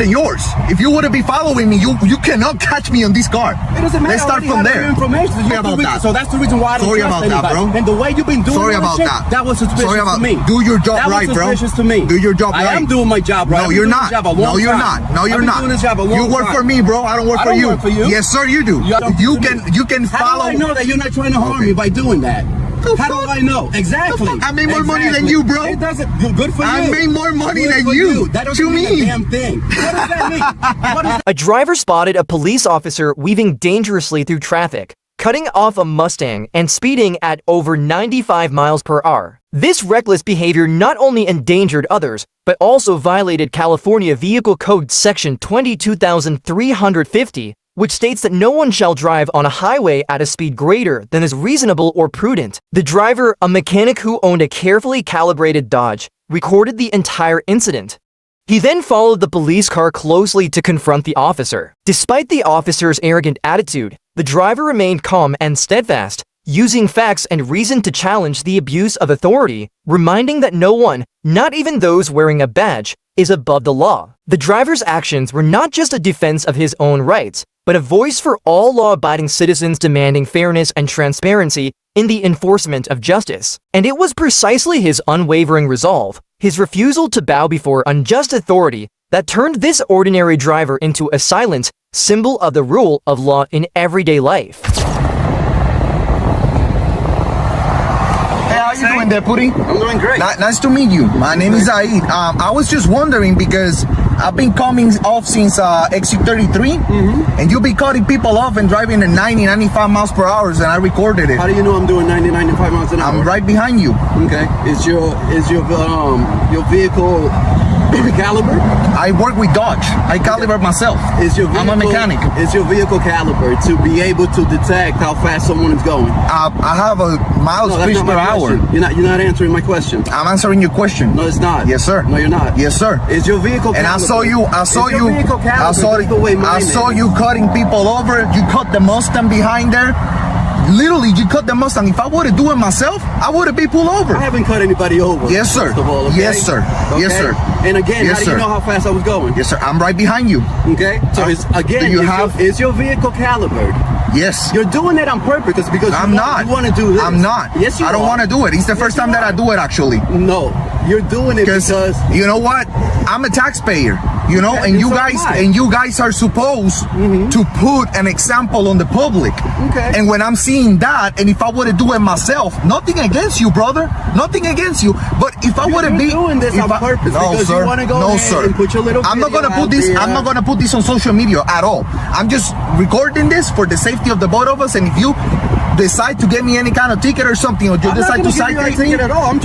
yours. If you wouldn't be following me, you cannot catch me on this car. It doesn't matter. Let's start from there. Sorry about that. So that's the reason why I don't Sorry trust about that, anybody. bro. And the way you've been doing that was suspicious to me. Do your job that right, was bro. suspicious to me. Do your job right. I am doing my job right. No, you're not. No, you're not. No, you're not. You work for me, bro. I don't work for you. Work for you. Yes, sir, you do. You can follow. How do I know that you're not trying to harm me by doing that? How do I know? Exactly. I made more money than you, bro. It doesn't. Good for you. I made more money than you. That doesn't mean a damn thing. What does that mean? What is A driver spotted a police officer weaving dangerously through traffic, cutting off a Mustang and speeding at over 95 miles per hour. This reckless behavior not only endangered others, but also violated California Vehicle Code Section 22,350, which states that no one shall drive on a highway at a speed greater than is reasonable or prudent. The driver, a mechanic who owned a carefully calibrated Dodge, recorded the entire incident. He then followed the police car closely to confront the officer. Despite the officer's arrogant attitude, the driver remained calm and steadfast, using facts and reason to challenge the abuse of authority, reminding that no one, not even those wearing a badge, is above the law. The driver's actions were not just a defense of his own rights, but a voice for all law-abiding citizens demanding fairness and transparency in the enforcement of justice. And it was precisely his unwavering resolve, his refusal to bow before unjust authority, that turned this ordinary driver into a silent symbol of the rule of law in everyday life. Hey, how you doing, Deputy? I'm doing great. Nice to meet you. My name is Zaid. I was just wondering because I've been coming off since exit 33, and you'll be cutting people off and driving at 90, 95 miles per hour, and I recorded it. How do you know I'm doing 90, 95 miles an hour? I'm right behind you. Okay. Is your vehicle caliber? I work with Dodge. I calibrate myself. I'm a mechanic. Is your vehicle caliber to be able to detect how fast someone is going? I have a miles per hour. You're not answering my question. I'm answering your question. No, it's not. Yes, sir. No, you're not. Yes, sir. Is your vehicle caliber? And I saw you cutting people over. You cut the Mustang behind there. Literally, you cut the Mustang. If I were to do it myself, I would have been pulled over. I haven't cut anybody over. Yes, sir. First of all, okay? Yes, sir. Okay? Yes, sir. And again, yes, how do you know how fast I was going? Yes, sir. I'm right behind you. Okay. So is your vehicle calibered? Yes. You're doing it on purpose because you want to do this. I'm not. Yes, you I don't want to do it. It's the first time that I do it, actually. No, you're doing it because you know what? I'm a taxpayer. You know, okay, and you guys are supposed to put an example on the public. Okay. And when I'm seeing that, and if I were to do it myself, nothing against you, brother. Nothing against you. But if I were to be doing this on purpose, because you want to go ahead and put your little I'm not gonna put this. I'm not gonna put this on social media at all. I'm just recording this for the safety of the both of us. And if you decide to get me any kind of ticket or something, or you decide to cite me at all, I'm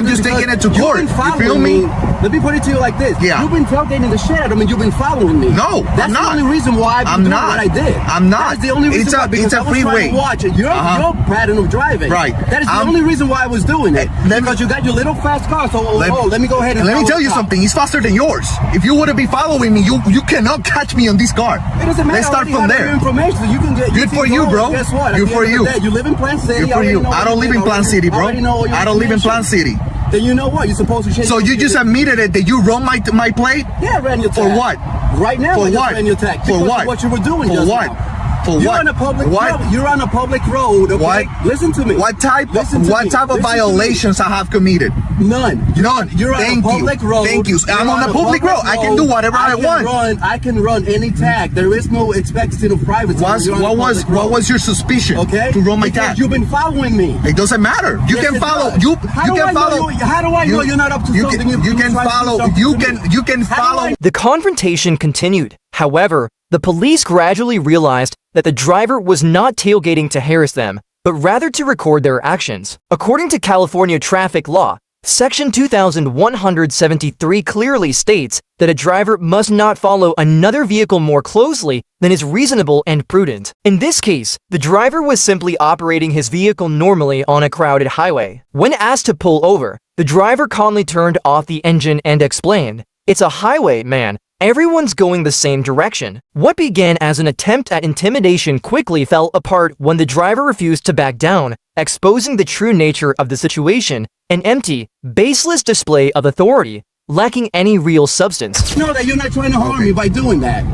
just taking it to court. You feel me? Let me put it to you like this. Yeah. You've been tailgating the shit out of me. You've been following me. No, that's the only reason why I've been doing what I did. I'm not. That's the only reason why. Because I was trying to watch it. You're a pattern of driving. Right. That is the only reason why I was doing it. Because you got your little fast car. So let me go ahead and let me tell you something. It's faster than yours. If you wouldn't be following me, you cannot catch me on this car. It doesn't matter. Let's start from there. Information so you can get. Good for you, bro. Guess what? Good for you. You live in Plant City. Good for you. I don't live in Plant City, bro. I don't live in Plant City. Then you know what? You're supposed to change. So you just admitted it that you run my plate? Yeah, I ran your tag. For what? Right now, for what? Ran your tag. For what? What you were doing for just what? now. For you're what? On a public what? Road. You're on a public road. Okay? What? Listen to me. What type of violations I have committed? None. None. You're on a public road. Thank you. I'm on a public road. I can do whatever I want. I can run any tag. There is no expectancy of privacy. What was your suspicion? Okay. To run my tag. You've been following me. It doesn't matter. You can follow. You can follow. How do I know you're not up to something? You can follow. You can follow. The confrontation continued. However, the police gradually realized that the driver was not tailgating to harass them, but rather to record their actions. According to California traffic law, Section 2173 clearly states that a driver must not follow another vehicle more closely than is reasonable and prudent. In this case, the driver was simply operating his vehicle normally on a crowded highway. When asked to pull over, the driver calmly turned off the engine and explained, "It's a highway, man. Everyone's going the same direction." What began as an attempt at intimidation quickly fell apart when the driver refused to back down, exposing the true nature of the situation, an empty, baseless display of authority. lacking any real substance. Know that you're not trying to harm me by doing that.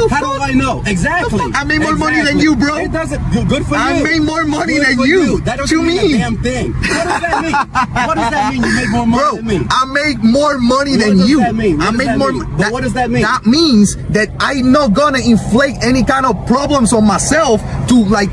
How do I know? Exactly. I made more money than you, bro. It doesn't. Good for you. I made more money Good than for you. That doesn't To mean me. a damn thing. What does that mean? What does that mean? You make more money Bro, than me. I make more money What than does you. that mean? What I does make that more. mean? But what does that mean? That means that I'm not gonna inflict any kind of problems on myself to like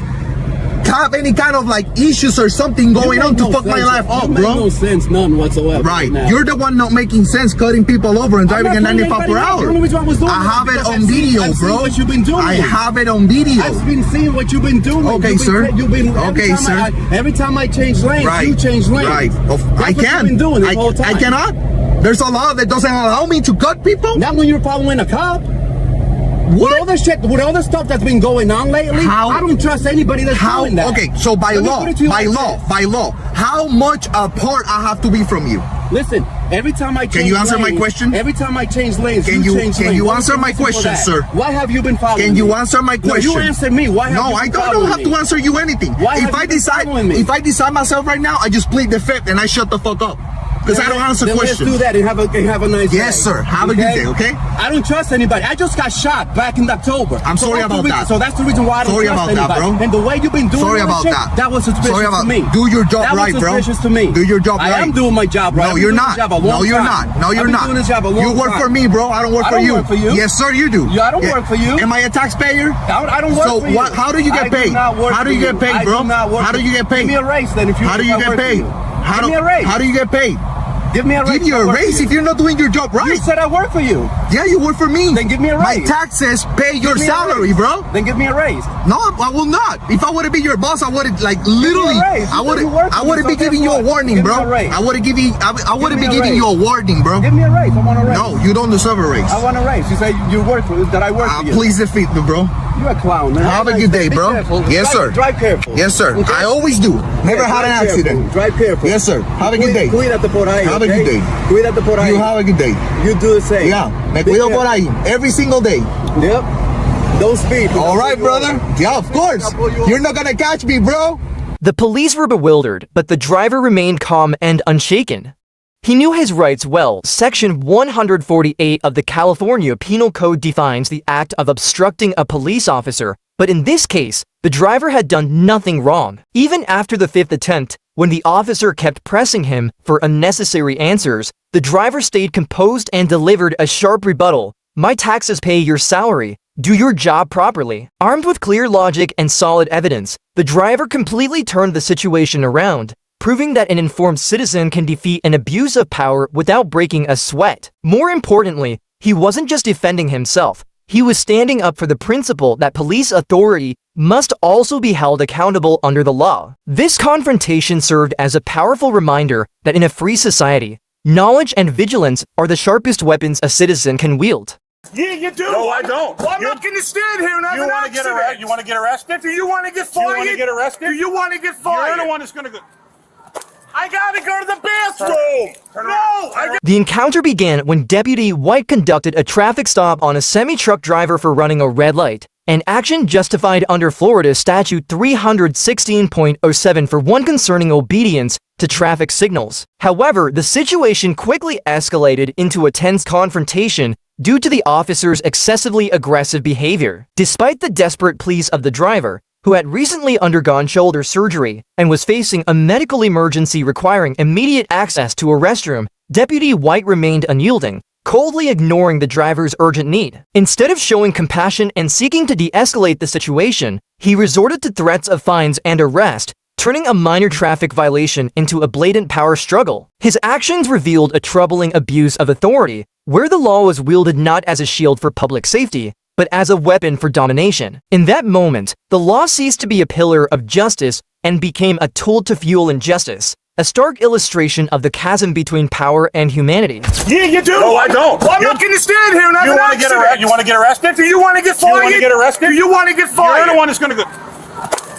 have any kind of like issues or something going on to fuck my life up, bro. No sense, none whatsoever. Right, now. you're the one not making sense, cutting people over and driving at 95 per hour. I have it on video, bro. What you've been doing. I have it on video. I've been seeing what you've been doing. Okay, sir. Okay, sir. Every time I change lanes, Right. you change lanes. Right. I That's what can. you've been doing this whole time. I cannot. There's a law that doesn't allow me to cut people. Not when you're following a cop. What? With all the stuff that's been going on lately, How? I don't trust anybody that's doing that. Okay, so by Let me law, put it to you like this. how much apart I have to be from you? Listen, every time I change Can you answer my lanes, question? Every time I change lanes, Can you change lanes. can you What answer is the my reason for question, that? sir? Why have you been following Can me? you answer my question? No, you answer me. Why have No, you I been don't following have me? to answer you anything. Why have If you I been decide following me? if I decide myself right now, I just plead the fifth and I shut the fuck up. Because I don't answer then questions. Let's do that and have a nice day. Yes, sir. Have a good day, okay? I don't trust anybody. I just got shot back in October. I'm sorry that's the about reason- that. So that's the reason why I don't Sorry trust about that, anybody. bro. And the way you've been doing Sorry all about shit, that. that was suspicious Sorry about to me. do your job that right, was bro. suspicious to me. Do your job right. I am doing my job right. No, I've been you're doing not. this job a long No, you're time. not. No, you're I've been not. doing this job a long You work time. for me, bro. I don't work I for don't you. work for you. Yes, sir, you do. Yeah, I don't work for you. Am I a taxpayer? I don't work So for you. what? How do you get I do paid? not work How do for you get paid, I bro? do not work How do for you get paid? Give me a raise then if you. How do if you I get work for paid? you. How Give me a raise. How do you get paid? Give me a raise. Give you a raise if you're not doing your job right. You said I work for you. Yeah, you work for me. Then give me a My raise. taxes pay your Give me a salary, raise. bro. Then give me a raise. No, I will not. If I would have been your boss, I would have like literally. raise. I would You work for I me, would have so been giving guess you a what? warning, Give me bro. a raise. I would have given. I would have me been a giving raise. you a warning, bro. Give me a raise. I want a raise. No, you don't deserve a raise. I want a raise. You say you work for that. I work for you. Please defeat me, bro. You're a clown, man. Have a good day, Be bro. careful. Yes, sir. Drive careful. Yes, sir. Okay? I always do. Never Yeah, had an drive accident. careful. Drive careful. Yes, sir. Have a good day. Cuídate por ahí. Have a good day. Cuídate por ahí. You have a good day. You do the same. Yeah, me Be cuido careful. por ahí every single day. Yep. Don't speed. All right, brother. Yeah, of course. You're not gonna catch me, bro. The police were bewildered, but the driver remained calm and unshaken. He knew his rights well. Section 148 of the California Penal Code defines the act of obstructing a police officer, but in this case, the driver had done nothing wrong. Even after the fifth attempt, when the officer kept pressing him for unnecessary answers, the driver stayed composed and delivered a sharp rebuttal. My taxes pay your salary. Do your job properly. Armed with clear logic and solid evidence, the driver completely turned the situation around, proving that an informed citizen can defeat an abuse of power without breaking a sweat. More importantly, he wasn't just defending himself. He was standing up for the principle that police authority must also be held accountable under the law. This confrontation served as a powerful reminder that in a free society, knowledge and vigilance are the sharpest weapons a citizen can wield. Yeah, you do. No, I don't. Well, I'm not going to stand here and have an want to get accident. arrested? You want to get arrested? Do you want to get Do you fired? want to get arrested? Do you want to get fired? You're the one that's going to go. I got to go to the bathroom. Turn No, around. I got The encounter began when Deputy White conducted a traffic stop on a semi-truck driver for running a red light, an action justified under Florida Statute 316.07 for one concerning obedience to traffic signals. However, the situation quickly escalated into a tense confrontation due to the officer's excessively aggressive behavior. Despite the desperate pleas of the driver, who had recently undergone shoulder surgery and was facing a medical emergency requiring immediate access to a restroom, Deputy White remained unyielding, coldly ignoring the driver's urgent need. Instead of showing compassion and seeking to de-escalate the situation, he resorted to threats of fines and arrest, turning a minor traffic violation into a blatant power struggle. His actions revealed a troubling abuse of authority, where the law was wielded not as a shield for public safety, but as a weapon for domination. In that moment, the law ceased to be a pillar of justice and became a tool to fuel injustice, a stark illustration of the chasm between power and humanity. Yeah, you do. No, I don't. Well, I'm not going to stand here and have You an want to get accident. arrested? You want to get arrested? Do you want to get You fired? want to get arrested? Do you want to get fired? You're the one that's going to go.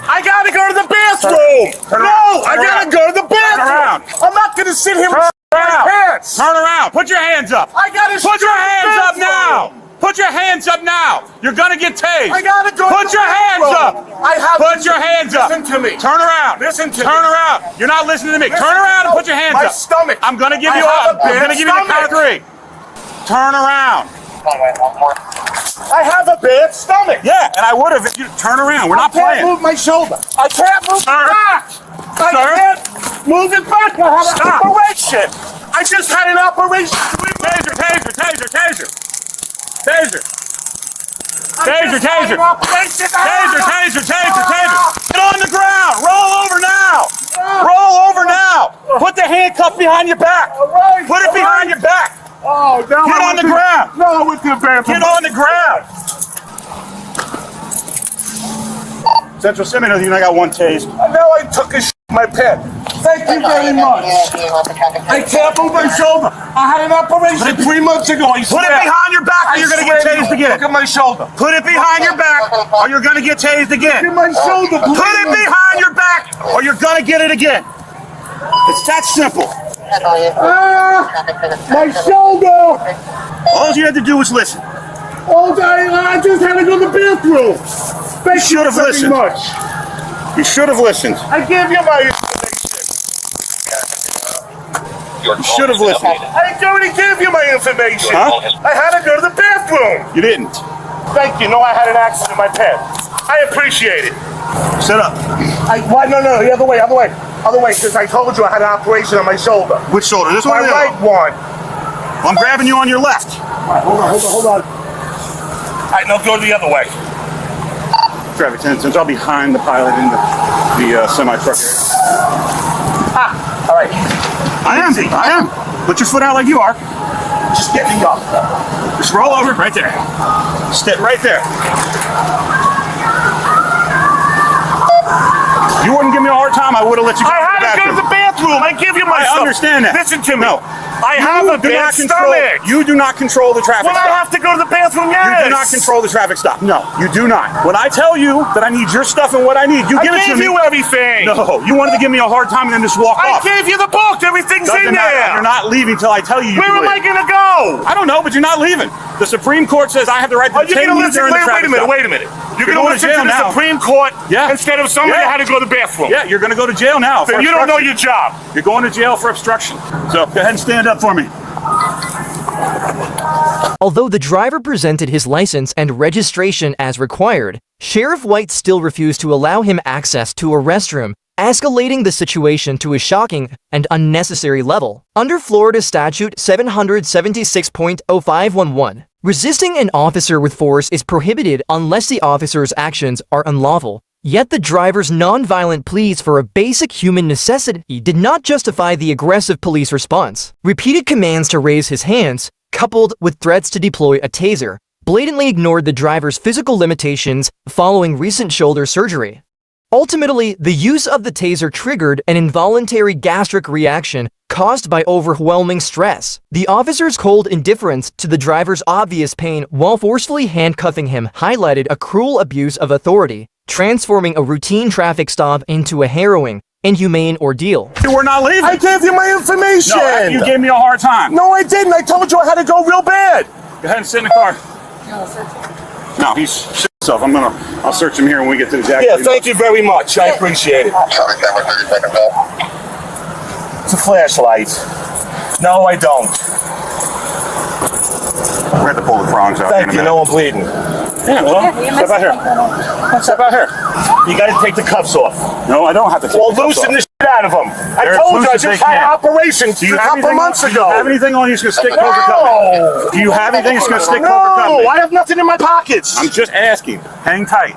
I got to go to the bathroom. Turn No, around. I Turn got to around. go to the bathroom. around. I'm not going to sit here Turn with my around. pants. Turn around. Put your hands up. I got to Put your hands up now. Put your hands up now. You're going to get tased. I got to go Put to the your hands bathroom. up. I have Put your hands up. Listen to me. Turn around. Listen to Turn me. around. You're not listening to me. Listen Turn around and to put your hands my up. stomach. I'm going to give I you have a, a I'm going to big give you the count of stomach. 3. Turn around. I have a bad stomach. Yeah, and I would have if you turn around. We're not I can't playing. move my shoulder. I can't move Sir? it back. I Sir? can't move it back. I have Stop. an operation. I just had an operation. Taser, taser, taser, taser. Taser. I Taser, just had taser. an operation. Taser, taser, taser, taser. Get on the ground. Roll over now. Roll over now. Put the handcuff behind your back. right, Put it all behind right. your back. Oh, now Get on the ground. No, with the bathroom. Get on the ground. Central Seminary, I got one tase. Now I took a my pen. Thank you very much. I can't move my shoulder. I had an operation 3 months ago. Put it behind your back or you're going to get tased again. Look at my shoulder. Put it behind your back or you're going to get tased Look at again. my shoulder. Put it behind your back or you're going to get it again. It's that simple. My shoulder. All you had to do was listen. Oh, I just had to go to the bathroom. Thank should have very listened. much. You should have listened. I gave you my information. You should have listened. I already gave you my information. Huh? I had to go to the bathroom. You didn't. Thank you. No, I had an accident in my pen. I appreciate it. Sit up. Why? No, the other way, because I told you I had an operation on my shoulder. Which shoulder? This My one or the right other? one. I'm grabbing you on your left. All right, hold on. All right, now go the other way. Traffic attendants, I'll be behind the pilot in the semi-truck area. All right. I am. Put your foot out like you are. Just get me up. Just roll over right there. Step right there. You wouldn't give me a hard time, I would have let you go I had to go to the bathroom. I give you my I stuff. understand that. Listen to me. No. I have a do bad not control. stomach. You do not control the traffic When I stop. have to go to the bathroom, yes. You do not control the traffic stop. No, you do not. When I tell you that I need your stuff and what I need, you give it to I me. gave you everything. No, you wanted to give me a hard time and then just walk I off. gave you the book. Everything's Doesn't in matter. there. You're not leaving till I tell you. Where am I going to go? I don't know, but you're not leaving. The Supreme Court says I have the right to Are you detain going to you listen? during the traffic stop. Wait a minute. You're You're going going to to listen to jail the now. Supreme Court Yeah. instead of somebody Yeah. that had to go to the bathroom. Yeah, you're going to go to jail now. Then for you don't know obstruction. your job. You're going to jail for obstruction. So go ahead and stand up for me. Although the driver presented his license and registration as required, Sheriff White still refused to allow him access to a restroom, escalating the situation to a shocking and unnecessary level. Under Florida Statute 776.0511, resisting an officer with force is prohibited unless the officer's actions are unlawful. Yet the driver's non-violent pleas for a basic human necessity did not justify the aggressive police response. Repeated commands to raise his hands, coupled with threats to deploy a taser, blatantly ignored the driver's physical limitations following recent shoulder surgery. Ultimately, the use of the taser triggered an involuntary gastric reaction caused by overwhelming stress. The officer's cold indifference to the driver's obvious pain while forcefully handcuffing him highlighted a cruel abuse of authority, transforming a routine traffic stop into a harrowing, inhumane ordeal. You were not leaving. I gave you my information. No, you gave me a hard time. No, I didn't. I told you I had to go real bad. Go ahead and sit in the car. No, he's shit himself. I'll search him here when we get to the jack. Yeah, thank you very much. I appreciate it. It's a flashlight. No, I don't. We're going to pull the prongs out. Thank you. No, I'm bleeding. Yeah, well, step out here. Step out here. You got to take the cuffs off. No, I don't have to take Well, the cuffs loosen off. the shit out of them. I They're told you I loose as just they had an can. operation Do you a have couple anything months on, ago. Do you have anything on you that's going to stick closer company? No. Do you have anything that's going to stick No, closer company? I have nothing in my pockets. I'm just asking. Hang tight.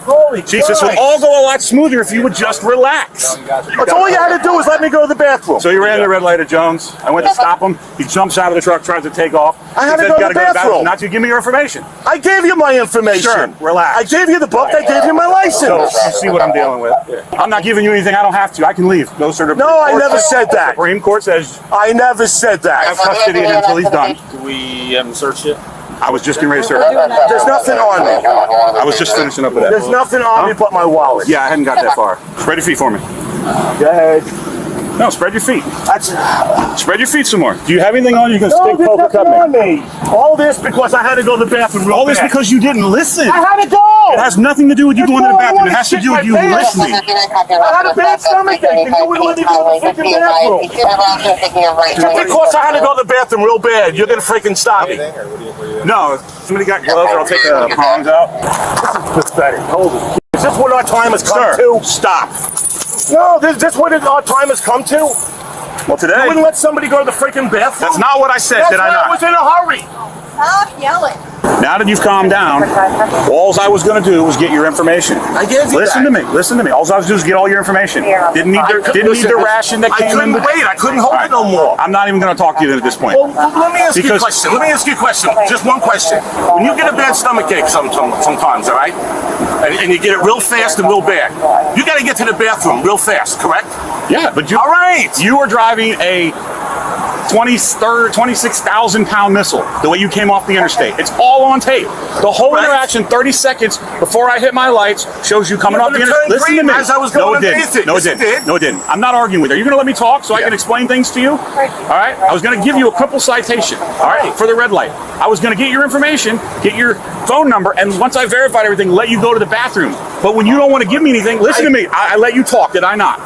Holy Jesus, would Christ. all go a lot smoother if you would just relax. That's all you had to do is let me go to the bathroom. So you ran the red light at Jones. I went to stop him. He jumps out of the truck, tries to take off. I had He to said, go "You to the gotta bathroom." Not to give me your information. I gave you my information. Sure, relax. I gave you the book. I gave you my So license. you see what I'm dealing with. I'm not giving you anything I don't have to. I can leave. No, sir. No, I never said that. Supreme Court says I never said have that. custody of him until he's done. Do we search it? I was just getting ready to search. There's nothing on me. I was just finishing up with that. There's nothing on me but my wallet. Yeah, I hadn't got that far. Ready feet for me. Go ahead. No, spread your feet. That's Spread your feet some more. Do you have anything on you? You can no, stick there's poker nothing cut on me. me. All this because I had to go to the bathroom. Real All this bad. because you didn't listen. I had to go. It has nothing to do with you going to the Before I bathroom. It wanted has to shit do with my you pants. listening. I had a bad stomach ache. And you wouldn't let me go to the freaking bathroom. Just because I had to go to the bathroom real bad, you're gonna freaking stop me. No, if somebody got gloves, or I'll take the prongs out. This is pathetic. Hold it. Is this what our time has come Sir, to? stop. No, this what our time has come to? Well, today, You wouldn't let somebody go to the freaking bathroom? that's not what I said, That's did I why not? I was in a hurry. Stop yelling. Now that you've calmed down, all I was going to do was get your information. I gave you Listen that. to me. Listen to me. All I was doing was get all your information. Didn't need the ration that I came in. couldn't wait. I couldn't hold All right. it no more. I'm not even going to talk to you at this point. Well, let me ask you a Because- question. Let me ask you a question. Just one question. When you get a bad stomach ache sometimes, all right? And you get it real fast and real bad, you got to get to the bathroom real fast, correct? Yeah, but you. All right. You were driving a 26,000 pound missile the way you came off the interstate. It's all on tape. The whole Right. interaction, 30 seconds before I hit my lights, shows you coming Yeah, off but the it interstate. turned Listen to green me. as I was No, going it didn't. underneath it. No, it Yes, it didn't. did. No, it didn't. I'm not arguing with you. Are you going to let me talk so I Yeah. can explain things to you? All right. I was going to give you a triple citation. All right. For the red light. I was going to get your information, get your phone number, and once I verified everything, let you go to the bathroom. But when you don't want to give me anything, listen to me. I let you talk, did I not?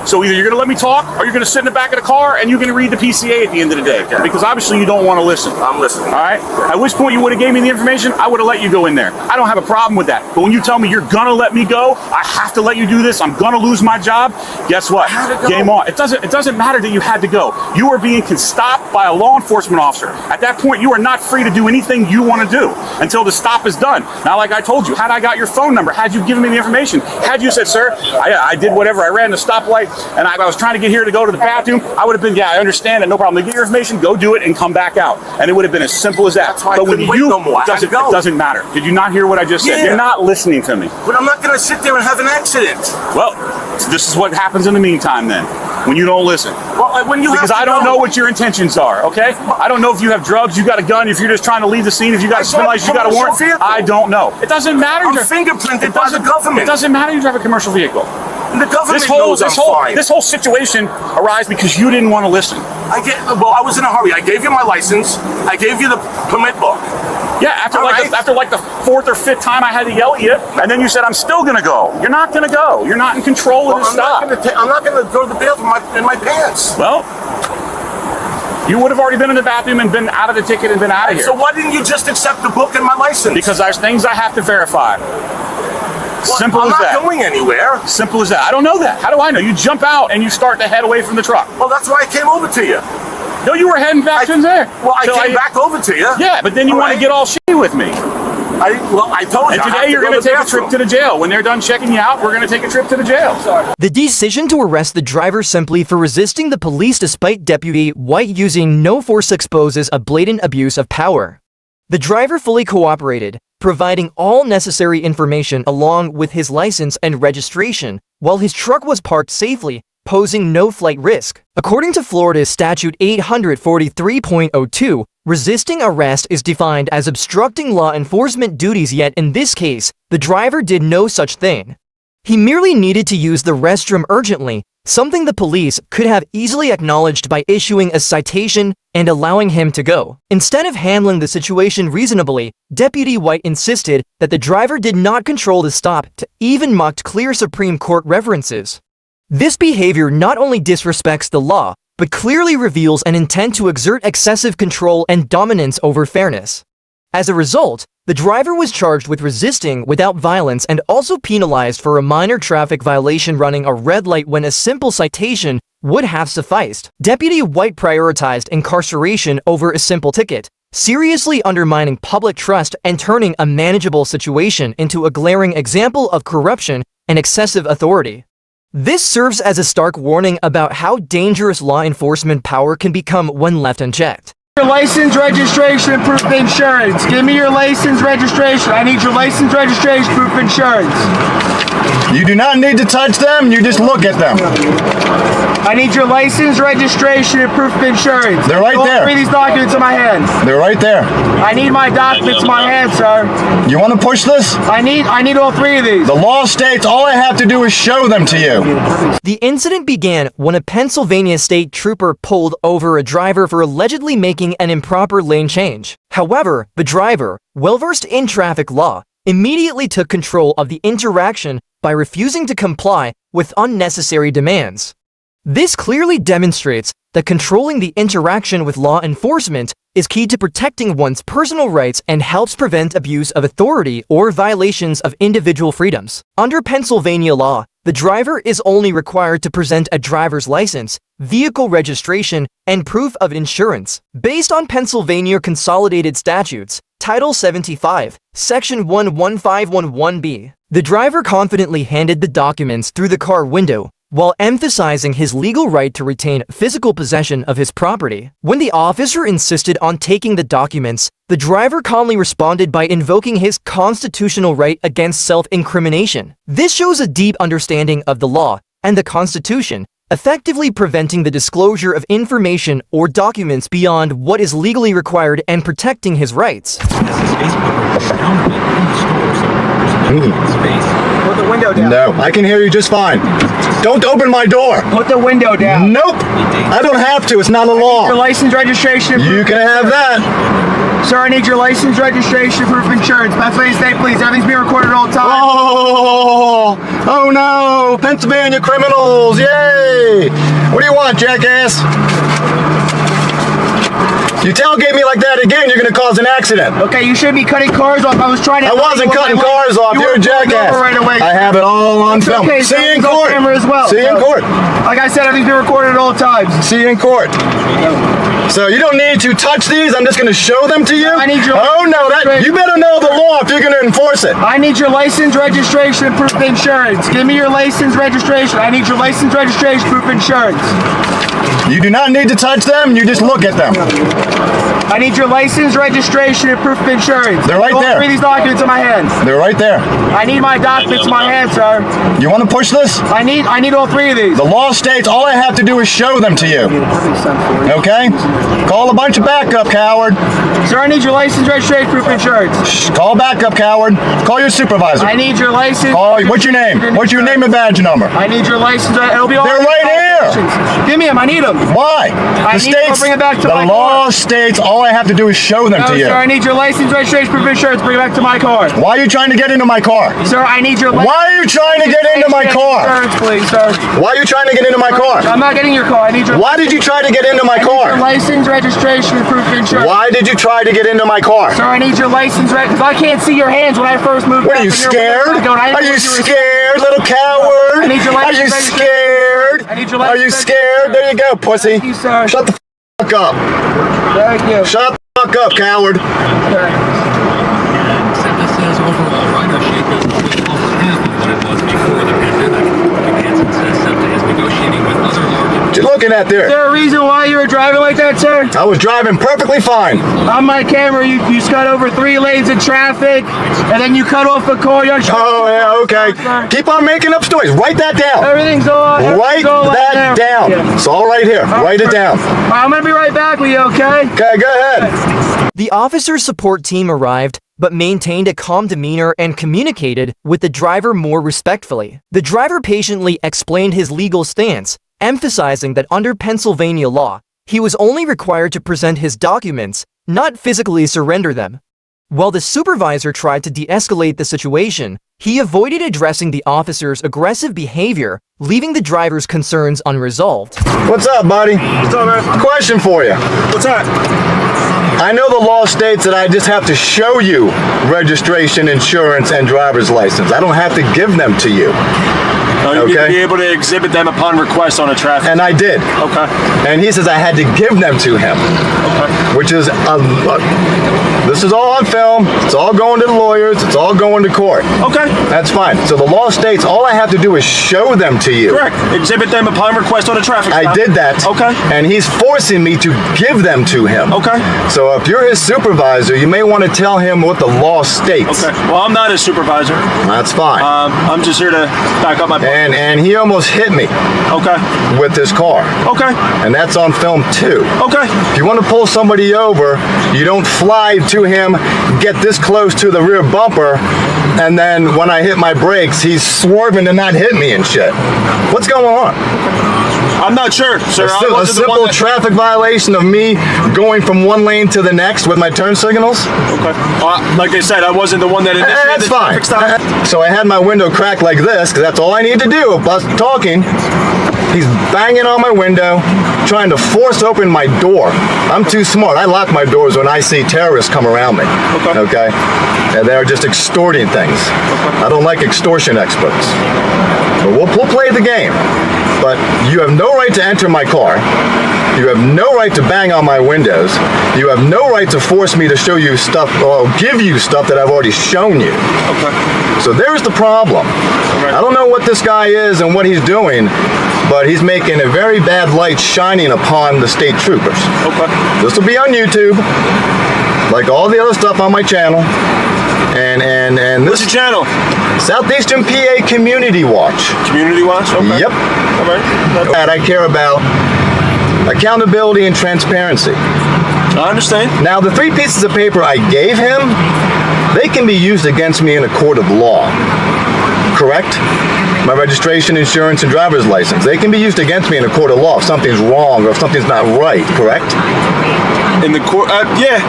So either you're going to let me talk, or you're going to sit in the back of the car and you're going to read the PCA at the end of the day. Because obviously you don't want to listen. I'm listening. All right. At which point you would have gave me the information, I would have let you go in there. I don't have a problem with that. But when you tell me you're gonna let me go, I have to let you do this, I'm gonna lose my job, guess what? Game on. It doesn't matter that you had to go. You are being stopped by a law enforcement officer. At that point, you are not free to do anything you want to do until the stop is done. Now, like I told you, had I got your phone number, had you given me the information, had you said, sir, I did whatever, I ran the stoplight, and I was trying to get here to go to the bathroom, I would have been, yeah, I understand it, no problem. Get your information, go do it, and come back out. And it would have been as simple as that. That's why I But when couldn't wait you, no more. I had to it go. doesn't matter. Did you not hear what I just said? Yeah. You're not listening to me. But I'm not going to sit there and have an accident. Well, this is what happens in the meantime then, when you don't listen. Well, when you Because have to I don't go, know what your intentions are, okay? I don't know if you have drugs, you got a gun, if you're just trying to leave the scene, if you got a drive smell license, you got a commercial warrant. vehicle. I don't know. It doesn't matter. I'm fingerprinted by the government. It doesn't matter you drive a commercial vehicle. And the government This whole knows I'm fine. this whole situation arises because you didn't want to listen. I was in a hurry. I gave you my license. I gave you the permit book. Yeah, after like the fourth or fifth time I had to yell at you, and then you said I'm still gonna go. You're not gonna go. You're not in control of this stop. I'm not going to go to the bathroom in my pants. Well, you would have already been in the bathroom and been out of the ticket and been out of here. So why didn't you just accept the book and my license? Because there's things I have to verify. Simple I'm as that. not going anywhere. Simple as that. I don't know that. How do I know? You jump out and you start to head away from the truck. Well, that's why I came over to you. No, you were heading back to there. Well, I So came back over to you. Yeah, but then you want to get all shitty with me. I told you. And today you're going to take a trip to the jail. When they're done checking you out, we're going to take a trip to the jail. The decision to arrest the driver simply for resisting the police despite Deputy White using no force exposes a blatant abuse of power. The driver fully cooperated, providing all necessary information along with his license and registration, while his truck was parked safely, posing no flight risk. According to Florida's Statute 843.02, resisting arrest is defined as obstructing law enforcement duties, yet in this case, the driver did no such thing. He merely needed to use the restroom urgently, something the police could have easily acknowledged by issuing a citation and allowing him to go. Instead of handling the situation reasonably, Deputy White insisted that the driver did not control the stop, to even mocked clear Supreme Court references. This behavior not only disrespects the law, but clearly reveals an intent to exert excessive control and dominance over fairness. As a result, the driver was charged with resisting without violence and also penalized for a minor traffic violation running a red light when a simple citation would have sufficed. Deputy White prioritized incarceration over a simple ticket, seriously undermining public trust and turning a manageable situation into a glaring example of corruption and excessive authority. This serves as a stark warning about how dangerous law enforcement power can become when left unchecked. Your license, registration, and proof of insurance. Give me your license, registration. I need your license, registration, proof of insurance. You do not need to touch them, you just look at them. I need your license, registration, and proof of insurance. They're right there. All three of these documents in my hand. They're right there. I need my documents in my hand, sir. You want to push this? I need all three of these. The law states all I have to do is show them to you. The incident began when a Pennsylvania state trooper pulled over a driver for allegedly making an improper lane change. However, the driver, well-versed in traffic law, immediately took control of the interaction by refusing to comply with unnecessary demands. This clearly demonstrates that controlling the interaction with law enforcement is key to protecting one's personal rights and helps prevent abuse of authority or violations of individual freedoms. Under Pennsylvania law, the driver is only required to present a driver's license, vehicle registration, and proof of insurance. Based on Pennsylvania Consolidated Statutes, Title 75, Section 11511B, the driver confidently handed the documents through the car window, while emphasizing his legal right to retain physical possession of his property. When the officer insisted on taking the documents, the driver calmly responded by invoking his constitutional right against self-incrimination. This shows a deep understanding of the law and the Constitution, effectively preventing the disclosure of information or documents beyond what is legally required and protecting his rights. Put the window down. No, I can hear you just fine. Don't open my door. Put the window down. Nope. I don't have to. It's not a Your law. license, registration, You can have that. Sir, I need your license, registration, proof of insurance. Pennsylvania State Police. Everything's being recorded all the time. Oh no. Pennsylvania criminals. Yay. What do you want, jackass? You tailgate me like that again, you're going to cause an accident. Okay, you shouldn't be cutting cars off. I was trying to... I wasn't cutting cars off. You're a jackass. Right away. I have it all on film. Okay, See you in it's on court. camera as well. See you in court. Like I said, everything's being recorded at all times. See you in court. So you don't need to touch these. I'm just going to show them to you. I need your... Oh no, you better know the law if you're going to enforce it. I need your license, registration, and proof of insurance. Give me your license, registration. I need your license, registration, proof of insurance. You do not need to touch them. You just look at them. I need your license, registration, and proof of insurance. They're right there. All three of these documents in my hand. They're right there. I need my documents in my hand, sir. You want to push this? I need all three of these. The law states all I have to do is show them to you. Okay? Call a bunch of backup, coward. Sir, I need your license, registration, proof of insurance. Shh, call backup, coward. Call your supervisor. I need your license. What's your name? What's your name and badge number? I need your license. It'll be all. They're right here. Give me them. I need them. Why? Bring it back to my the law car. states all I have to do is show them No, to you. sir, I need your license, registration, proof of insurance. Bring it back to my car. Why are you trying to get into my car? Sir, I need your. Why are you trying to get into my car? Insurance, please, sir. Why are you trying to get into my car? I'm not getting your car. I need your. Why did you try to get into my Your car? license, registration, and proof of insurance. Why did you try to get into my car? Sir, I need your license, because I can't see your hands when I first moved. What are you scared? Are you scared, little coward? I need your Are you license, scared? I need your Are you license, scared? There you go, pussy. Thank you, sir. Shut the fuck up. Thank you. Shut the fuck up, coward. Says overall ridership is almost half of what it was before the pandemic. Hansen says SEPTA is negotiating with other large... What you looking at there? Is there a reason why you were driving like that, sir? I was driving perfectly fine. On my camera, you just cut over 3 lanes of traffic, and then you cut off a car. Oh, yeah, okay. Keep on making up stories. Write that down. Everything's all Write that down. Yeah. It's all right here. Write it down. I'm going to be right back with you, okay? Okay, go ahead. The officer's support team arrived, but maintained a calm demeanor and communicated with the driver more respectfully. The driver patiently explained his legal stance, emphasizing that under Pennsylvania law, he was only required to present his documents, not physically surrender them. While the supervisor tried to de-escalate the situation, he avoided addressing the officer's aggressive behavior, leaving the driver's concerns unresolved. What's up, buddy? What's up, man? Question for you. What's up? I know the law states that I just have to show you registration, insurance, and driver's license. I don't have to give them to you. Okay. You need to be able to exhibit them upon request on a traffic. And I did. Okay. And he says I had to give them to him. Okay. Which is, this is all on film. It's all going to the lawyers. It's all going to court. Okay. That's fine. So the law states all I have to do is show them to you. Correct. Exhibit them upon request on a traffic stop. I did that. Okay. And he's forcing me to give them to him. Okay. So if you're his supervisor, you may want to tell him what the law states. Okay. Well, I'm not his supervisor. That's fine. I'm just here to back up my point. And he almost hit me. Okay. With his car. Okay. And that's on film too. Okay. If you want to pull somebody over, you don't fly to him, get this close to the rear bumper, and then when I hit my brakes, he's swerving to not hit me and shit. What's going on? I'm not sure, sir. A simple traffic violation of me going from one lane to the next with my turn signals? Okay. Like I said, I wasn't the one that initiated That's the fine. traffic stop. So I had my window cracked like this, because that's all I need to do. Us talking. He's banging on my window, trying to force open my door. I'm too smart. I lock my doors when I see terrorists come around me. Okay? And they're just extorting things. I don't like extortion experts. But we'll play the game. But you have no right to enter my car. You have no right to bang on my windows. You have no right to force me to show you stuff or give you stuff that I've already shown you. Okay. So there's the problem. I don't know what this guy is and what he's doing, but he's making a very bad light shining upon the state troopers. Okay. This will be on YouTube, like all the other stuff on my channel. And What's your channel? Southeastern PA Community Watch. Community Watch? Okay. Yep. All right. That I care about accountability and transparency. I understand. Now, the 3 pieces of paper I gave him, they can be used against me in a court of law. Correct? My registration, insurance, and driver's license. They can be used against me in a court of law if something's wrong or if something's not right. Correct? In the court, yeah.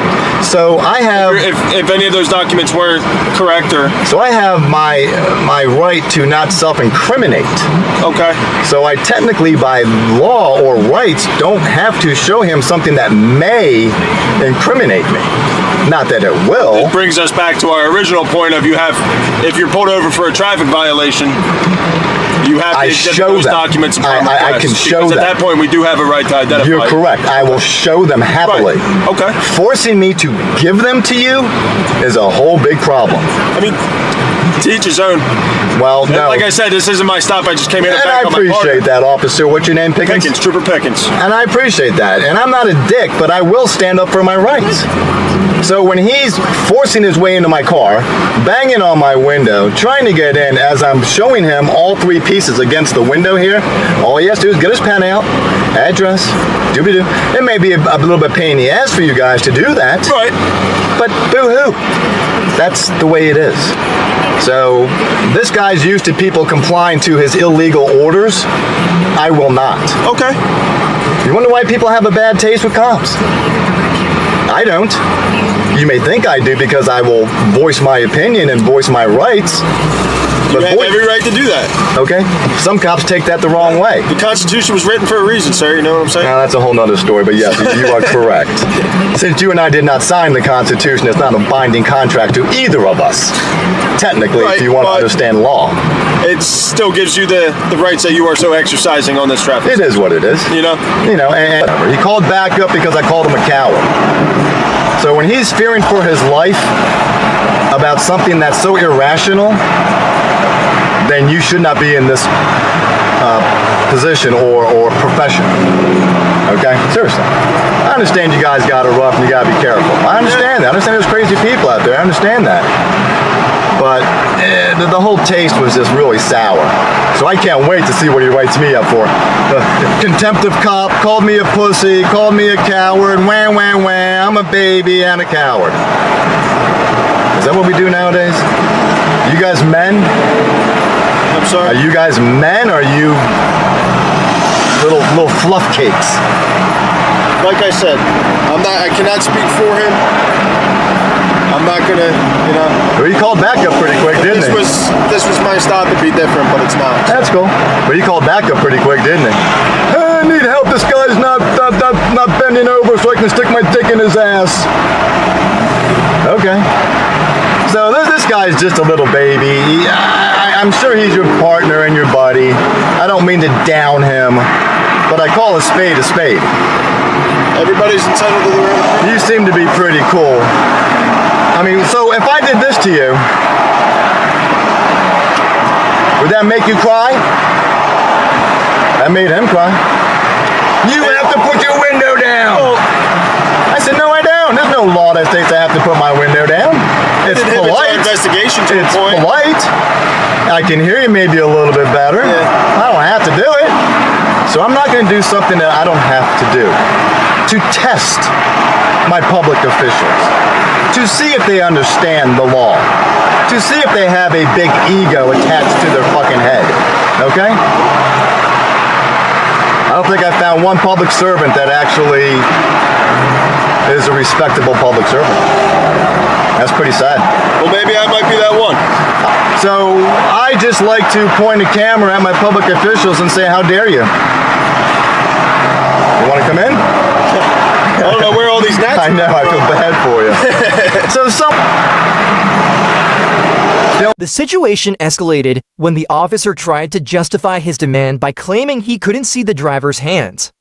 So I have. If any of those documents weren't correct, or so I have my right to not self-incriminate. Okay. So I technically, by law or rights, don't have to show him something that may incriminate me. Not that it will. It brings us back to our original point of if you're pulled over for a traffic violation, you have to exhibit those documents. I can show that. At that point, we do have a right to identify. You're correct. I will show them happily. Right. Okay. Forcing me to give them to you is a whole big problem. I mean, to each his own. Well, no. Like I said, this isn't my stop. I just came in and I appreciate that, officer. What's your name, Pickens? Pickens, Trooper Pickens. And I appreciate that. And I'm not a dick, but I will stand up for my rights. So when he's forcing his way into my car, banging on my window, trying to get in, as I'm showing him all 3 pieces against the window here, all he has to do is get his pen out, address, doobie-doo. It may be a little bit pain in the ass for you guys to do that. Right. But boo-hoo. That's the way it is. So this guy's used to people complying to his illegal orders. I will not. Okay. You wonder why people have a bad taste with cops? I don't. You may think I do because I will voice my opinion and voice my rights. You have every right to do that. Okay. Some cops take that the wrong way. The Constitution was written for a reason, sir. You know what I'm saying? Now, that's a whole nother story, but yes, you are correct. Since you and I did not sign the Constitution, it's not a binding contract to either of us. Technically, if you want to understand law. It still gives you the rights that you are so exercising on this traffic. It is what it is. You know, and he called back up because I called him a coward. So when he's fearing for his life about something that's so irrational, then you should not be in this position or profession. Okay? Seriously. I understand you guys got it rough and you got to be careful. I understand that. I understand there's crazy people out there. I understand that. But the whole taste was just really sour. So I can't wait to see what he writes me up for. Contempt of cop, called me a pussy, called me a coward, wham, wham, wham, I'm a baby and a coward. Is that what we do nowadays? You guys men? I'm sorry? Are you guys men or are you little fluff cakes? Like I said, I cannot speak for him. I'm not gonna, Well, he called back up pretty quick, didn't he? This was my stop. It'd be different, but it's not. That's cool. But he called back up pretty quick, didn't he? I need help. This guy's not bending over so I can stick my dick in his ass. Okay. So this guy's just a little baby. I'm sure he's your partner and your buddy. I don't mean to down him, but I call a spade a spade. Everybody's entitled to their own. You seem to be pretty cool. I mean, so if I did this to you, would that make you cry? That made him cry. You have to put your window down. I said, no, I don't. There's no law that states I have to put my window down. It's polite. Investigation to It's a point. polite. I can hear you maybe a little bit better. I don't have to do it. So I'm not going to do something that I don't have to do. To test my public officials. To see if they understand the law. To see if they have a big ego attached to their fucking head. Okay? I don't think I found one public servant that actually is a respectable public servant. That's pretty sad. Well, maybe I might be that one. So I just like to point a camera at my public officials and say, how dare you? You want to come in? I don't know where all these gnats I know, I feel bad for you. So The situation escalated when the officer tried to justify his demand by claiming he couldn't see the driver's hands.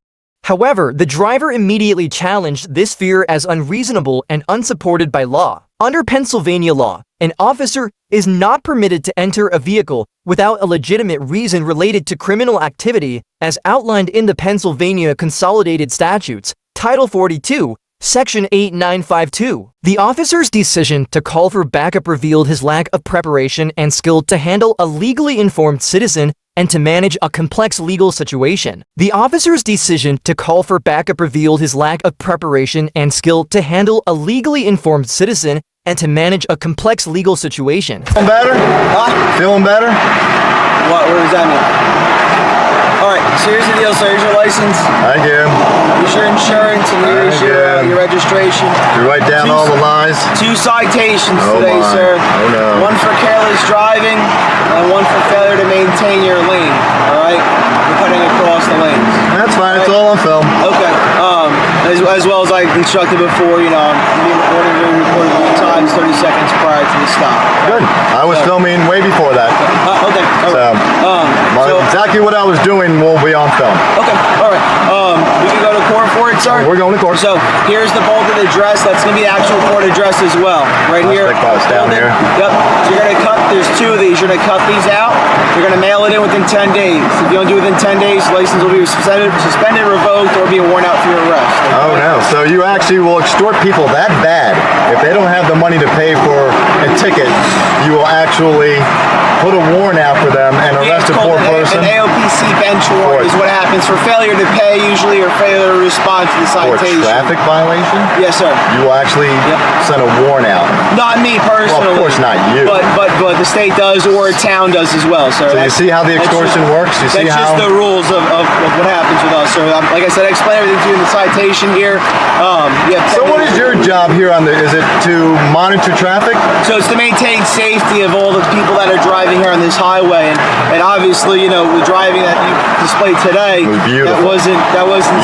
However, the driver immediately challenged this fear as unreasonable and unsupported by law. Under Pennsylvania law, an officer is not permitted to enter a vehicle without a legitimate reason related to criminal activity, as outlined in the Pennsylvania Consolidated Statutes, Title 42, Section 8952. The officer's decision to call for backup revealed his lack of preparation and skill to handle a legally informed citizen and to manage a complex legal situation. The officer's decision to call for backup revealed his lack of preparation and skill to handle a legally informed citizen and to manage a complex legal situation. Feeling better? Huh? Feeling better? What does that mean? Alright, so here's the deal, sir. Here's your license. I do. Here's your insurance and here's your registration. You write down all the lies? 2 citations Oh today, my. sir. Oh no. 1 for careless driving and 1 for failure to maintain your lane. Alright? You're cutting across the lanes. That's fine, it's all on film. Okay. As well as I instructed before, you know, I'm being recorded 3 times, 30 seconds prior to the stop. Good. I was filming way before that. Okay. All right. Exactly what I was doing will be on film. Okay. All right. We can go to court for it, sir. We're going to court. So here's the bolded address. That's going to be the actual court address as well, right here. Down here. Yep. So you're going to cut. There's 2 of these. You're going to cut these out. You're going to mail it in within 10 days. If you don't do it within 10 days, license will be suspended, revoked, or be a warrant out for your arrest. Okay? Oh no. So you actually will extort people that bad. If they don't have the money to pay for a ticket, you will actually put a warrant out for them and arrest a poor person. An AOPC bench warrant is what happens for failure to pay, usually, or failure to respond to the For a citation. traffic violation? Yes, sir. You will actually send a warrant out. Not me personally. Well, of course not you. But the state does, or a town does as well, sir. So you see how the extortion works? You see that's how? Just the rules of what happens with us. So like I said, I explained everything to you in the citation here. So what is your job here on is it to monitor traffic? So it's to maintain safety of all the people that are driving here on this highway, and obviously, you know, the driving that you displayed today, that wasn't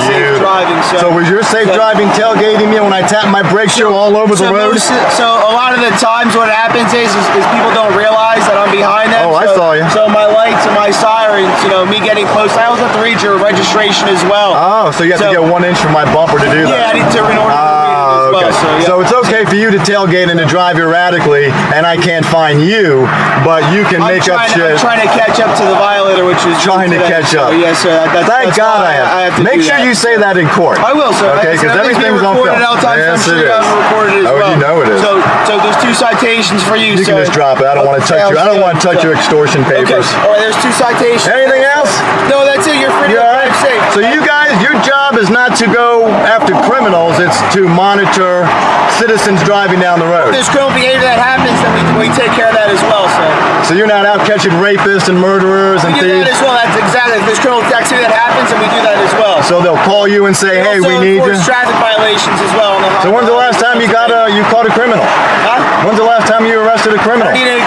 safe driving. So was your safe driving tailgating me when I tapped my brake shoe all over the road? So a lot of the times what happens is people don't realize that I'm behind them. Oh, I saw you. So my lights and my sirens, you know, me getting close, I also have to read your registration as well. Oh, so you have to get 1 inch from my bumper to do that? Yeah, I need to in order to read it as well. Okay. So it's okay for you to tailgate and to drive erratically, and I can't find you, but you can make up shit. I'm trying to catch up to the violator, which is trying to catch up. So yes, sir. Thank God I have to make sure you say that in court. I will, sir. Okay, because everything's on film. Yes, it is. Recorded as well. You know it is. So there's 2 citations for you, sir. You can just drop it. I don't want to touch you. I don't want to touch your extortion papers. Okay. All right, there's 2 citations. Anything else? No, that's it. You're free to drive safe. So you guys, your job is not to go after criminals. It's to monitor citizens driving down the road. If there's criminal behavior that happens, then we take care of that as well, sir. So you're not out catching rapists and murderers and thieves? We do that as well. That's exactly. If there's criminal activity that happens, then we do that as well. So they'll call you and say, hey, we need you. Traffic violations as well. On the so when's the last time you caught a criminal? Huh? When's the last time you arrested a criminal? I need to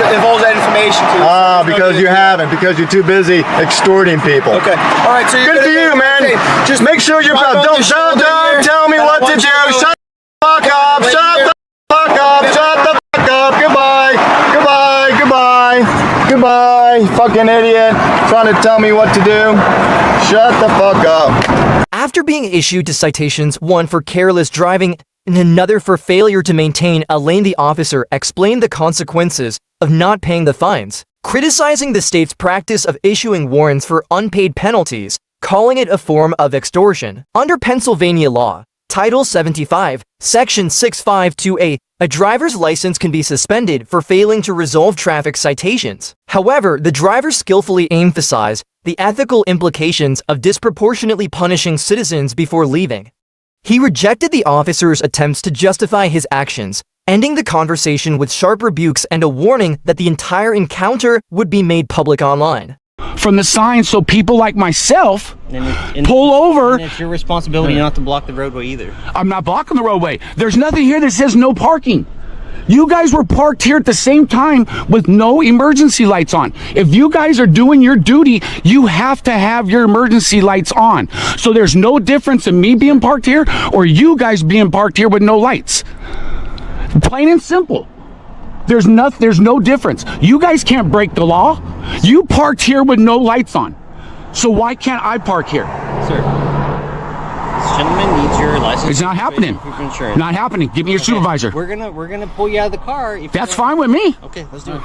divulge that information to you. Because you haven't. Because you're too busy extorting people. Okay. All right. So good for you, man. Just make sure you're proud. Don't tell me what to do. Shut the fuck up. Shut the fuck up. Shut the fuck up. Goodbye. Goodbye. Goodbye. fucking idiot trying to tell me what to do. Shut the fuck up. After being issued to citations, one for careless driving and another for failure to maintain a lane, the officer explained the consequences of not paying the fines, criticizing the state's practice of issuing warrants for unpaid penalties, calling it a form of extortion. Under Pennsylvania law, Title 75, Section 652A, a driver's license can be suspended for failing to resolve traffic citations. However, the driver skillfully emphasized the ethical implications of disproportionately punishing citizens before leaving. He rejected the officer's attempts to justify his actions, ending the conversation with sharp rebukes and a warning that the entire encounter would be made public online. From the sign so people like myself pull over. And it's your responsibility not to block the roadway either. I'm not blocking the roadway. There's nothing here that says no parking. You guys were parked here at the same time with no emergency lights on. If you guys are doing your duty, you have to have your emergency lights on. So there's no difference in me being parked here or you guys being parked here with no lights. Plain and simple. There's no difference. You guys can't break the law. You parked here with no lights on. So why can't I park here? Sir, this gentleman needs your license. It's not happening. Not happening. Give me your supervisor. We're gonna pull you out of the car. That's fine with me. Okay, let's do it.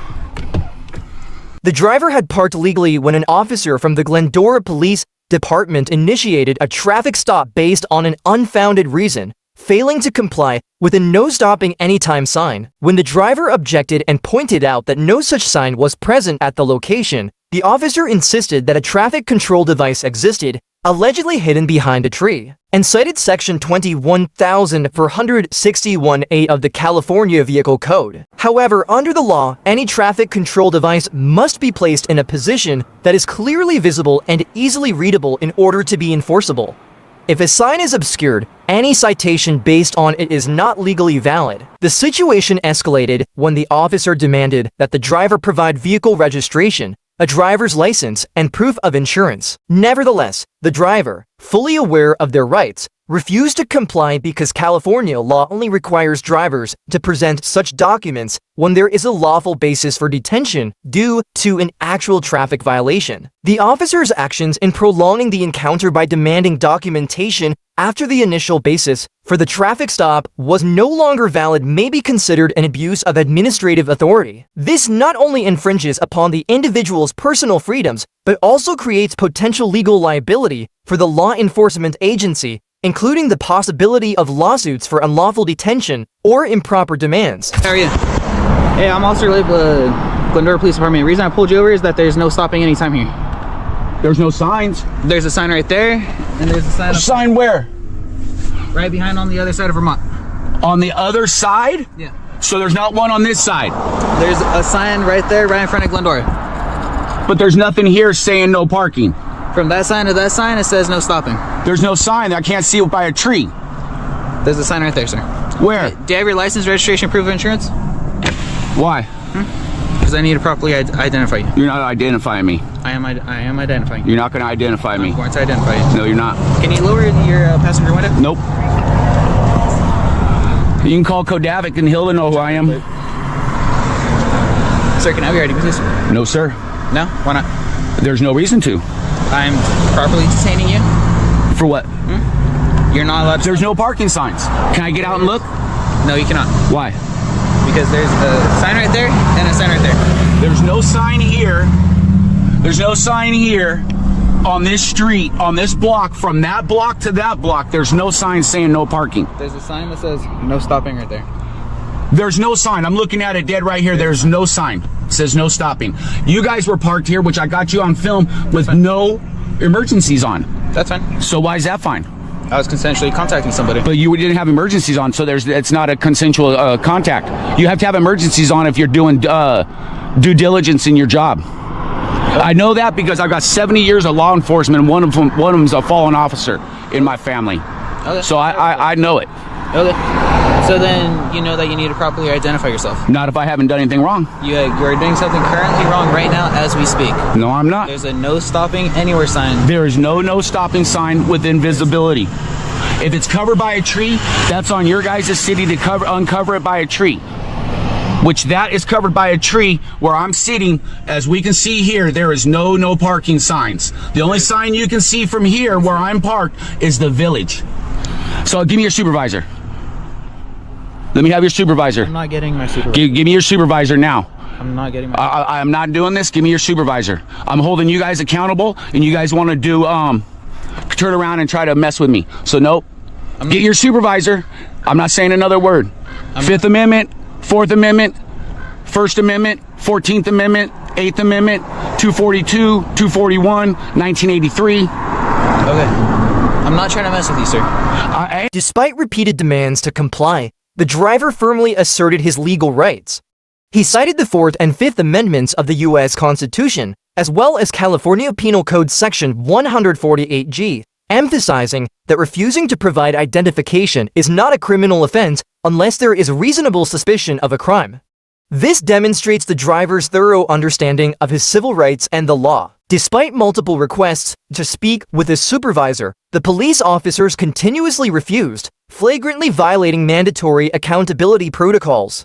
The driver had parked legally when an officer from the Glendora Police Department initiated a traffic stop based on an unfounded reason, failing to comply with a no stopping anytime sign. When the driver objected and pointed out that no such sign was present at the location, the officer insisted that a traffic control device existed, allegedly hidden behind a tree, and cited Section 21,461A of the California Vehicle Code. However, under the law, any traffic control device must be placed in a position that is clearly visible and easily readable in order to be enforceable. If a sign is obscured, any citation based on it is not legally valid. The situation escalated when the officer demanded that the driver provide vehicle registration, a driver's license, and proof of insurance. Nevertheless, the driver, fully aware of their rights, refused to comply because California law only requires drivers to present such documents when there is a lawful basis for detention due to an actual traffic violation. The officer's actions in prolonging the encounter by demanding documentation after the initial basis for the traffic stop was no longer valid may be considered an abuse of administrative authority. This not only infringes upon the individual's personal freedoms, but also creates potential legal liability for the law enforcement agency, including the possibility of lawsuits for unlawful detention or improper demands. How are you? Hey, I'm Officer Glendora Police Department. The reason I pulled you over is that there's no stopping anytime here. There's no signs. There's a sign right there, and there's a sign. Sign where? Right behind on the other side of Vermont. On the other side? Yeah. So there's not one on this side? There's a sign right there, right in front of Glendora. But there's nothing here saying no parking. From that sign to that sign, it says no stopping. There's no sign. I can't see it by a tree. There's a sign right there, sir. Where? Do you have your license, registration, proof of insurance? Why? Because I need to properly identify you. You're not identifying me. I am identifying you. You're not going to identify me. I'm going to identify you. No, you're not. Can you lower your passenger window? Nope. You can call Kodavik and he'll know who I am. Sir, can I have your ID, please? No, sir. No? Why not? There's no reason to. I'm properly detaining you. For what? You're not allowed to. There's no parking signs. Can I get out and look? No, you cannot. Why? Because there's a sign right there and a sign right there. There's no sign here. There's no sign here on this street, on this block, from that block to that block. There's no sign saying no parking. There's a sign that says no stopping right there. There's no sign. I'm looking at it dead right here. There's no sign. It says no stopping. You guys were parked here, which I got you on film, with no emergencies on. That's fine. So why is that fine? I was consensually contacting somebody. But you didn't have emergencies on, so it's not a consensual contact. You have to have emergencies on if you're doing due diligence in your job. I know that because I've got 70 years of law enforcement, and one of them's a fallen officer in my family. Okay. So I know it. Okay. So then you know that you need to properly identify yourself. Not if I haven't done anything wrong. You are doing something currently wrong right now as we speak. No, I'm not. There's a no stopping anywhere sign. There is no stopping sign with invisibility. If it's covered by a tree, that's on your guys' city to uncover it by a tree. which that is covered by a tree where I'm sitting. As we can see here, there is no parking signs. The only sign you can see from here where I'm parked is the village. So give me your supervisor. Let me have your supervisor. I'm not getting my supervisor. Give me your supervisor now. I'm not getting my I'm not doing this. Give me your supervisor. I'm holding you guys accountable, and you guys want to do turn around and try to mess with me. So nope. Get your supervisor. I'm not saying another word. Fifth Amendment, Fourth Amendment, First Amendment, 14th Amendment, 8th Amendment, 242, 241, 1983. Okay. I'm not trying to mess with you, sir. Despite repeated demands to comply, the driver firmly asserted his legal rights. He cited the 4th and 5th Amendments of the U.S. Constitution, as well as California Penal Code Section 148G, emphasizing that refusing to provide identification is not a criminal offense unless there is reasonable suspicion of a crime. This demonstrates the driver's thorough understanding of his civil rights and the law. Despite multiple requests to speak with his supervisor, the police officers continuously refused, flagrantly violating mandatory accountability protocols.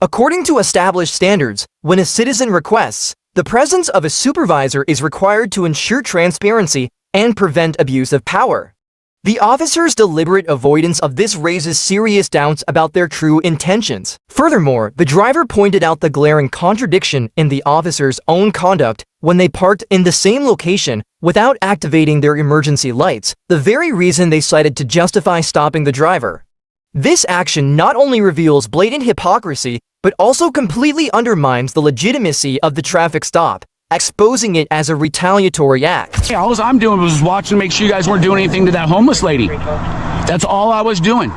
According to established standards, when a citizen requests, the presence of a supervisor is required to ensure transparency and prevent abuse of power. The officers' deliberate avoidance of this raises serious doubts about their true intentions. Furthermore, the driver pointed out the glaring contradiction in the officers' own conduct when they parked in the same location without activating their emergency lights, the very reason they cited to justify stopping the driver. This action not only reveals blatant hypocrisy, but also completely undermines the legitimacy of the traffic stop, exposing it as a retaliatory act. Yeah, all I'm doing was watching to make sure you guys weren't doing anything to that homeless lady. That's all I was doing.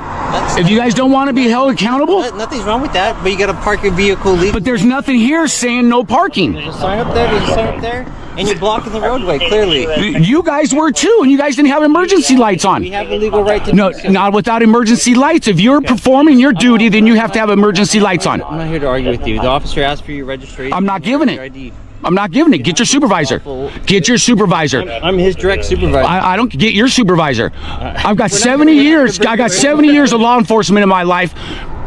If you guys don't want to be held accountable, Nothing's wrong with that, but you gotta park your vehicle legally. but there's nothing here saying no parking. There's a sign up there, and you're blocking the roadway, clearly. You guys were too, and you guys didn't have emergency lights on. We have the legal right to No, do so. not without emergency lights. If you're performing your duty, then you have to have emergency lights on. I'm not here to argue with you. The officer asked for your registration. I'm not giving your it. ID. I'm not giving it. Get your supervisor. Get your supervisor. I'm his direct supervisor. I don't get your supervisor. I've got 70 years. I got 70 years of law enforcement in my life.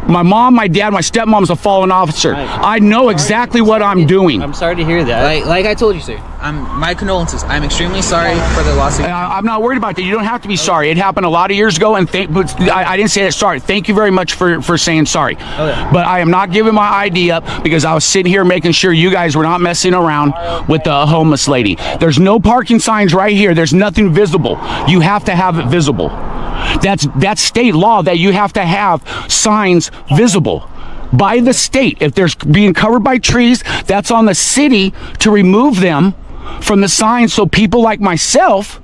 My mom, my dad, my stepmom's a fallen officer. I know exactly what I'm doing. I'm sorry to hear that. Like I told you, sir. My condolences. I'm extremely sorry for the lawsuit. I'm not worried about that. You don't have to be sorry. It happened a lot of years ago, and but I didn't say that. Sorry. Thank you very much for saying sorry. Okay. But I am not giving my ID up because I was sitting here making sure you guys were not messing around with the homeless lady. There's no parking signs right here. There's nothing visible. You have to have it visible. That's state law that you have to have signs visible by the state. If there's being covered by trees, that's on the city to remove them from the signs so people like myself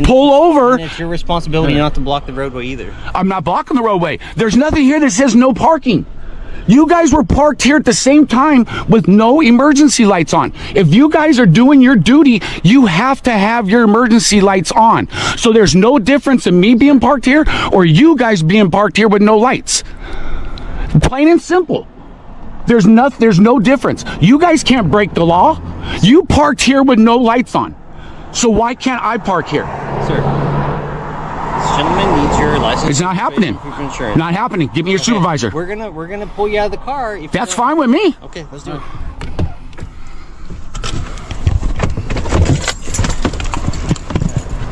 pull over. And it's your responsibility not to block the roadway either. I'm not blocking the roadway. There's nothing here that says no parking. You guys were parked here at the same time with no emergency lights on. If you guys are doing your duty, you have to have your emergency lights on. So there's no difference in me being parked here or you guys being parked here with no lights. Plain and simple. There's no difference. You guys can't break the law. You parked here with no lights on. So why can't I park here? Sir, this gentleman needs your license. It's not happening. Proof of insurance. Not happening. Give me your supervisor. We're gonna pull you out of the car. If That's fine with me. Okay, let's do it.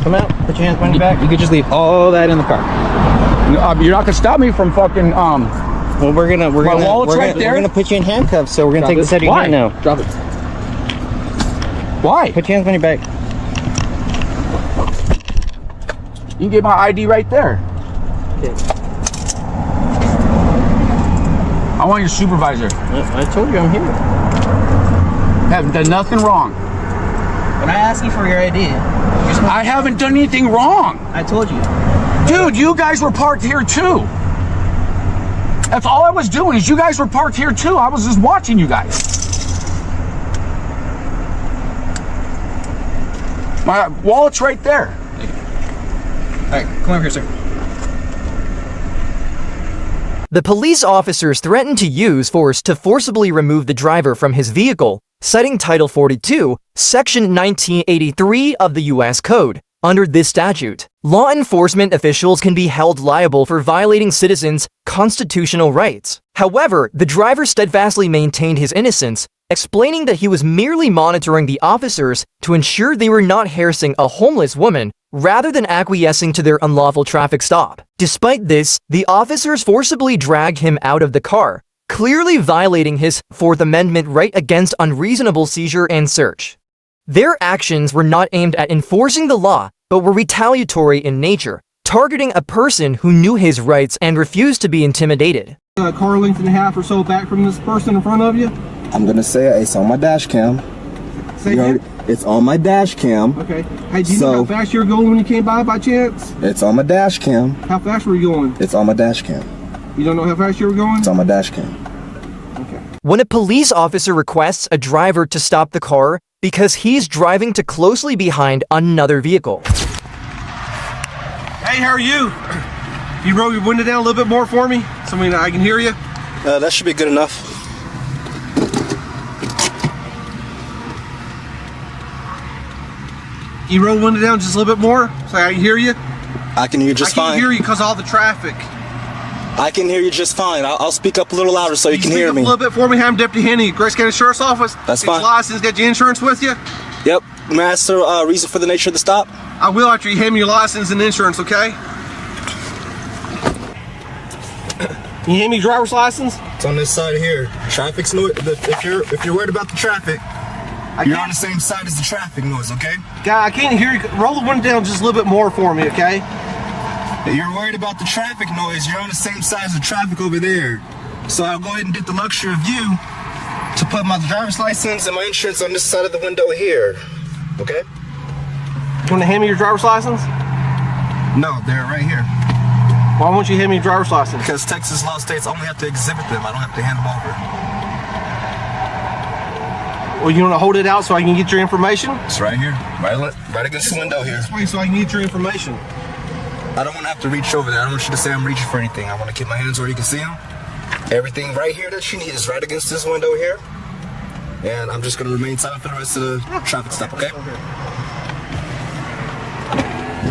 Come out. Put your hands behind your back. You could just leave all that in the car. You're not gonna stop me from fucking Well, we're gonna wallet's right there. We're gonna put you in handcuffs, so we're gonna take this out of your hand now. Drop it. Why? Put your hands behind your back. You can get my ID right there. Okay. I want your supervisor. I told you I'm here. Haven't done nothing wrong. When I asked you for your ID, I haven't done anything wrong. I told you. Dude, you guys were parked here too. That's all I was doing is you guys were parked here too. I was just watching you guys. My wallet's right there. All right, come over here, sir. The police officers threatened to use force to forcibly remove the driver from his vehicle, citing Title 42, Section 1983 of the U.S. Code, Under this statute, law enforcement officials can be held liable for violating citizens' constitutional rights. However, the driver steadfastly maintained his innocence, explaining that he was merely monitoring the officers to ensure they were not harassing a homeless woman rather than acquiescing to their unlawful traffic stop. Despite this, the officers forcibly dragged him out of the car, clearly violating his Fourth Amendment right against unreasonable seizure and search. Their actions were not aimed at enforcing the law, but were retaliatory in nature, targeting a person who knew his rights and refused to be intimidated. A car length and a half or so back from this person in front of you? I'm gonna say it's on my dash cam. Say again? It's on my dash cam. Okay. Hey, do you know how fast you were going when you came by chance? It's on my dash cam. How fast were you going? It's on my dash cam. You don't know how fast you were going? It's on my dash cam. Okay. When a police officer requests a driver to stop the car because he's driving too closely behind another vehicle. Hey, how are you? You roll your window down a little bit more for me so I can hear you? That should be good enough. You roll the window down just a little bit more so I can hear you? I can hear you just fine. I can hear you because of all the traffic. I can hear you just fine. I'll speak up a little louder so you can hear me. Speak up a little bit for me. I'm Deputy Henny, Grace County Sheriff's Office. That's Get fine. Your license, got your insurance with you? Yep. May I ask the reason for the nature of the stop? I will after you hand me your license and insurance, okay? Can you hand me your driver's license? It's on this side here. Traffic's noise. If you're worried about the traffic, you're on the same side as the traffic noise, okay? Guy, I can't hear you. Roll the window down just a little bit more for me, okay? If you're worried about the traffic noise, you're on the same side as the traffic over there. So I'll go ahead and get the luxury of you to put my driver's license and my insurance on this side of the window here, okay? You want to hand me your driver's license? No, they're right here. Why won't you hand me your driver's license? Because Texas law states I only have to exhibit them. I don't have to hand them over. Well, you want to hold it out so I can get your information? It's right here, right against the window here. This way so I can get your information. I don't want to have to reach over there. I don't want you to say I'm reaching for anything. I want to keep my hands where you can see them. Everything right here that you need is right against this window here. And I'm just going to remain silent for the rest of the traffic stop, okay?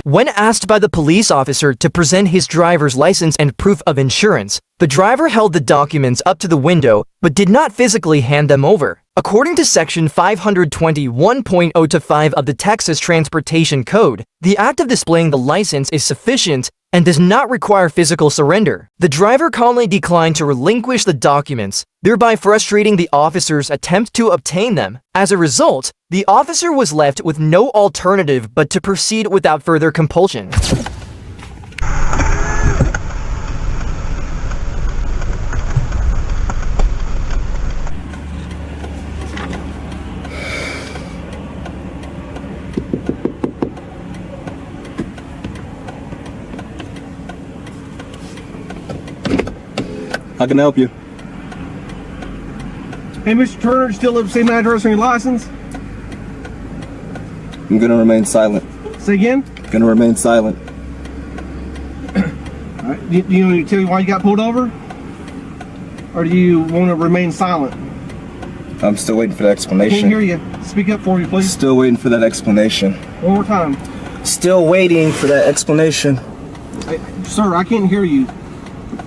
When asked by the police officer to present his driver's license and proof of insurance, the driver held the documents up to the window but did not physically hand them over. According to Section 521.025 of the Texas Transportation Code, the act of displaying the license is sufficient and does not require physical surrender. The driver calmly declined to relinquish the documents, thereby frustrating the officer's attempt to obtain them. As a result, the officer was left with no alternative but to proceed without further compulsion. How can I help you? Hey, Mr. Turner, you still live the same address on your license? I'm gonna remain silent. Say again? Gonna remain silent. All right. Do you want me to tell you why you got pulled over? Or do you want to remain silent? I'm still waiting for the explanation. I can't hear you. Speak up for me, please. Still waiting for that explanation. One more time. Still waiting for that explanation. Hey, sir, I can't hear you.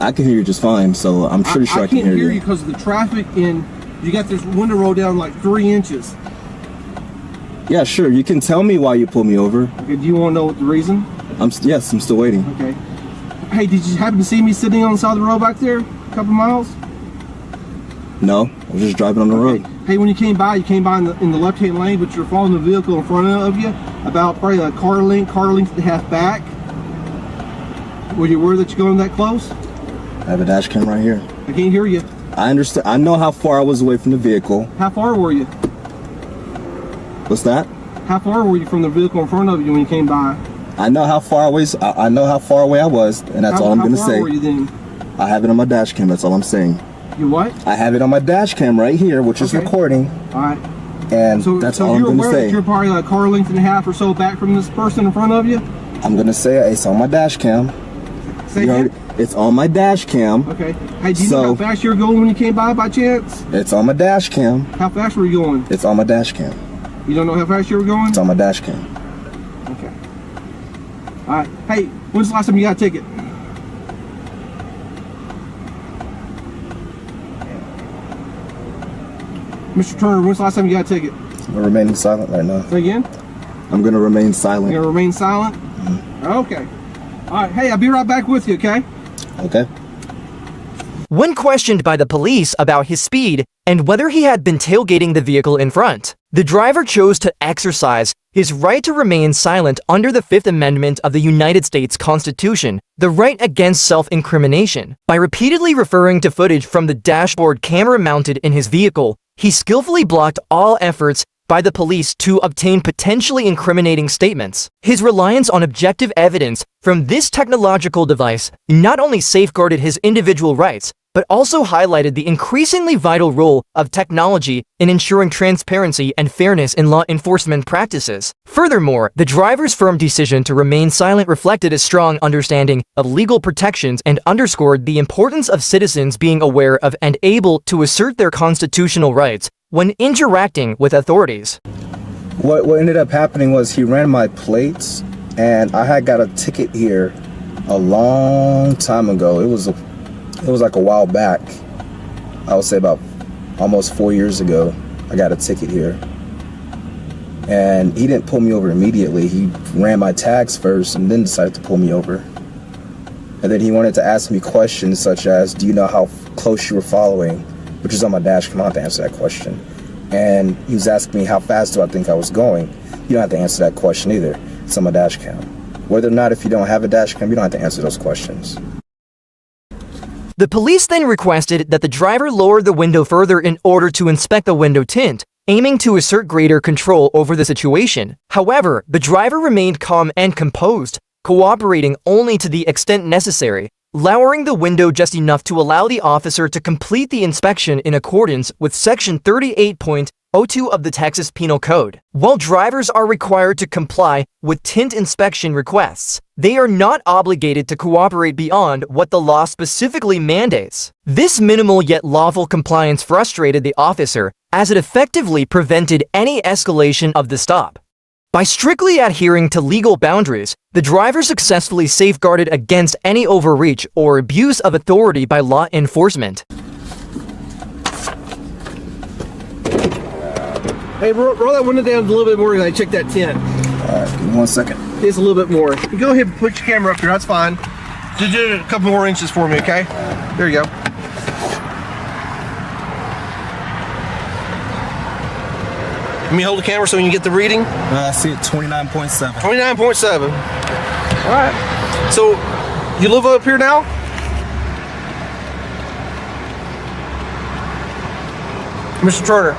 I can hear you just fine, so I'm pretty sure I can hear you. I can't hear you because of the traffic and you got this window rolled down like 3 inches. Yeah, sure. You can tell me why you pulled me over. Okay, do you want to know what the reason? Yes, I'm still waiting. Okay. Hey, did you happen to see me sitting on the side of the road back there a couple miles? No, I was just driving on the road. Hey, when you came by in the left-hand lane, but you're following the vehicle in front of you, about probably a car length and a half back. Were you aware that you're going that close? I have a dash cam right here. I can't hear you. I understand. I know how far I was away from the vehicle. How far were you? What's that? How far were you from the vehicle in front of you when you came by? I know how far away. I know how far away I was, and that's all I'm gonna say. How far were you then? I have it on my dash cam. That's all I'm saying. You what? I have it on my dash cam right here, which is recording. All right. And that's all I'm gonna say. So you're aware that you're probably a car length and a half or so back from this person in front of you? I'm gonna say it's on my dash cam. Say again? It's on my dash cam. Okay. Hey, do you know how fast you were going when you came by chance? It's on my dash cam. How fast were you going? It's on my dash cam. You don't know how fast you were going? It's on my dash cam. Okay. All right. Hey, when's the last time you got a ticket? Mr. Turner, when's the last time you got a ticket? I'm remaining silent right now. Say again? I'm gonna remain silent. You're gonna remain silent? Okay. All right. Hey, I'll be right back with you, okay? Okay. When questioned by the police about his speed and whether he had been tailgating the vehicle in front, the driver chose to exercise his right to remain silent under the Fifth Amendment of the United States Constitution, the right against self-incrimination. By repeatedly referring to footage from the dashboard camera mounted in his vehicle, he skillfully blocked all efforts by the police to obtain potentially incriminating statements. His reliance on objective evidence from this technological device not only safeguarded his individual rights, but also highlighted the increasingly vital role of technology in ensuring transparency and fairness in law enforcement practices. Furthermore, the driver's firm decision to remain silent reflected a strong understanding of legal protections and underscored the importance of citizens being aware of and able to assert their constitutional rights when interacting with authorities. What ended up happening was he ran my plates, and I had got a ticket here a long time ago. It was like a while back. I would say about almost 4 years ago. I got a ticket here, and he didn't pull me over immediately. He ran my tags first and then decided to pull me over. And then he wanted to ask me questions such as, do you know how close you were following? Which is on my dash cam. I don't have to answer that question. And he was asking me how fast do I think I was going. You don't have to answer that question either. It's on my dash cam. Whether or not, if you don't have a dash cam, you don't have to answer those questions. The police then requested that the driver lower the window further in order to inspect the window tint, aiming to assert greater control over the situation. However, the driver remained calm and composed, cooperating only to the extent necessary, lowering the window just enough to allow the officer to complete the inspection in accordance with Section 38.02 of the Texas Penal Code. While drivers are required to comply with tint inspection requests, they are not obligated to cooperate beyond what the law specifically mandates. This minimal yet lawful compliance frustrated the officer, as it effectively prevented any escalation of the stop. By strictly adhering to legal boundaries, the driver successfully safeguarded against any overreach or abuse of authority by law enforcement. Hey, roll that window down a little bit more. I check that tint. All right, give me 1 second. It's a little bit more. You go ahead and put your camera up here. That's fine. Just do it a couple more inches for me, okay? There you go. Let me hold the camera so you can get the reading. I see it, 29.7. 29.7. All right. So, you live up here now? Mr. Turner,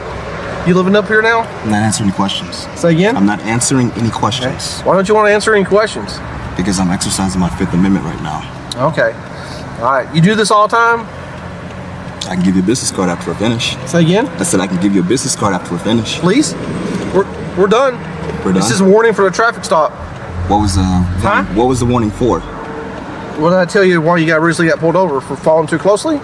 you living up here now? I'm not answering any questions. Say again? I'm not answering any questions. Okay. Why don't you want to answer any questions? Because I'm exercising my Fifth Amendment right now. Okay. All right. You do this all the time? I can give you a business card after we're finished. Say again? I said I can give you a business card after we're finished. Please? We're done. We're done? This is a warning for the traffic stop. What was the warning for? What did I tell you why you recently got pulled over? For following too closely?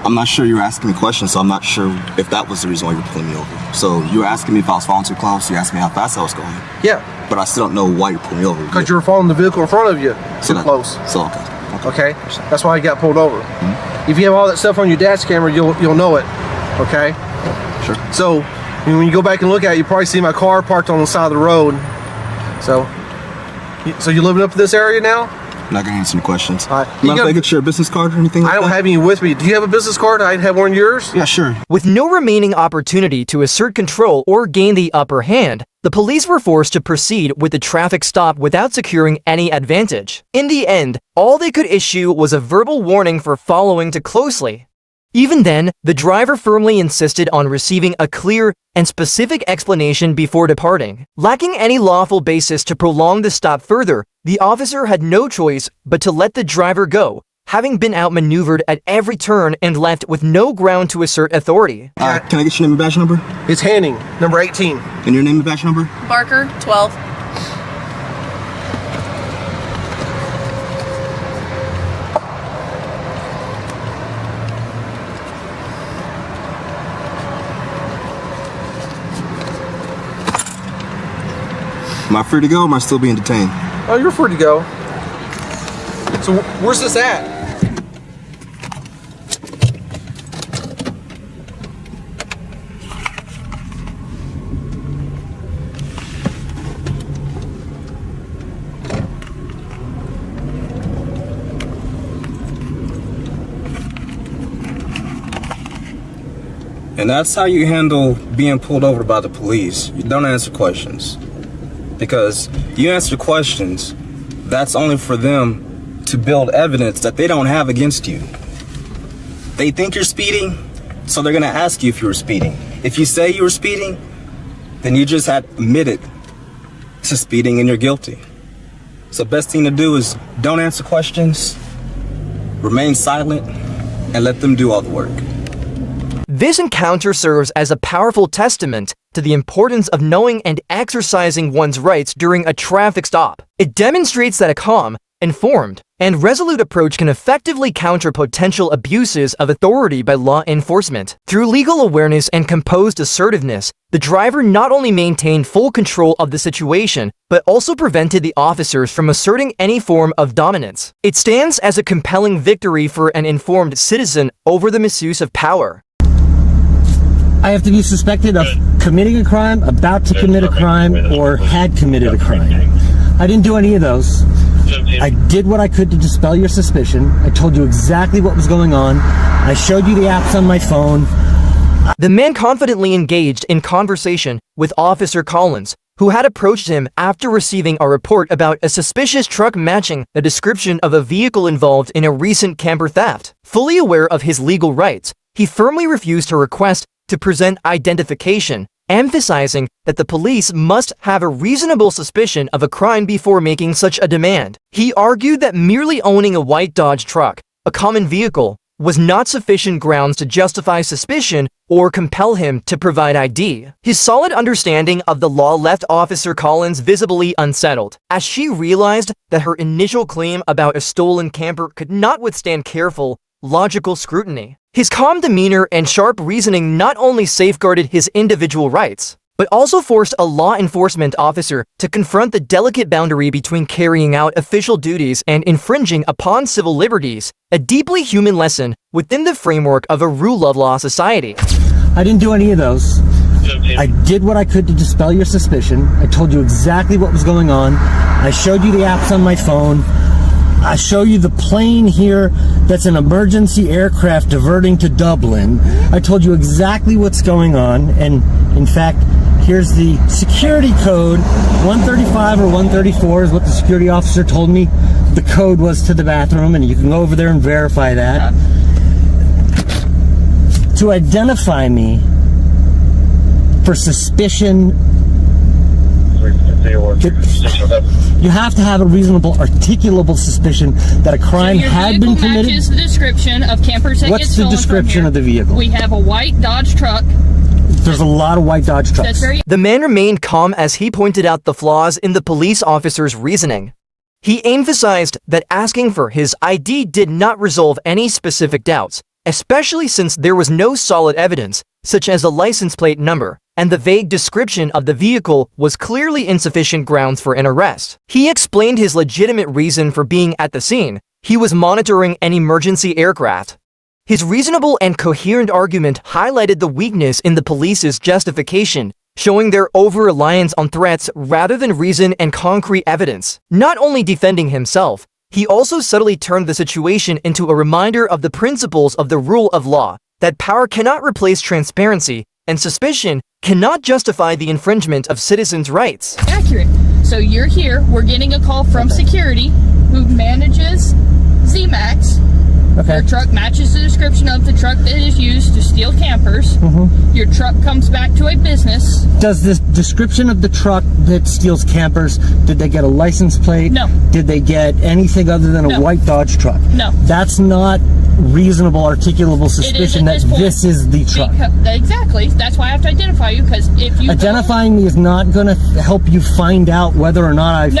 I'm not sure you were asking me questions, so I'm not sure if that was the reason why you were pulling me over. So you were asking me if I was following too close, you asked me how fast I was going. Yeah. But I still don't know why you pulled me over. Because you were following the vehicle in front of you too close. So, okay. That's why you got pulled over. If you have all that stuff on your dash camera, you'll know it. Okay? Sure. So, when you go back and look at it, you probably see my car parked on the side of the road. So you living up to this area now? I'm not going to answer any questions. All right. You got to share a business card or anything like I don't have any with me. Do you have a business card? I'd have one of yours? Yeah, sure. With no remaining opportunity to assert control or gain the upper hand, the police were forced to proceed with the traffic stop without securing any advantage. In the end, all they could issue was a verbal warning for following too closely. Even then, the driver firmly insisted on receiving a clear and specific explanation before departing. Lacking any lawful basis to prolong the stop further, the officer had no choice but to let the driver go, having been outmaneuvered at every turn and left with no ground to assert authority. Can I get your name and badge number? It's Hanning, number 18. And your name and badge number? Barker, 12. Am I free to go or am I still being detained? Oh, you're free to go. So where's this at? And that's how you handle being pulled over by the police. You don't answer questions. Because you answer questions, that's only for them to build evidence that they don't have against you. They think you're speeding, so they're gonna ask you if you were speeding. If you say you were speeding, then you just had admitted to speeding and you're guilty. So best thing to do is don't answer questions, remain silent, and let them do all the work. This encounter serves as a powerful testament to the importance of knowing and exercising one's rights during a traffic stop. It demonstrates that a calm, informed, and resolute approach can effectively counter potential abuses of authority by law enforcement. Through legal awareness and composed assertiveness, the driver not only maintained full control of the situation, but also prevented the officers from asserting any form of dominance. It stands as a compelling victory for an informed citizen over the misuse of power. I have to be suspected of committing a crime, about to commit a crime, or had committed a crime. I didn't do any of those. I did what I could to dispel your suspicion. I told you exactly what was going on. I showed you the apps on my phone. The man confidently engaged in conversation with Officer Collins, who had approached him after receiving a report about a suspicious truck matching the description of a vehicle involved in a recent camper theft. Fully aware of his legal rights, he firmly refused her request to present identification, emphasizing that the police must have a reasonable suspicion of a crime before making such a demand. He argued that merely owning a white Dodge truck, a common vehicle, was not sufficient grounds to justify suspicion or compel him to provide ID. His solid understanding of the law left Officer Collins visibly unsettled, as she realized that her initial claim about a stolen camper could not withstand careful, logical scrutiny. His calm demeanor and sharp reasoning not only safeguarded his individual rights, but also forced a law enforcement officer to confront the delicate boundary between carrying out official duties and infringing upon civil liberties, a deeply human lesson within the framework of a rule of law society. I didn't do any of those. I did what I could to dispel your suspicion. I told you exactly what was going on. I showed you the apps on my phone. I show you the plane here that's an emergency aircraft diverting to Dublin. I told you exactly what's going on, and in fact, here's the security code. 135 or 134 is what the security officer told me the code was to the bathroom, and you can go over there and verify that. To identify me for suspicion, you have to have a reasonable, articulable suspicion that a crime had been committed. Matches the description of campers that What's the description of the vehicle? We have a white Dodge truck. There's a lot of white Dodge trucks. The man remained calm as he pointed out the flaws in the police officer's reasoning. He emphasized that asking for his ID did not resolve any specific doubts, especially since there was no solid evidence, such as a license plate number, and the vague description of the vehicle was clearly insufficient grounds for an arrest. He explained his legitimate reason for being at the scene. He was monitoring an emergency aircraft. His reasonable and coherent argument highlighted the weakness in the police's justification, showing their over-reliance on threats rather than reason and concrete evidence. Not only defending himself, he also subtly turned the situation into a reminder of the principles of the rule of law, that power cannot replace transparency, and suspicion cannot justify the infringement of citizens' rights. Accurate. So you're here, we're getting a call from security who manages Z-Max. Okay. Your truck matches the description of the truck that is used to steal campers. Your truck comes back to a business. Does this description of the truck that steals campers, did they get a license plate? No. Did they get anything other than a white Dodge truck? No. That's not reasonable, articulable suspicion that this is the truck. Exactly. That's why I have to identify you, because if you Identifying me is not going to help you find out whether or not I've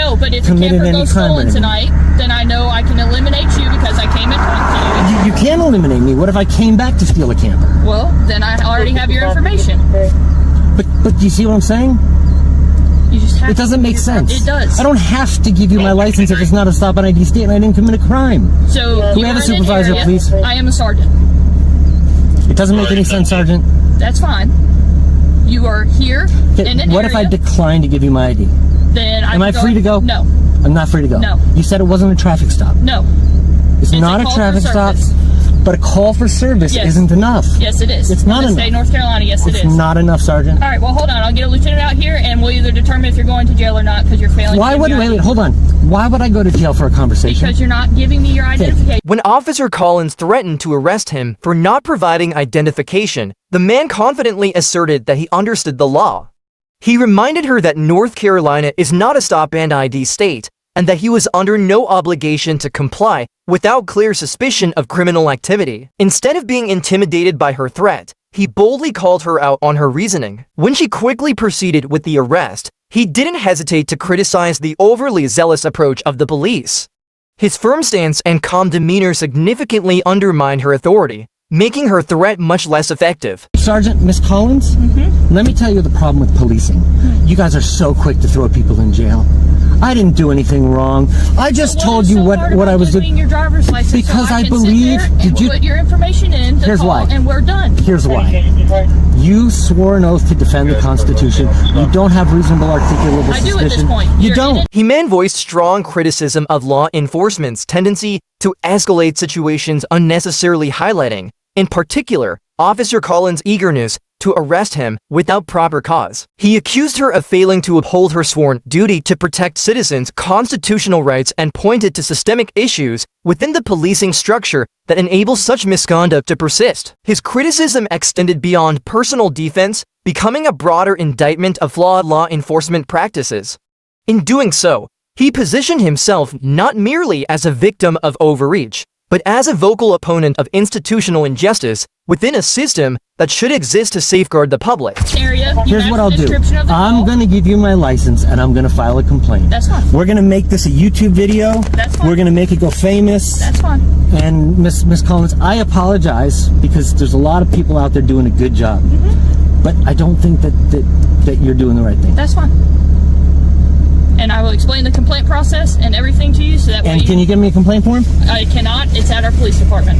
committed any crime. Stolen tonight, then I know I can eliminate you because I came and talked to you. You can eliminate me. What if I came back to steal a camper? Well, then I already have your information. But do you see what I'm saying? You just have It doesn't make sense. It does. I don't have to give you my license if it's not a stop on ID state and I didn't commit a crime. So Can we have a supervisor, please? I am a sergeant. It doesn't make any sense, Sergeant. That's fine. You are here in an What if I decline to give you my ID? Then Am I free to go? No. I'm not free to go. No. You said it wasn't a traffic stop. No. It's not a call traffic for stop, service. but a call for service Yes. isn't enough. Yes, it is. It's not In the enough. state of North Carolina, yes, it is. It's not enough, Sergeant. All right, well, hold on. I'll get a lieutenant out here, and we'll either determine if you're going to jail or not because you're failing. Why would wait? Hold on. Why would I go to jail for a conversation? Because you're not giving me your identification. When Officer Collins threatened to arrest him for not providing identification, the man confidently asserted that he understood the law. He reminded her that North Carolina is not a stop and ID state, and that he was under no obligation to comply without clear suspicion of criminal activity. Instead of being intimidated by her threat, he boldly called her out on her reasoning. When she quickly proceeded with the arrest, he didn't hesitate to criticize the overly zealous approach of the police. His firm stance and calm demeanor significantly undermined her authority, making her threat much less effective. Sergeant, Miss Collins, let me tell you the problem with policing. You guys are so quick to throw people in jail. I didn't do anything wrong. I just told you what I was doing. Your driver's license because so I can believe. sit there and put your information in. The Here's call, why. And we're done. Here's why. You swore an oath to defend the Constitution. You don't have reasonable articulable suspicion. I do at this point. You don't. He man voiced strong criticism of law enforcement's tendency to escalate situations unnecessarily, highlighting, in particular, Officer Collins' eagerness to arrest him without proper cause. He accused her of failing to uphold her sworn duty to protect citizens' constitutional rights and pointed to systemic issues within the policing structure that enable such misconduct to persist. His criticism extended beyond personal defense, becoming a broader indictment of flawed law enforcement practices. In doing so, he positioned himself not merely as a victim of overreach, but as a vocal opponent of institutional injustice within a system that should exist to safeguard the public. Here's what I'll do. I'm going to give you my license and I'm going to file a complaint. That's fine. We're going to make this a YouTube video. That's fine. We're going to make it go famous. That's fine. And Miss Collins, I apologize because there's a lot of people out there doing a good job. But I don't think that you're doing the right thing. That's fine. And I will explain the complaint process and everything to you so that And can you give me a complaint form? I cannot. It's at our police department.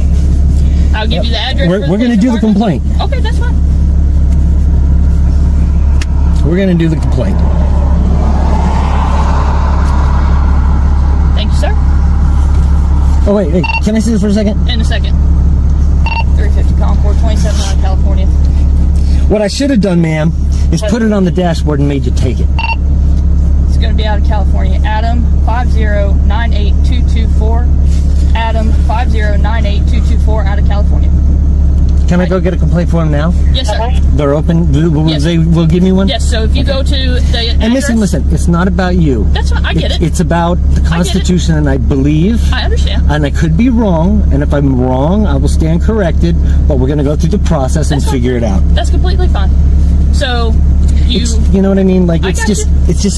I'll give you the address. We're going to do the complaint. Okay, that's fine. We're going to do the complaint. Thank you, sir. Oh, wait. Can I see this for a second? In a second. 350 Concord, 27 out of California. What I should have done, ma'am, is put it on the dashboard and made you take it. It's going to be out of California. Adam 5098224. Adam 5098224 out of California. Can I go get a complaint form now? Yes, sir. They're open? They will give me one? Yes, so if you go to the And listen, it's not about you. That's fine, I get it. It's about the Constitution, and I believe. I understand. And I could be wrong, and if I'm wrong, I will stand corrected, but we're going to go through the process and figure it out. That's completely fine. So, you know what I mean? Like, it's just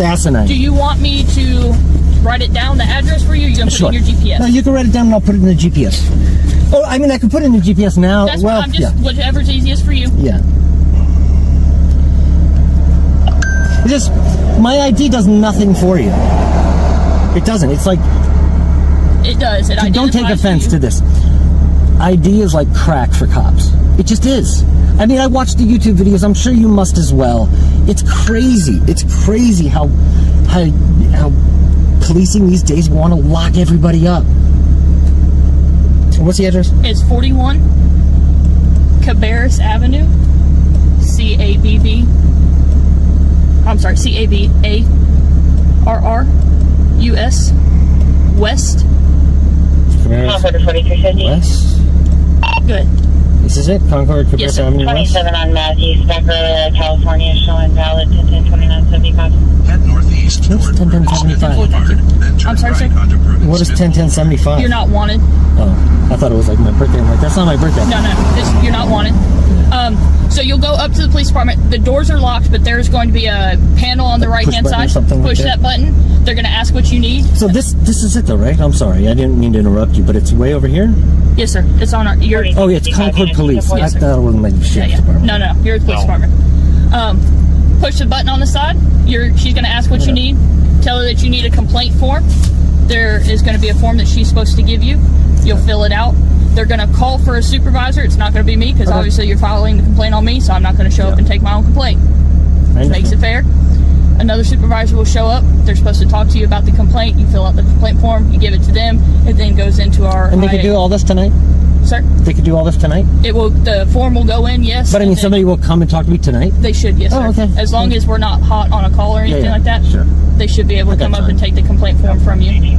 asinine. do you want me to write it down, the address for you, or you going to put it in your GPS? No, you can write it down and I'll put it in the GPS. Oh, I mean, I can put it in the GPS now. That's well, fine. I'm just, whatever's easiest for you. Yeah. It's just, my ID does nothing for you. It doesn't. It's like... It does. It don't take offense to this. ID is like crack for cops. It just is. I mean, I watched the YouTube videos. I'm sure you must as well. It's crazy. It's crazy how policing these days want to lock everybody up. What's the address? It's 41 Cabarrus Avenue, C-A-B-A-R-R-U-S, West. West? Good. This is it? Concord, Cabarrus Avenue, West? 27 on Matthews, Becker, California, showing valid 10-10-29-75. Head northeast. What's 10-10-75? I'm sorry, sir? What is 10-10-75? You're not wanted. Oh, I thought it was like my birthday. I'm like, that's not my birthday. No, you're not wanted. So you'll go up to the police department. The doors are locked, but there's going to be a panel on the right-hand side. Push that button. They're going to ask what you need. So this is it, though, right? I'm sorry, I didn't mean to interrupt you, but it's way over here. Yes, sir. It's on our. Oh, yeah, it's Concord Police. Yes, I thought it was my sheriff's department. No, you're at the police department. Push the button on the side. She's going to ask what you need. Tell her that you need a complaint form. There is going to be a form that she's supposed to give you. You'll fill it out. They're going to call for a supervisor. It's not going to be me because obviously you're filing the complaint on me, so I'm not going to show up and take my own complaint. Makes it fair. Another supervisor will show up. They're supposed to talk to you about the complaint. You fill out the complaint form. You give it to them. It then goes into our. And they could do all this tonight? Sir? They could do all this tonight? The form will go in, yes. But I mean, somebody will come and talk to me tonight? They should, yes, sir. Okay. As long as we're not hot on a call or anything like that, sure. They should be able to come up and take the complaint form from you.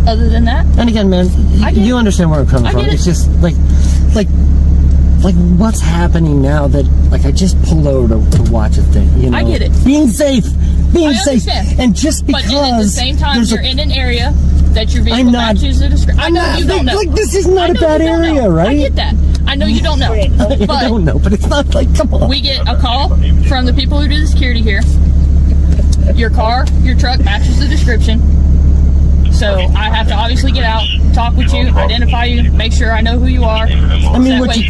Other than that. And again, man, you understand where I'm coming from. It's just like what's happening now that I just pulled over to watch a thing. You know, I get it. Being safe, understand. and just because. But at the same time, you're in an area that your vehicle matches the description. I know you don't know. This is not a bad area, right? I get that. I know you don't know. I don't know, but it's not come on. We get a call from the people who do the security here. Your truck matches the description. So I have to obviously get out, talk with you, identify you, make sure I know who you are. I mean, what you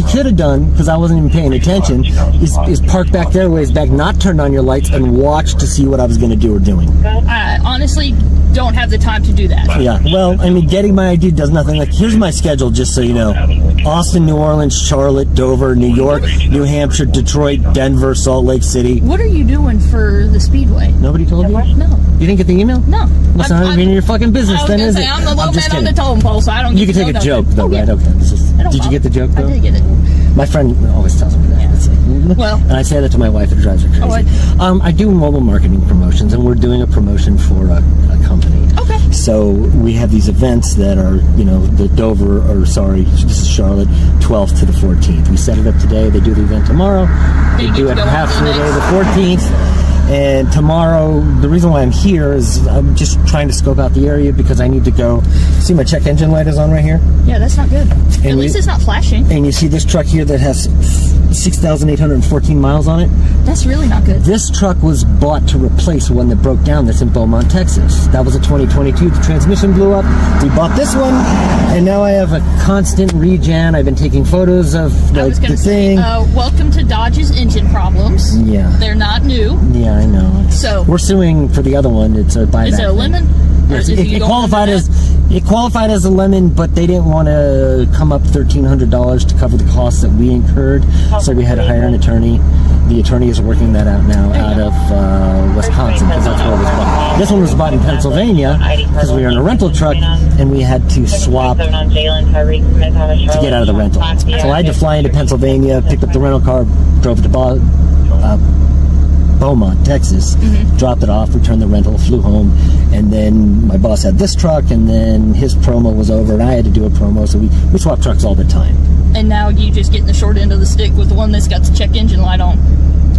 could have done, because I wasn't even paying attention, is park back there, ways back, not turn on your lights, and watch to see what I was going to do or doing. I honestly don't have the time to do that. Yeah, well, I mean, getting my ID does nothing. Here's my schedule, just so you know. Austin, New Orleans, Charlotte, Dover, New York, New Hampshire, Detroit, Denver, Salt Lake City. What are you doing for the Speedway? Nobody told you? No. You didn't get the email? No. That's not even your fucking business, then, is it? I'm the low man on the totem pole, so I don't get to take a joke, though, right? Okay. Did you get the joke, though? I did get it. My friend always tells me that. Well, and I say that to my wife, it drives her crazy. I do mobile marketing promotions, and we're doing a promotion for a company. Okay. So we have these events that are, this is Charlotte, 12th to the 14th. We set it up today. They do the event tomorrow. They do it half the day, the 14th. And tomorrow, the reason why I'm here is I'm just trying to scope out the area because I need to go. See, my check engine light is on right here? Yeah, that's not good. At least it's not flashing. And you see this truck here that has 6,814 miles on it? That's really not good. This truck was bought to replace one that broke down that's in Beaumont, Texas. That was a 2022. The transmission blew up. We bought this one, and now I have a constant regen. I've been taking photos of the thing. Welcome to Dodge's engine problems. Yeah. They're not new. Yeah, I know. So we're suing for the other one. It's a buyback. Is it a lemon? Yes, it qualified as a lemon, but they didn't want to come up $1,300 to cover the costs that we incurred, so we had to hire an attorney. The attorney is working that out now out of Wisconsin, because that's where it was bought. This one was bought in Pennsylvania because we were in a rental truck and we had to swap to get out of the rental. So I had to fly into Pennsylvania, picked up the rental car, drove to Beaumont, Texas, dropped it off, returned the rental, flew home, and then my boss had this truck, and then his promo was over, and I had to do a promo, so we swap trucks all the time. And now you just getting the short end of the stick with the one that's got the check engine light on.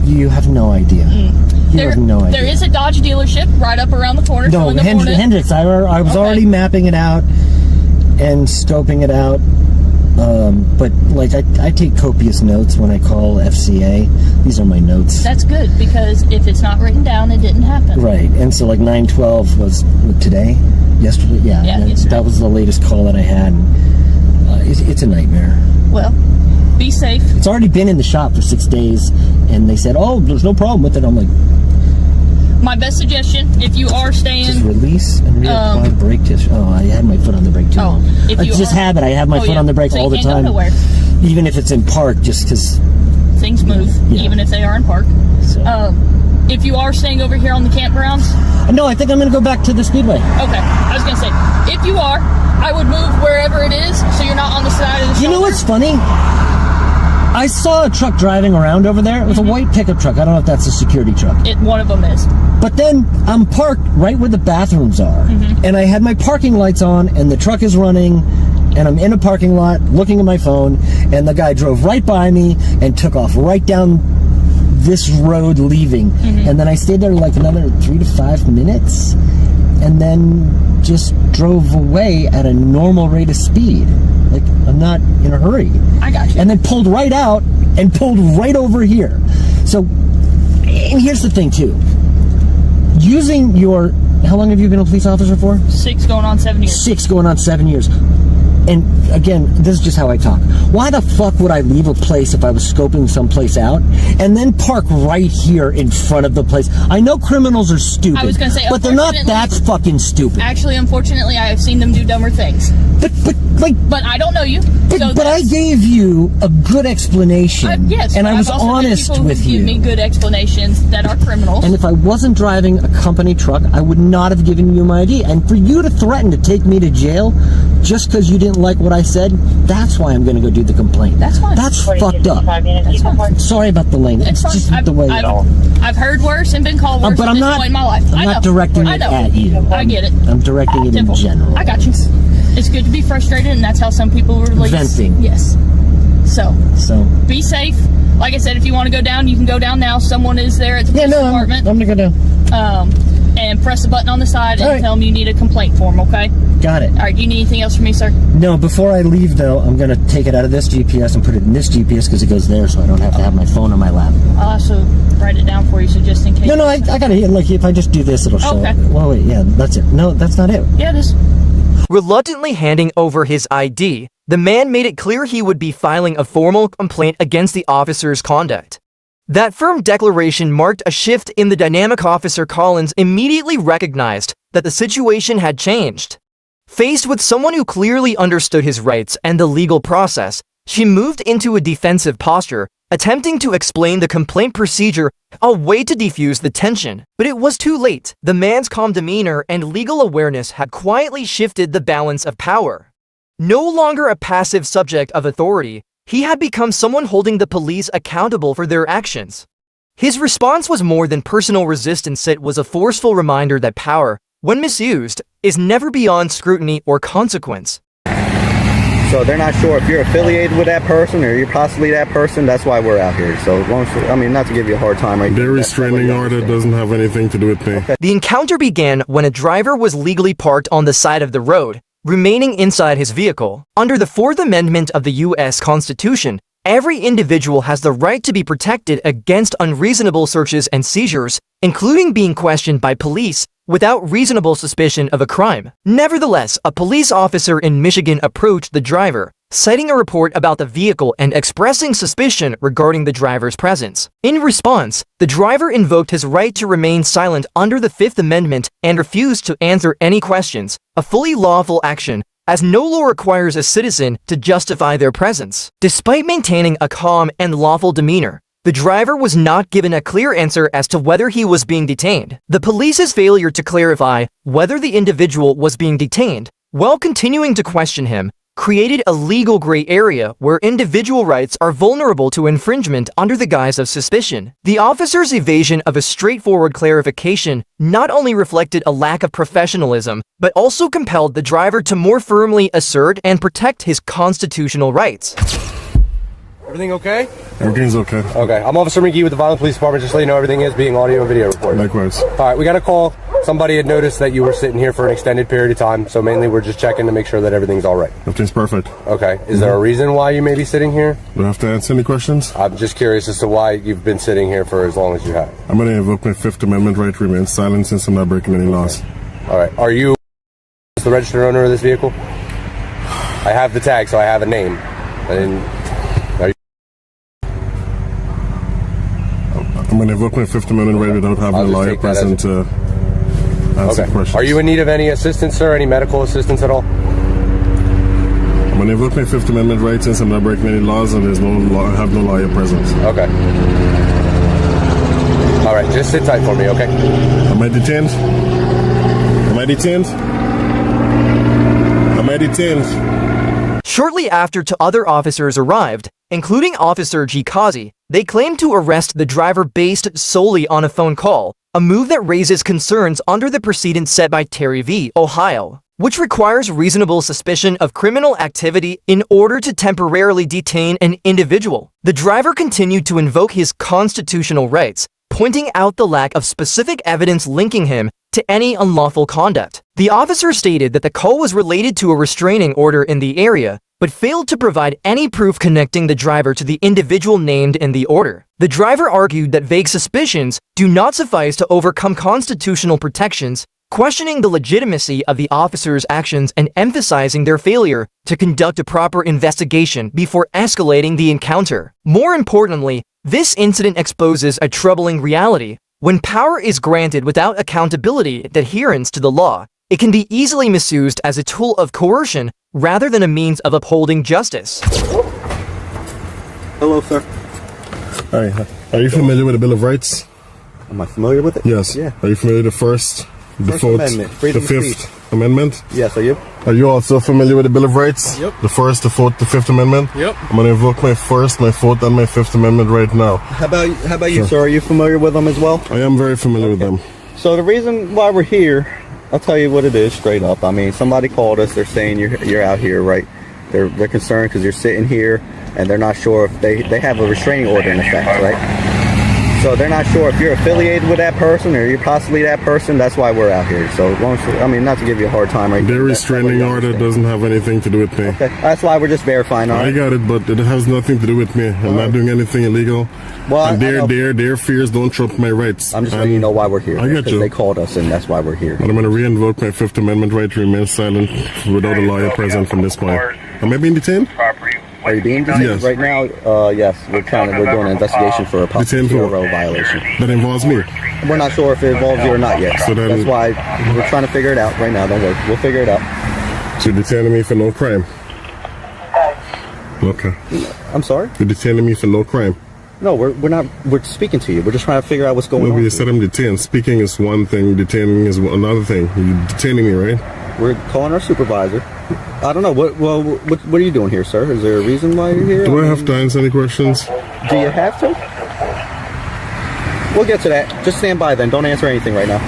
You have no idea. You have no idea. There is a Dodge dealership right up around the corner. No, Hendricks. I was already mapping it out and scoping it out. But I take copious notes when I call FCA. These are my notes. That's good, because if it's not written down, it didn't happen. Right, and so 9/12 was today, yesterday. Yeah, yesterday. That was the latest call that I had. It's a nightmare. Well, be safe. It's already been in the shop for 6 days, and they said, "Oh, there's no problem with it." I'm like, my best suggestion, if you are staying... Just release and reapply brake tissue. Oh, I had my foot on the brake too long. It's just habit. I have my foot on the brakes all the time. Go nowhere. Even if it's in park, just because... Things move, even if they are in park. So. If you are staying over here on the campgrounds... No, I think I'm going to go back to the Speedway. Okay. I was going to say, if you are, I would move wherever it is so you're not on the side of the shoulder. You know what's funny? I saw a truck driving around over there. It was a white pickup truck. I don't know if that's a security truck. One of them is. But then I'm parked right where the bathrooms are. And I had my parking lights on, and the truck is running, and I'm in a parking lot looking at my phone, and the guy drove right by me and took off right down this road leaving. And then I stayed there another 3 to 5 minutes, and then just drove away at a normal rate of speed. I'm not in a hurry. I got you. And then pulled right out and pulled right over here. So, and here's the thing too. Using your, how long have you been a police officer for? 6 going on 7 years. 6 going on 7 years. And again, this is just how I talk. Why the fuck would I leave a place if I was scoping someplace out and then park right here in front of the place? I know criminals are stupid, I was gonna say, but they're not that fucking stupid. Actually, unfortunately, I have seen them do dumber things. But I don't know you. But I gave you a good explanation. Yes, and but I was I've also had honest people with who you. give me good explanations that are criminals. And if I wasn't driving a company truck, I would not have given you my ID. And for you to threaten to take me to jail just because you didn't like what I said, that's why I'm going to go do the complaint. That's fine. That's fucked up. That's fine. Sorry about the lane. It's just the way it all. I've heard worse and been called worse But at I'm this not. point in my life. I'm not directing it at you. I get it. I'm directing it in general. I got you. It's good to be frustrated, and that's how some people release. Venting. Yes. So be safe. Like I said, if you want to go down, you can go down now. Someone is there at the police department. I'm gonna go down. And press the button on the side and tell them you need a complaint form, okay? Got it. All right, do you need anything else from me, sir? No, before I leave, though, I'm going to take it out of this GPS and put it in this GPS because it goes there so I don't have to have my phone on my lap. I'll also write it down for you, so just in case. No, I got to, like, if I just do this, it'll show Okay. it. Well, wait, yeah, that's it. No, that's not it. Yeah, it is. Reluctantly handing over his ID, the man made it clear he would be filing a formal complaint against the officer's conduct. That firm declaration marked a shift in the dynamic. Officer Collins immediately recognized that the situation had changed. Faced with someone who clearly understood his rights and the legal process, she moved into a defensive posture, attempting to explain the complaint procedure, a way to defuse the tension. But it was too late. The man's calm demeanor and legal awareness had quietly shifted the balance of power. No longer a passive subject of authority, he had become someone holding the police accountable for their actions. His response was more than personal resistance. It was a forceful reminder that power, when misused, is never beyond scrutiny or consequence. So they're not sure if you're affiliated with that person or you're possibly that person. That's why we're out here. So as long as, I mean, not to give you a hard time, right? Their restraining order doesn't have anything to do with me. The encounter began when a driver was legally parked on the side of the road, remaining inside his vehicle. Under the Fourth Amendment of the U.S. Constitution, every individual has the right to be protected against unreasonable searches and seizures, including being questioned by police without reasonable suspicion of a crime. Nevertheless, a police officer in Michigan approached the driver, citing a report about the vehicle and expressing suspicion regarding the driver's presence. In response, the driver invoked his right to remain silent under the Fifth Amendment and refused to answer any questions, a fully lawful action, as no law requires a citizen to justify their presence. Despite maintaining a calm and lawful demeanor, the driver was not given a clear answer as to whether he was being detained. The police's failure to clarify whether the individual was being detained, while continuing to question him, created a legal gray area where individual rights are vulnerable to infringement under the guise of suspicion. The officer's evasion of a straightforward clarification not only reflected a lack of professionalism, but also compelled the driver to more firmly assert and protect his constitutional rights. Everything okay? Everything's okay. Okay. I'm Officer McGee with the Violent Police Department. Just to let you know, everything is being audio and video recorded. Likewise. All right, we got a call. Somebody had noticed that you were sitting here for an extended period of time, so mainly we're just checking to make sure that everything's all right. Everything's perfect. Okay. Is there a reason why you may be sitting here? Do I have to answer any questions? I'm just curious as to why you've been sitting here for as long as you have. I'm going to invoke my Fifth Amendment right to remain silent since I'm not breaking any laws. All right. Are you the registered owner of this vehicle? I have the tag, so I have a name. I'm going to invoke my Fifth Amendment right without having a lawyer present to answer questions. Are you in need of any assistance, sir? Any medical assistance at all? I'm going to invoke my Fifth Amendment right since I'm not breaking any laws and there's no law, I have no lawyer present. Okay. All right, just sit tight for me, okay? Am I detained? Am I detained? Am I detained? Shortly after two other officers arrived, including Officer G. Kazi, they claimed to arrest the driver based solely on a phone call, a move that raises concerns under the precedent set by Terry v. Ohio, which requires reasonable suspicion of criminal activity in order to temporarily detain an individual. The driver continued to invoke his constitutional rights, pointing out the lack of specific evidence linking him to any unlawful conduct. The officer stated that the call was related to a restraining order in the area, but failed to provide any proof connecting the driver to the individual named in the order. The driver argued that vague suspicions do not suffice to overcome constitutional protections questioning the legitimacy of the officer's actions and emphasizing their failure to conduct a proper investigation before escalating the encounter. More importantly, this incident exposes a troubling reality. When power is granted without accountability and adherence to the law, it can be easily misused as a tool of coercion rather than a means of upholding justice. Hello, sir. Hi. Are you familiar with the Bill of Rights? Am I familiar with it? Yes. Yeah. Are you familiar with the First, the First Fourth, Amendment, the freedom of Fifth speech. Amendment? Yes, are you? Are you also familiar with the Bill of Rights? Yep. The First, the Fourth, the Fifth Amendment? Yep. I'm going to invoke my First, my Fourth, and my Fifth Amendment right now. How about you, sir? Are you familiar with them as well? I am very familiar with them. So the reason why we're here, I'll tell you what it is straight up. I mean, somebody called us. They're saying you're out here, right? They're concerned because you're sitting here, and they're not sure if they have a restraining order in effect, right? So they're not sure if you're affiliated with that person or you're possibly that person. That's why we're out here. So long as, I mean, not to give you a hard time, right? Their restraining order doesn't have anything to do with me. Okay, that's why we're just verifying. I got it, but it has nothing to do with me. I'm not doing anything illegal. Well, and their fears don't trump my rights. I'm just letting you know why we're here. I got you. They called us, and that's why we're here. But I'm going to re-invoke my Fifth Amendment right to remain silent without a lawyer present from this point. Am I being detained? Are you being detained yes. right now? Yes, we're doing an investigation for a possible TRO violation. That involves me? We're not sure if it involves you or not yet. So then, that's why we're trying to figure it out right now. Don't worry, we'll figure it out. So you're detaining me for no crime? Okay. I'm sorry? You're detaining me for no crime? No, we're not. We're speaking to you. We're just trying to figure out what's going on. No, but you said I'm detained. Speaking is one thing. Detaining is another thing. You're detaining me, right? We're calling our supervisor. I don't know. What are you doing here, sir? Is there a reason why you're here? Do I have to answer any questions? Do you have to? We'll get to that. Just stand by then. Don't answer anything right now.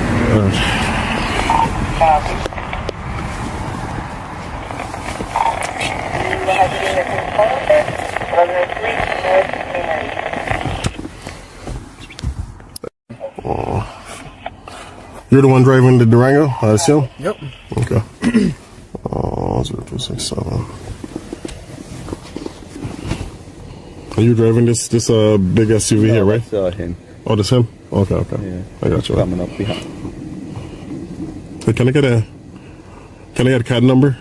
You're the one driving the Durango, I assume? Yep. Okay. 0267. Are you driving this big SUV here, right? That's him. Oh, that's him? Okay. Yeah. I got you. Coming up behind. Hey, can I get a CAD number?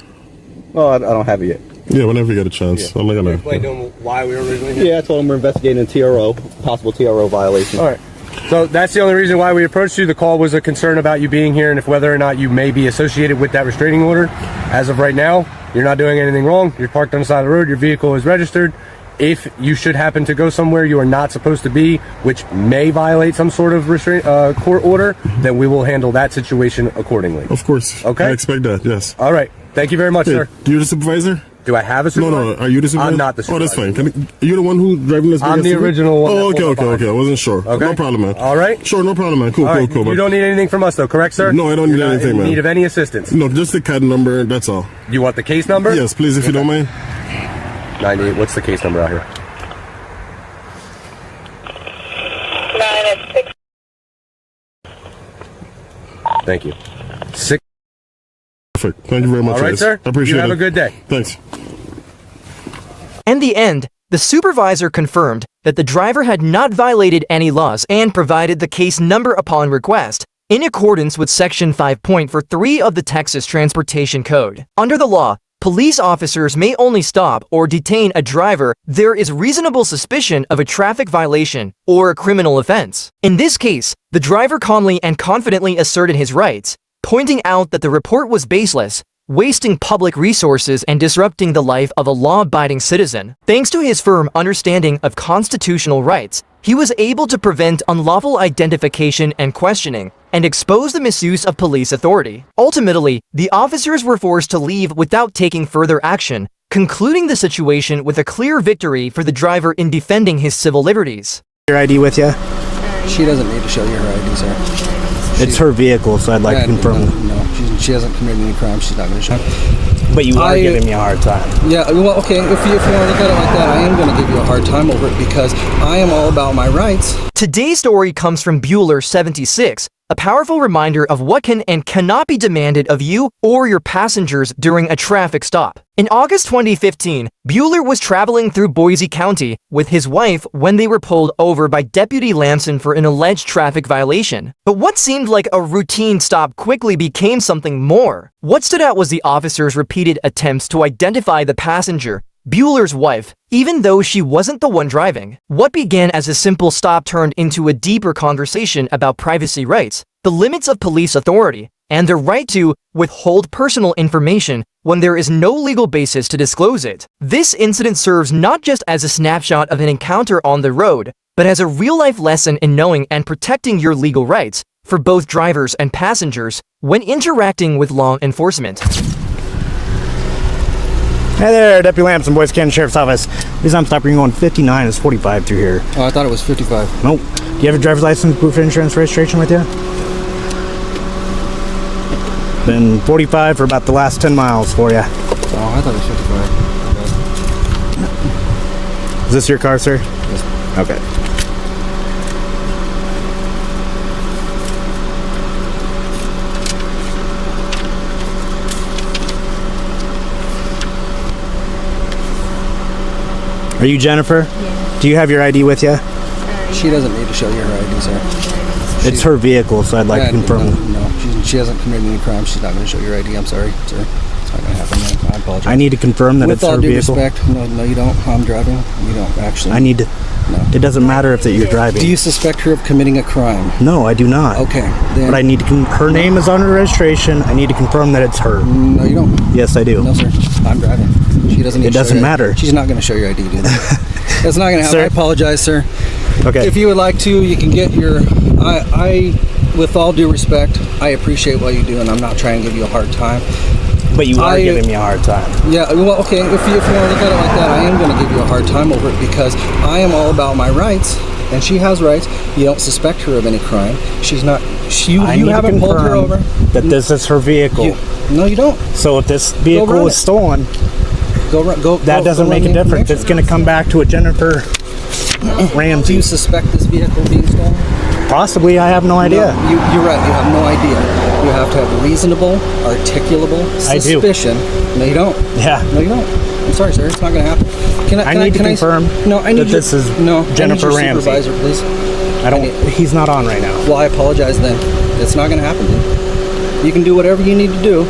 Oh, I don't have it yet. Yeah, whenever you get a chance. Yeah. I'm not gonna. Explain to them why we were originally here. Yeah, I told him we're investigating a TRO, possible TRO violation. All right. So that's the only reason why we approached you. The call was a concern about you being here and if whether or not you may be associated with that restraining order. As of right now, you're not doing anything wrong. You're parked on the side of the road. Your vehicle is registered. If you should happen to go somewhere you are not supposed to be, which may violate some sort of court order, then we will handle that situation accordingly. Of course. Okay. I expect that, yes. All right. Thank you very much, sir. You're the supervisor? Do I have a supervisor? No. Are you the supervisor? I'm not the supervisor. Oh, that's fine. You're the one who's driving this? I'm the original one. Oh, okay. I wasn't sure. Okay. No problem, man. All right. Sure, no problem, man. Cool. You don't need anything from us, though, correct, sir? No, I don't need anything, man. In need of any assistance? No, just the CAD number. That's all. You want the case number? Yes, please, if you don't mind. 98. What's the case number out here? 9 Thank you. 6. Perfect. Thank you very much. All right, sir. I appreciate it. You have a good day. Thanks. In the end, the supervisor confirmed that the driver had not violated any laws and provided the case number upon request, in accordance with Section 5.43 of the Texas Transportation Code. Under the law, police officers may only stop or detain a driver there is reasonable suspicion of a traffic violation or a criminal offense. In this case, the driver calmly and confidently asserted his rights, pointing out that the report was baseless, wasting public resources and disrupting the life of a law-abiding citizen. Thanks to his firm understanding of constitutional rights, he was able to prevent unlawful identification and questioning and expose the misuse of police authority. Ultimately, the officers were forced to leave without taking further action, concluding the situation with a clear victory for the driver in defending his civil liberties. Your ID with you? She doesn't need to show you her ID, sir. It's her vehicle, so I'd like to confirm. No, she hasn't committed any crime. She's not going to show. But you are giving me a hard time. Yeah, well, okay, if you want to look at it like that, I am going to give you a hard time over it because I am all about my rights. Today's story comes from Bueller 76, a powerful reminder of what can and cannot be demanded of you or your passengers during a traffic stop. In August 2015, Bueller was traveling through Boise County with his wife when they were pulled over by Deputy Lamson for an alleged traffic violation. But what seemed like a routine stop quickly became something more. What stood out was the officer's repeated attempts to identify the passenger, Bueller's wife, even though she wasn't the one driving. What began as a simple stop turned into a deeper conversation about privacy rights, the limits of police authority, and the right to withhold personal information when there is no legal basis to disclose it. This incident serves not just as a snapshot of an encounter on the road, but as a real-life lesson in knowing and protecting your legal rights for both drivers and passengers when interacting with law enforcement. Hey there, Deputy Lamson, Boise County Sheriff's Office. The reason I'm stopping you on 59 is 45 through here. Oh, I thought it was 55. Nope. Do you have a driver's license, proof of insurance, registration with you? Been 45 for about the last 10 miles for you. Oh, I thought it was 55. Is this your car, sir? Yes. Okay. Are you Jennifer? Yeah. Do you have your ID with you? She doesn't need to show you her ID, sir. It's her vehicle, so I'd like to confirm. No, she hasn't committed any crime. She's not going to show your ID. I'm sorry, sir. It's not going to happen. No, I apologize. I need to confirm that it's her vehicle. With all due respect, no, you don't. I'm driving. You don't actually. I need to. No. It doesn't matter if that you're driving. Do you suspect her of committing a crime? No, I do not. Okay. Then, but I need to. Her name is on her registration. I need to confirm that it's her. No, you don't. Yes, I do. No, sir. I'm driving. She doesn't. Need it doesn't matter. She's not going to show your ID, dude. That's not going to happen. Sir? I apologize, sir. Okay. If you would like to, you can get your. With all due respect, I appreciate what you do, and I'm not trying to give you a hard time. But you are giving me a hard time. Yeah, well, okay, if you want to look at it like that, I am going to give you a hard time over it because I am all about my rights, and she has rights. You don't suspect her of any crime. She's not. You haven't pulled her over. That this is her vehicle. No, you don't. So if this vehicle is stolen, that doesn't make a difference. It's going to come back to a Jennifer Ramsey. Do you suspect this vehicle being stolen? Possibly, I have no idea. No, you're right, you have no idea. You have to have reasonable, articulable suspicion. No, you don't. Yeah. No, you don't. I'm sorry, sir. It's not going to happen. I need to confirm that this is Jennifer Ramsey. Supervisor, please. He's not on right now. Well, I apologize then. It's not going to happen then. You can do whatever you need to do.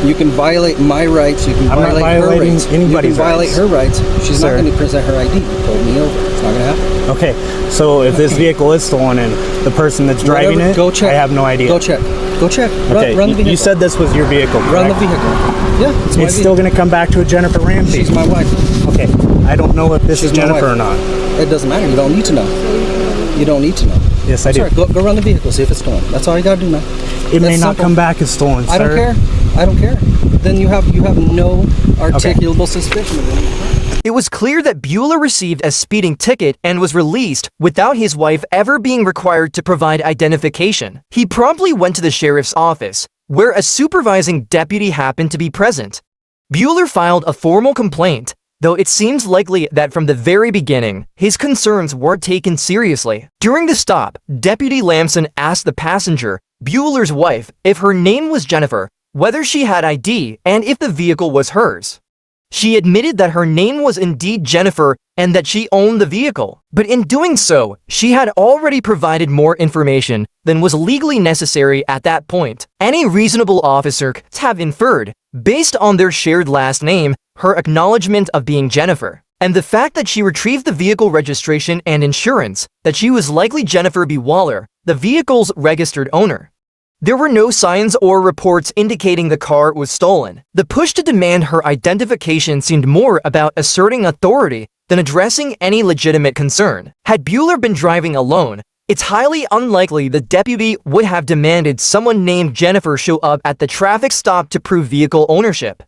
You can violate my rights. You can violate her rights. Anybody's you can violate her rights. She's not going to present her ID. You pulled me over. It's not going to happen. Okay, so if this vehicle is stolen and the person that's driving it, go check. I have no idea. Go check. Go check. Okay, run the vehicle. You said this was your vehicle, correct? Run the vehicle. Yeah, it's still going to come back to a Jennifer Ramsey. She's my wife. Okay, I don't know if this is Jennifer or not. It doesn't matter. You don't need to know. You don't need to know. Yes, I do. Sorry, go run the vehicle, see if it's stolen. That's all you got to do now. It may not come back as stolen, sir. I don't care. I don't care. Then you have no articulable suspicion of anything. It was clear that Bueller received a speeding ticket and was released without his wife ever being required to provide identification. He promptly went to the sheriff's office, where a supervising deputy happened to be present. Bueller filed a formal complaint, though it seems likely that from the very beginning, his concerns weren't taken seriously. During the stop, Deputy Lamson asked the passenger, Bueller's wife, if her name was Jennifer, whether she had ID, and if the vehicle was hers. She admitted that her name was indeed Jennifer and that she owned the vehicle, but in doing so, she had already provided more information than was legally necessary at that point. Any reasonable officer could have inferred, based on their shared last name, her acknowledgement of being Jennifer, and the fact that she retrieved the vehicle registration and insurance, that she was likely Jennifer B. Waller, the vehicle's registered owner. There were no signs or reports indicating the car was stolen. The push to demand her identification seemed more about asserting authority than addressing any legitimate concern. Had Bueller been driving alone, it's highly unlikely the deputy would have demanded someone named Jennifer show up at the traffic stop to prove vehicle ownership.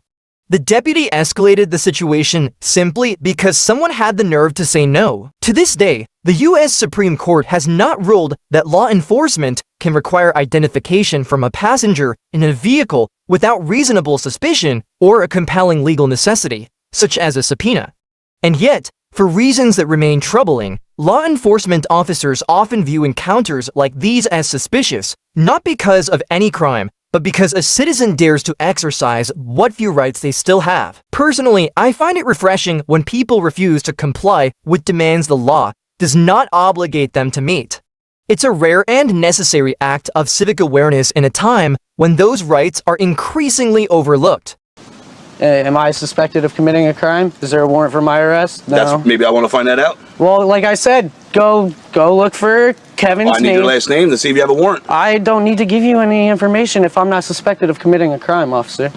The deputy escalated the situation simply because someone had the nerve to say no. To this day, the U.S. Supreme Court has not ruled that law enforcement can require identification from a passenger in a vehicle without reasonable suspicion or a compelling legal necessity, such as a subpoena. And yet, for reasons that remain troubling, Law enforcement officers often view encounters like these as suspicious, not because of any crime, but because a citizen dares to exercise what few rights they still have. Personally, I find it refreshing when people refuse to comply with demands the law does not obligate them to meet. It's a rare and necessary act of civic awareness in a time when those rights are increasingly overlooked. Am I suspected of committing a crime? Is there a warrant for my arrest? No. Maybe I want to find that out. Well, like I said, go look for Kevin's name. I need your last name to see if you have a warrant. I don't need to give you any information if I'm not suspected of committing a crime, officer.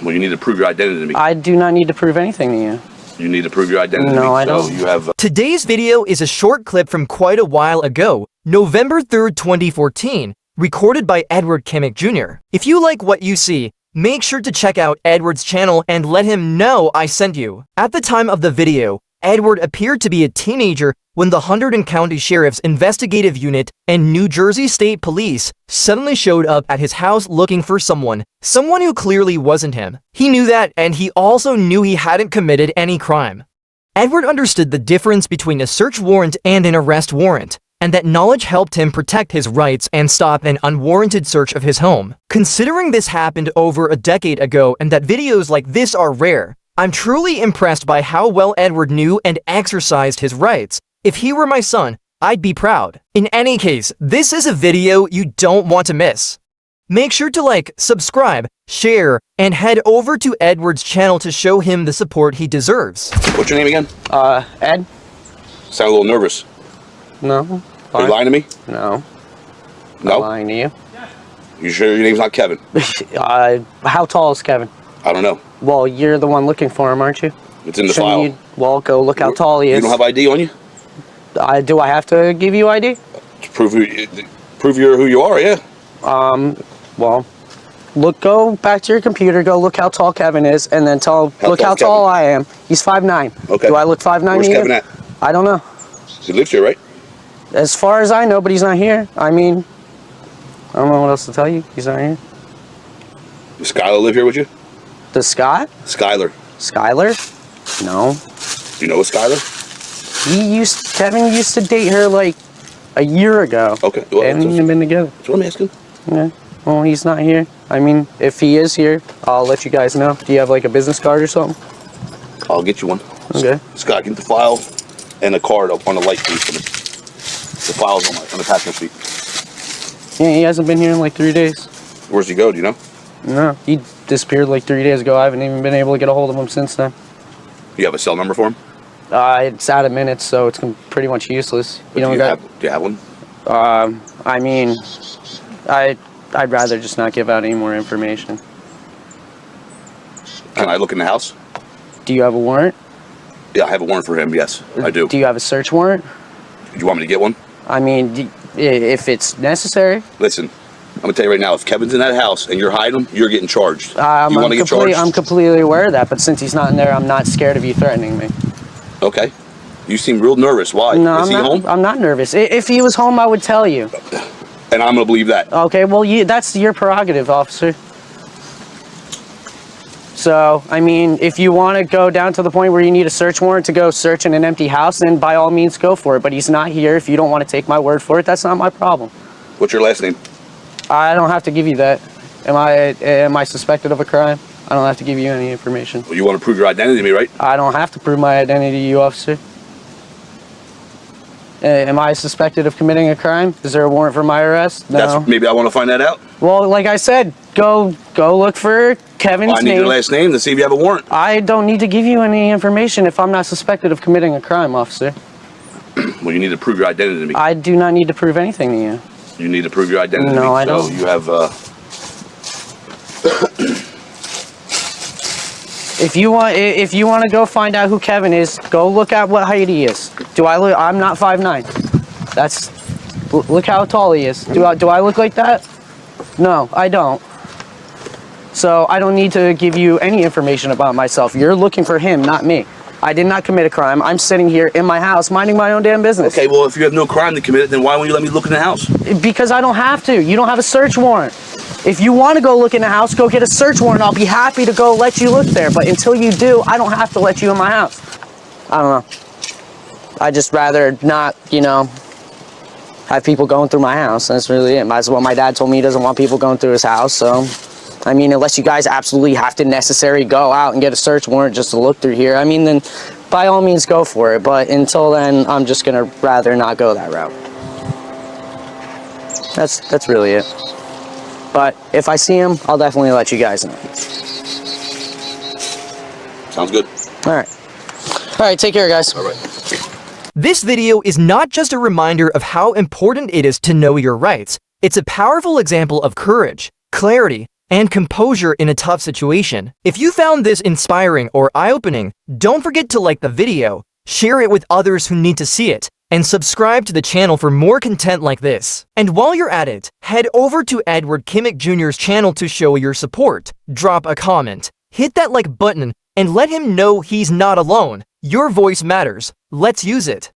Well, you need to prove your identity to me. I do not need to prove anything to you. You need to prove your identity to me. No, I don't. So you have... Today's video is a short clip from quite a while ago, November 3rd, 2014, recorded by Edward Kimmick Jr. If you like what you see, make sure to check out Edward's channel and let him know I sent you. At the time of the video, Edward appeared to be a teenager when the Hunterdon County Sheriff's Investigative Unit and New Jersey State Police suddenly showed up at his house looking for someone who clearly wasn't him. He knew that, and he also knew he hadn't committed any crime. Edward understood the difference between a search warrant and an arrest warrant, and that knowledge helped him protect his rights and stop an unwarranted search of his home. Considering this happened over a decade ago and that videos like this are rare, I'm truly impressed by how well Edward knew and exercised his rights. If he were my son, I'd be proud. In any case, this is a video you don't want to miss. Make sure to like, subscribe, share, and head over to Edward's channel to show him the support he deserves. What's your name again? Ed. Sound a little nervous. No. Are you lying to me? No. No? I'm lying to you. You sure your name's not Kevin? How tall is Kevin? I don't know. Well, you're the one looking for him, aren't you? It's in the file. Well, go look how tall he is. You don't have ID on you? Do I have to give you ID? To prove you're who you are, yeah. Well, go back to your computer, go look how tall Kevin is, and then look how tall I am. He's 5'9". Okay. Do I look 5'9" Where's to you? Kevin at? I don't know. He lives here, right? As far as I know, but he's not here. I mean, I don't know what else to tell you. He's not here. Does Skylar live here with you? Does Scott? Skylar. Skylar? No. You know Skylar? Kevin used to date her like a year ago. Okay. Well, they haven't even been together. That's what I'm asking. Yeah. Well, he's not here. I mean, if he is here, I'll let you guys know. Do you have like a business card or something? I'll get you one. Okay. Scott, get the file and a card up on the light, please, for me. The file's on the passenger seat. Yeah, he hasn't been here in like 3 days. Where's he go, do you know? No, he disappeared like 3 days ago. I haven't even been able to get a hold of him since then. Do you have a cell number for him? It's out of minutes, so it's pretty much useless. Do you have one? I mean, I'd rather just not give out any more information. Can I look in the house? Do you have a warrant? Yeah, I have a warrant for him, yes, I do. Do you have a search warrant? Do you want me to get one? I mean, if it's necessary. Listen, I'm going to tell you right now, if Kevin's in that house and you're hiding him, you're getting charged. You want to get charged? I'm completely aware of that, but since he's not in there, I'm not scared of you threatening me. Okay. You seem real nervous. Why? No, Is he home? I'm not nervous. If he was home, I would tell you. And I'm going to believe that. Okay, well, that's your prerogative, officer. So, I mean, if you want to go down to the point where you need a search warrant to go search in an empty house, then by all means go for it. But he's not here. If you don't want to take my word for it, that's not my problem. What's your last name? I don't have to give you that. Am I suspected of a crime? I don't have to give you any information. Well, you want to prove your identity to me, right? I don't have to prove my identity to you, officer. Am I suspected of committing a crime? Is there a warrant for my arrest? No. Maybe I want to find that out. Well, like I said, go look for Kevin's name. I need your last name to see if you have a warrant. I don't need to give you any information if I'm not suspected of committing a crime, officer. Well, you need to prove your identity to me. I do not need to prove anything to you. You need to prove your identity to me. No, I don't. So you have... If you want to go find out who Kevin is, go look at what height he is. I'm not 5'9". Look how tall he is. Do I look like that? No, I don't. So I don't need to give you any information about myself. You're looking for him, not me. I did not commit a crime. I'm sitting here in my house minding my own damn business. Okay, well, if you have no crime to commit, then why won't you let me look in the house? Because I don't have to. You don't have a search warrant. If you want to go look in the house, go get a search warrant. I'll be happy to go let you look there. But until you do, I don't have to let you in my house. I don't know. I just rather not, you know, have people going through my house. That's really it. That's what my dad told me. He doesn't want people going through his house. So, I mean, unless you guys absolutely have to necessarily go out and get a search warrant just to look through here, I mean, then by all means go for it. But until then, I'm just gonna rather not go that route. That's really it. But if I see him, I'll definitely let you guys know. Sounds good. All right. All right, take care, guys. All right. This video is not just a reminder of how important it is to know your rights. It's a powerful example of courage, clarity, and composure in a tough situation. If you found this inspiring or eye-opening, don't forget to like the video, share it with others who need to see it, and subscribe to the channel for more content like this. And while you're at it, head over to Edward Kimmick Jr.'s channel to show your support. Drop a comment, hit that like button, and let him know he's not alone. Your voice matters. Let's use it.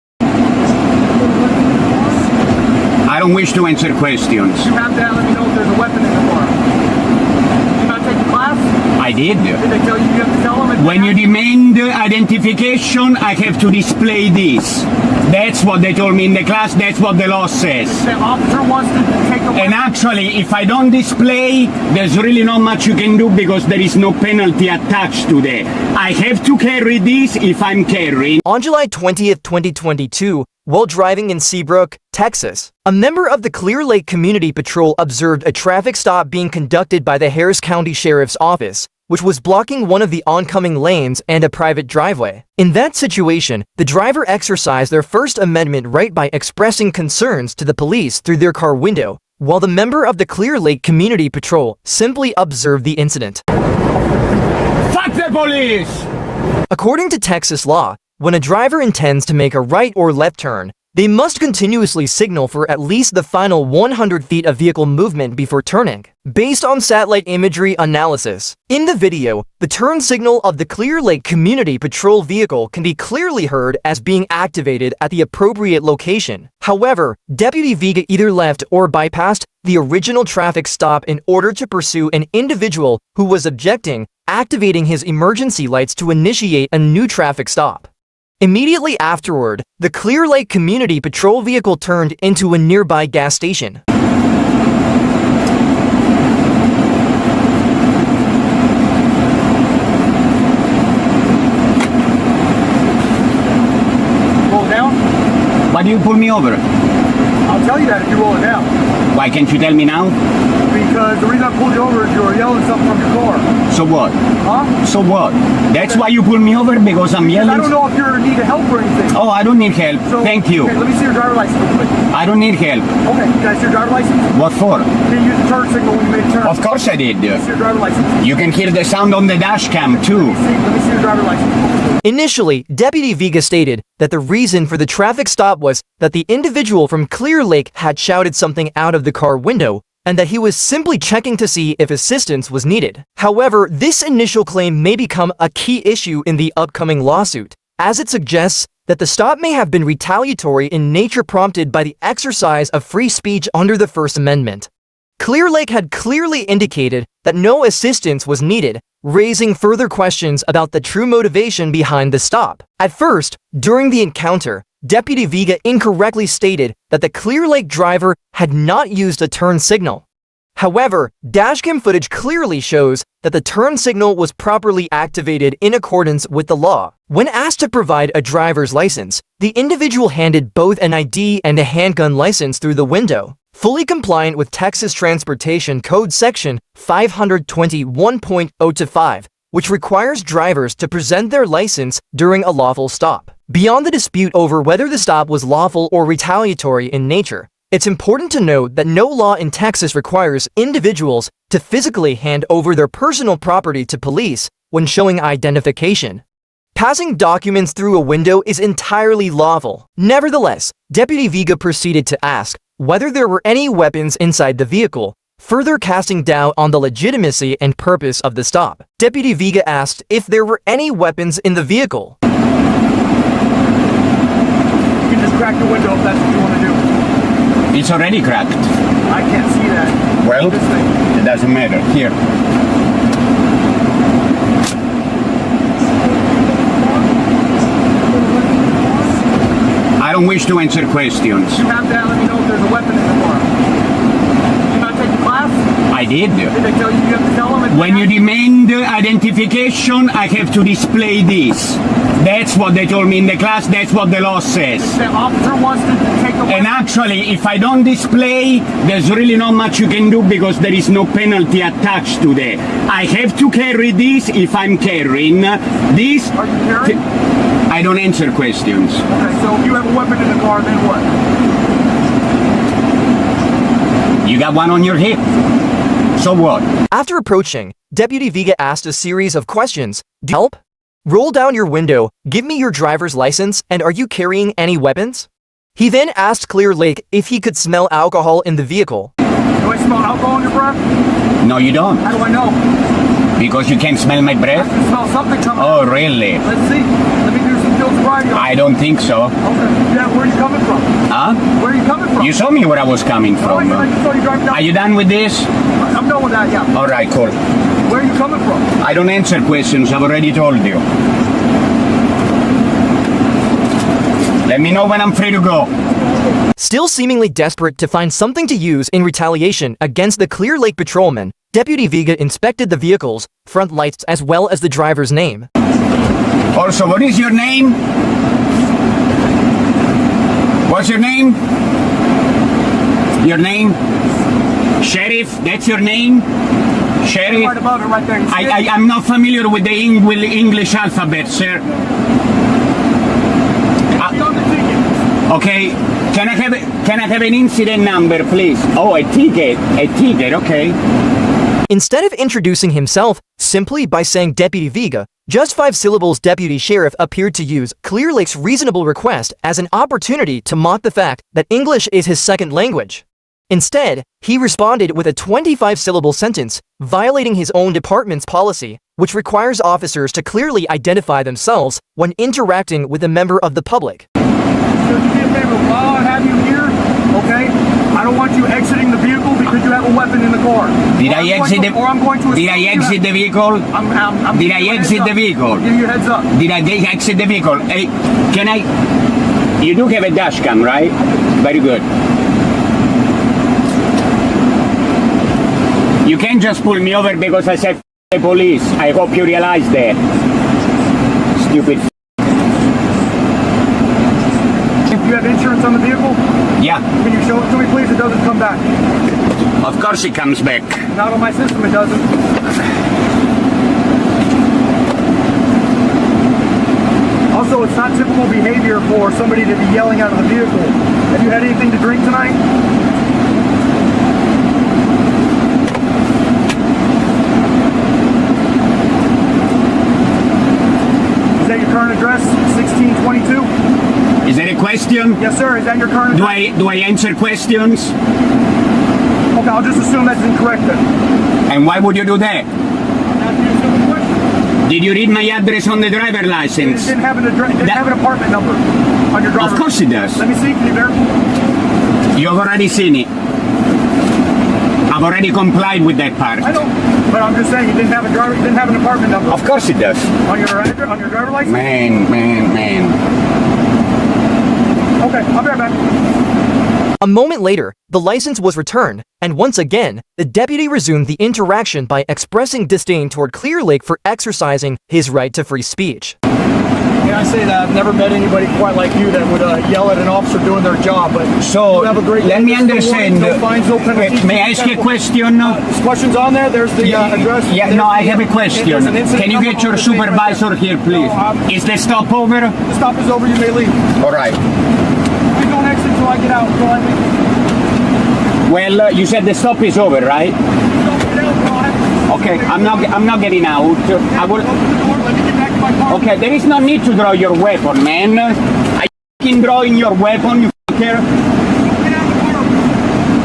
I don't wish to answer questions. You have to let me know if there's a weapon in the car. Did you not take the class? I did. Did they tell you you have to tell them? When you demand identification, I have to display this. That's what they told me in the class. That's what the law says. The officer wants to take a weapon. And actually, if I don't display, there's really not much you can do because there is no penalty attached to that. I have to carry this if I'm carrying. On July 20th, 2022, while driving in Seabrook, Texas, a member of the Clear Lake Community Patrol observed a traffic stop being conducted by the Harris County Sheriff's Office, which was blocking one of the oncoming lanes and a private driveway. In that situation, the driver exercised their First Amendment right by expressing concerns to the police through their car window, while the member of the Clear Lake Community Patrol simply observed the incident. Fuck the police! According to Texas law, when a driver intends to make a right or left turn, they must continuously signal for at least the final 100 feet of vehicle movement before turning. Based on satellite imagery analysis, in the video, the turn signal of the Clear Lake Community Patrol vehicle can be clearly heard as being activated at the appropriate location. However, Deputy Vega either left or bypassed the original traffic stop in order to pursue an individual who was objecting, activating his emergency lights to initiate a new traffic stop. Immediately afterward, the Clear Lake Community Patrol vehicle turned into a nearby gas station. Roll it down? Why do you pull me over? I'll tell you that if you roll it down. Why can't you tell me now? Because the reason I pulled you over is you were yelling something from your car. So what? Huh? So what? That's why you pull me over, because I'm yelling? I don't know if you need help or anything. Oh, I don't need help. So, thank you. Okay, let me see your driver's license real quick. I don't need help. Okay, can I see your driver's license? What for? Did you use the turn signal when you made a turn? Of course I did. Let me see your driver's license. You can hear the sound on the dash cam too. Let me see your driver's license. Initially, Deputy Vega stated that the reason for the traffic stop was that the individual from Clear Lake had shouted something out of the car window, and that he was simply checking to see if assistance was needed. However, this initial claim may become a key issue in the upcoming lawsuit, as it suggests that the stop may have been retaliatory in nature, prompted by the exercise of free speech under the First Amendment. Clear Lake had clearly indicated that no assistance was needed, raising further questions about the true motivation behind the stop. At first, during the encounter, Deputy Vega incorrectly stated that the Clear Lake driver had not used a turn signal. However, dashcam footage clearly shows that the turn signal was properly activated in accordance with the law. When asked to provide a driver's license, the individual handed both an ID and a handgun license through the window, fully compliant with Texas Transportation Code Section 521.025, which requires drivers to present their license during a lawful stop. Beyond the dispute over whether the stop was lawful or retaliatory in nature, it's important to note that no law in Texas requires individuals to physically hand over their personal property to police when showing identification. Passing documents through a window is entirely lawful. Nevertheless, Deputy Vega proceeded to ask whether there were any weapons inside the vehicle, further casting doubt on the legitimacy and purpose of the stop. Deputy Vega asked if there were any weapons in the vehicle. You can just crack the window if that's what you want to do. It's already cracked. I can't see that. Well, it doesn't matter. Here. I don't wish to answer questions. You have to let me know if there's a weapon in the car. Did you not take the class? I did. Did they tell you you have to tell them? When you demand identification, I have to display this. That's what they told me in the class. That's what the law says. The officer wants to take the weapon. And actually, if I don't display, there's really not much you can do because there is no penalty attached to that. I have to carry this if I'm carrying this. Are you carrying? I don't answer questions. Okay, so if you have a weapon in the car, then what? You got one on your hip. So what? After approaching, Deputy Vega asked a series of questions. Do you help? Roll down your window, give me your driver's license, and are you carrying any weapons? He then asked Clear Lake if he could smell alcohol in the vehicle. Do I smell alcohol in your breath? No, you don't. How do I know? Because you can't smell my breath? I can smell something coming Oh, out. really? Let's see. Let me do some field sobriety. I don't think so. Okay. Yeah, where are you coming from? Huh? Where are you coming from? You saw me where I was coming from. I just saw you driving down. Are you done with this? I'm done with that, yeah. All right, cool. Where are you coming from? I don't answer questions. I've already told you. Let me know when I'm free to go. Still seemingly desperate to find something to use in retaliation against the Clear Lake patrolman, Deputy Vega inspected the vehicle's front lights as well as the driver's name. Also, what is your name? What's your name? Your name? Sheriff, that's your name? Sheriff? Right above it, right there. I'm not familiar with the English alphabet, sir. Okay, can I have an incident number, please? Oh, a ticket, okay. Instead of introducing himself simply by saying Deputy Vega, just 5 syllables Deputy Sheriff appeared to use Clear Lake's reasonable request as an opportunity to mock the fact that English is his second language. Instead, he responded with a 25-syllable sentence, violating his own department's policy, which requires officers to clearly identify themselves when interacting with a member of the public. So do me a favor, while I have you here, okay? I don't want you exiting the vehicle because you have a weapon in the car. Did I exit the vehicle? Did I exit the vehicle? Give you a heads up. Did I exit the vehicle? Hey, can I? You do have a dash cam, right? Very good. You can't just pull me over because I said the police. I hope you realize that. Stupid. You have insurance on the vehicle? Yeah. Can you show it to me, please? It doesn't come back. Of course it comes back. Not on my system, it doesn't. Also, it's not typical behavior for somebody to be yelling out of the vehicle. Have you had anything to drink tonight? Is that your current address? 1622? Is that a question? Yes, sir. Is that your current address? Do I answer questions? Okay, I'll just assume that's incorrect then. And why would you do that? Did you read my address on the driver license? It didn't have an address. It didn't have an apartment number on your driver. Of course it does. Let me see. Can you verify? You've already seen it. I've already complied with that part. I don't. But I'm just saying, you didn't have a driver. You didn't have an apartment number. Of course it does. On your driver license. Man. Okay, I'll be right back. A moment later, the license was returned, and once again, the deputy resumed the interaction by expressing disdain toward Clear Lake for exercising his right to free speech. Can I say that I've never met anybody quite like you that would yell at an officer doing their job, but so you have a great let me understand. No fines, no penalties. May I ask you a question? Questions on there? There's the address. Yeah, no, I have a question. Can you get your supervisor here, please? Is the stop over? The stop is over. You may leave. All right. Please don't exit until I get out. Until I leave. Well, you said the stop is over, right? Okay, I'm not getting out. I will. Okay, there is no need to draw your weapon, man. I can draw in your weapon, you fucker.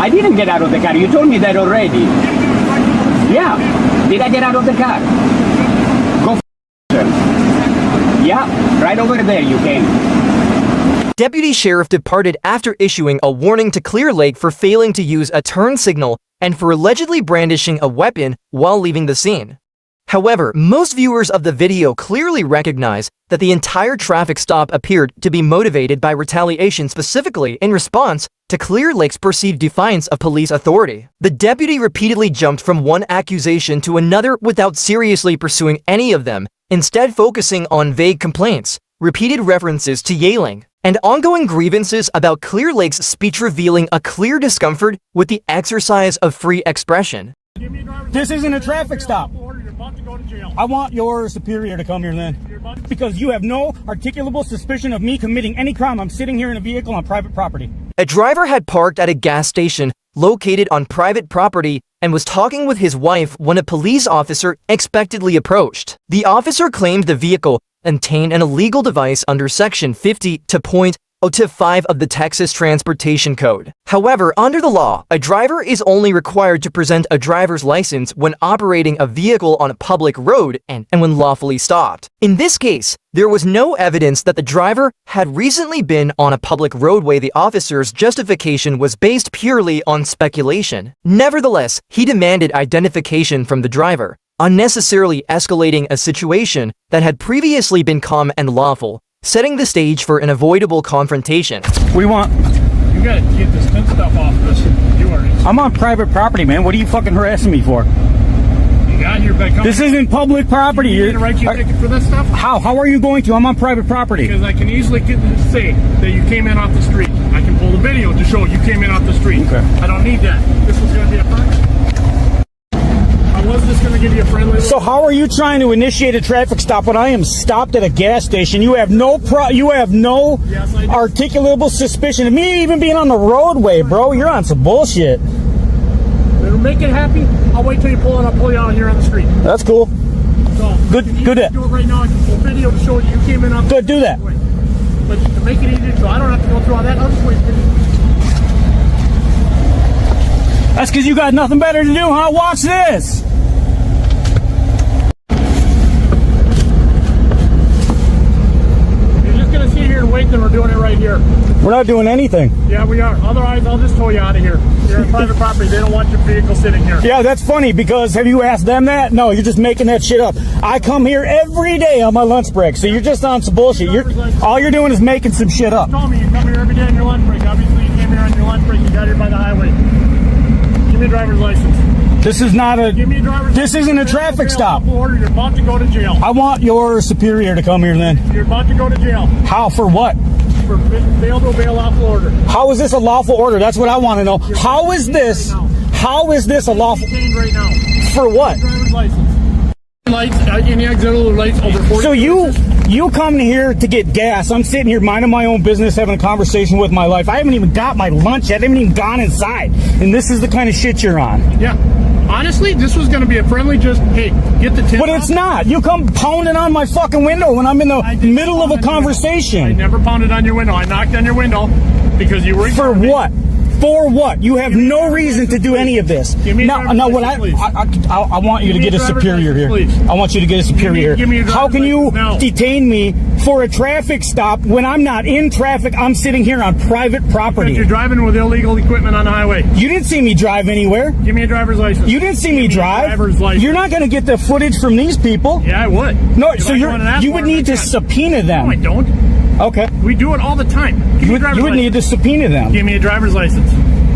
I didn't get out of the car. You told me that already. Yeah. Did I get out of the car? Go f***. Yeah, right over there you can. Deputy Sheriff departed after issuing a warning to Clear Lake for failing to use a turn signal and for allegedly brandishing a weapon while leaving the scene. However, most viewers of the video clearly recognize that the entire traffic stop appeared to be motivated by retaliation, specifically in response to Clear Lake's perceived defiance of police authority. The deputy repeatedly jumped from one accusation to another without seriously pursuing any of them, instead focusing on vague complaints, repeated references to yelling, and ongoing grievances about Clear Lake's speech, revealing a clear discomfort with the exercise of free expression. This isn't a traffic stop. I want your superior to come here then. Because you have no articulable suspicion of me committing any crime. I'm sitting here in a vehicle on private property. A driver had parked at a gas station located on private property and was talking with his wife when a police officer unexpectedly approached. The officer claimed the vehicle contained an illegal device under Section 50.025 of the Texas Transportation Code. However, under the law, a driver is only required to present a driver's license when operating a vehicle on a public road and when lawfully stopped. In this case, there was no evidence that the driver had recently been on a public roadway. The officer's justification was based purely on speculation. Nevertheless, he demanded identification from the driver, unnecessarily escalating a situation that had previously been calm and lawful, setting the stage for an avoidable confrontation. You gotta get this tin stuff off of this. I'm on private property, man. What are you fucking harassing me for? You got your bed. This isn't public property. You need to write you a ticket for this stuff? How? How are you going to? I'm on private property. Because I can easily say that you came in off the street. I can pull the video to show you came in off the street. Okay. I don't need that. This was gonna be a friendly. I was just gonna give you a friendly. So how are you trying to initiate a traffic stop when I am stopped at a gas station? You have no articulable suspicion of me even being on the roadway, bro. You're on some bullshit. It'll make it happy. I'll wait till you pull it. I'll pull you out here on the street. That's cool. So good. Do it right now. I can pull video to show you came in on. Good. Do that. But to make it easier, so I don't have to go through all that. I'll just wait. That's because you got nothing better to do, huh? Watch this. Wait, then we're doing it right here. We're not doing anything. Yeah, we are. Otherwise, I'll just tow you out of here. You're on private property. They don't want your vehicle sitting here. Yeah, that's funny because have you asked them that? No, you're just making that shit up. I come here every day on my lunch break, so you're just on some bullshit. All you're doing is making some shit up. You told me you come here every day on your lunch break. Obviously, you came here on your lunch break. You got here by the highway. Give me a driver's license. This is not a. Give me a driver's license. This isn't a traffic stop. Order. You're about to go to jail. I want your superior to come here then. You're about to go to jail. How? For what? For fail to obey a lawful order. How is this a lawful order? That's what I want to know. How is this? How is this a lawful? Right now. For what? Driver's license. Lights. Any auxiliary lights over 40. So you come here to get gas. I'm sitting here minding my own business, having a conversation with my life. I haven't even got my lunch yet. I haven't even gone inside, and this is the kind of shit you're on. Yeah. Honestly, this was going to be a friendly just, hey, get the tin. But it's not. You come pounding on my fucking window when I'm in the middle of a conversation. I never pounded on your window. I knocked on your window because you were... For what? For what? You have no reason to do any of this. Now, what I want you to get a superior here. I want you to get a superior here. How can you detain me for a traffic stop when I'm not in traffic? I'm sitting here on private property. Because you're driving with illegal equipment on the highway. You didn't see me drive anywhere. Give me a driver's license. You didn't see me drive. You're not going to get the footage from these people. Yeah, I would. No, so you would need to subpoena them. No, I don't. Okay. We do it all the time. You would need to subpoena them. Give me a driver's license.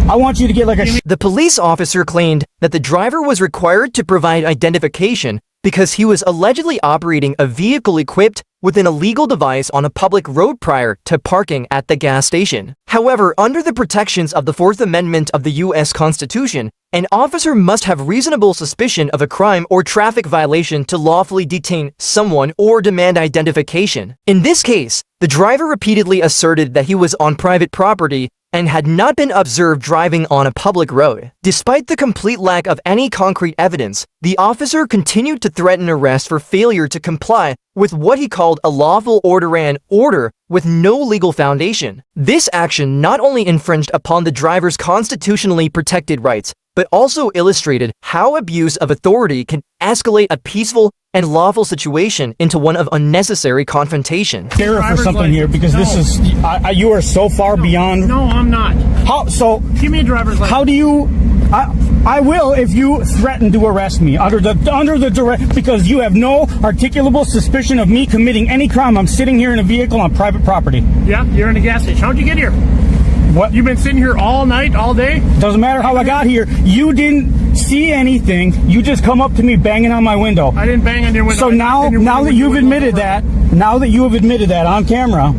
I want you to get like a... The police officer claimed that the driver was required to provide identification because he was allegedly operating a vehicle equipped with an illegal device on a public road prior to parking at the gas station. However, under the protections of the Fourth Amendment of the U.S. Constitution, an officer must have reasonable suspicion of a crime or traffic violation to lawfully detain someone or demand identification. In this case, the driver repeatedly asserted that he was on private property and had not been observed driving on a public road. Despite the complete lack of any concrete evidence, the officer continued to threaten arrest for failure to comply with what he called a lawful order and order with no legal foundation. This action not only infringed upon the driver's constitutionally protected rights, but also illustrated how abuse of authority can escalate a peaceful and lawful situation into one of unnecessary confrontation. Care for something here because this is you are so far beyond. No, I'm not. How so? Give me a driver's license. I will if you threaten to arrest me under the direct, because you have no articulable suspicion of me committing any crime. I'm sitting here in a vehicle on private property. Yeah, you're in a gas station. How'd you get here? What? You've been sitting here all night, all day? Doesn't matter how I got here. You didn't see anything. You just come up to me banging on my window. I didn't bang on your window. So now that you've admitted that on camera,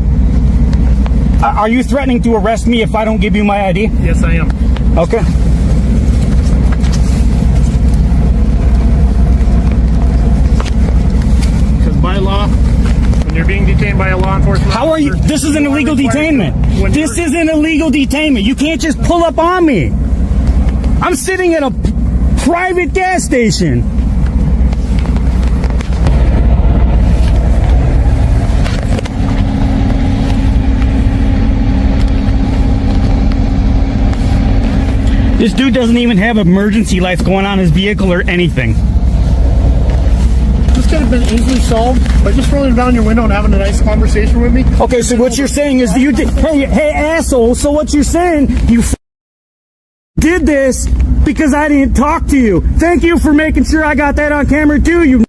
are you threatening to arrest me if I don't give you my ID? Yes, I am. Okay. Because by law, when you're being detained by a law enforcement How are you? This is an illegal detainment. This is an illegal detainment. You can't just pull up on me. I'm sitting at a private gas station. This dude doesn't even have emergency lights going on his vehicle or anything. This could have been easily solved by just rolling down your window and having a nice conversation with me. Okay, so what you're saying is you did, hey asshole, so what you're saying, you did this because I didn't talk to you. Thank you for making sure I got that on camera too, you.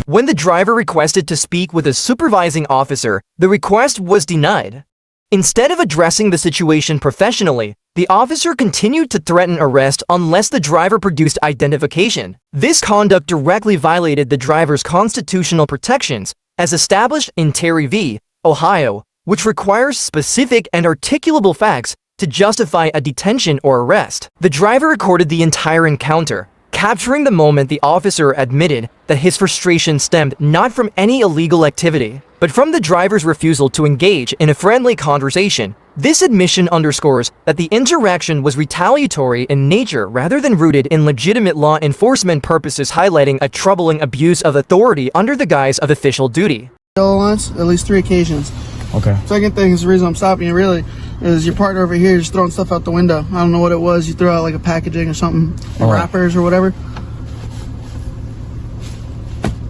When the driver requested to speak with a supervising officer, the request was denied. Instead of addressing the situation professionally, the officer continued to threaten arrest unless the driver produced identification. This conduct directly violated the driver's constitutional protections, as established in Terry v. Ohio, which requires specific and articulable facts to justify a detention or arrest. The driver recorded the entire encounter, capturing the moment the officer admitted that his frustration stemmed not from any illegal activity, but from the driver's refusal to engage in a friendly conversation. This admission underscores that the interaction was retaliatory in nature rather than rooted in legitimate law enforcement purposes, highlighting a troubling abuse of authority under the guise of official duty. Once, at least 3 occasions. Okay. Second thing is the reason I'm stopping you really is your partner over here is throwing stuff out the window. I don't know what it was. You threw out like a packaging or something, wrappers or whatever.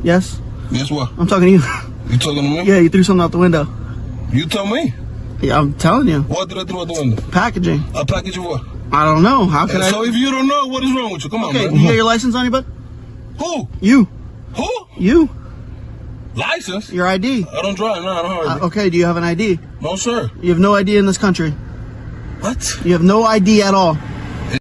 Yes? Yes, what? I'm talking to you. You talking to me? Yeah, you threw something out the window. You tell me. Yeah, I'm telling you. What did I throw out the window? Packaging. A package of what? I don't know. How can I? So if you don't know, what is wrong with you? Come on, man. You got your license on you, bud? Who? You. Who? You. License? Your ID. I don't drive. No, I don't have ID. Okay, do you have an ID? No, sir. You have no ID in this country. What? You have no ID at all.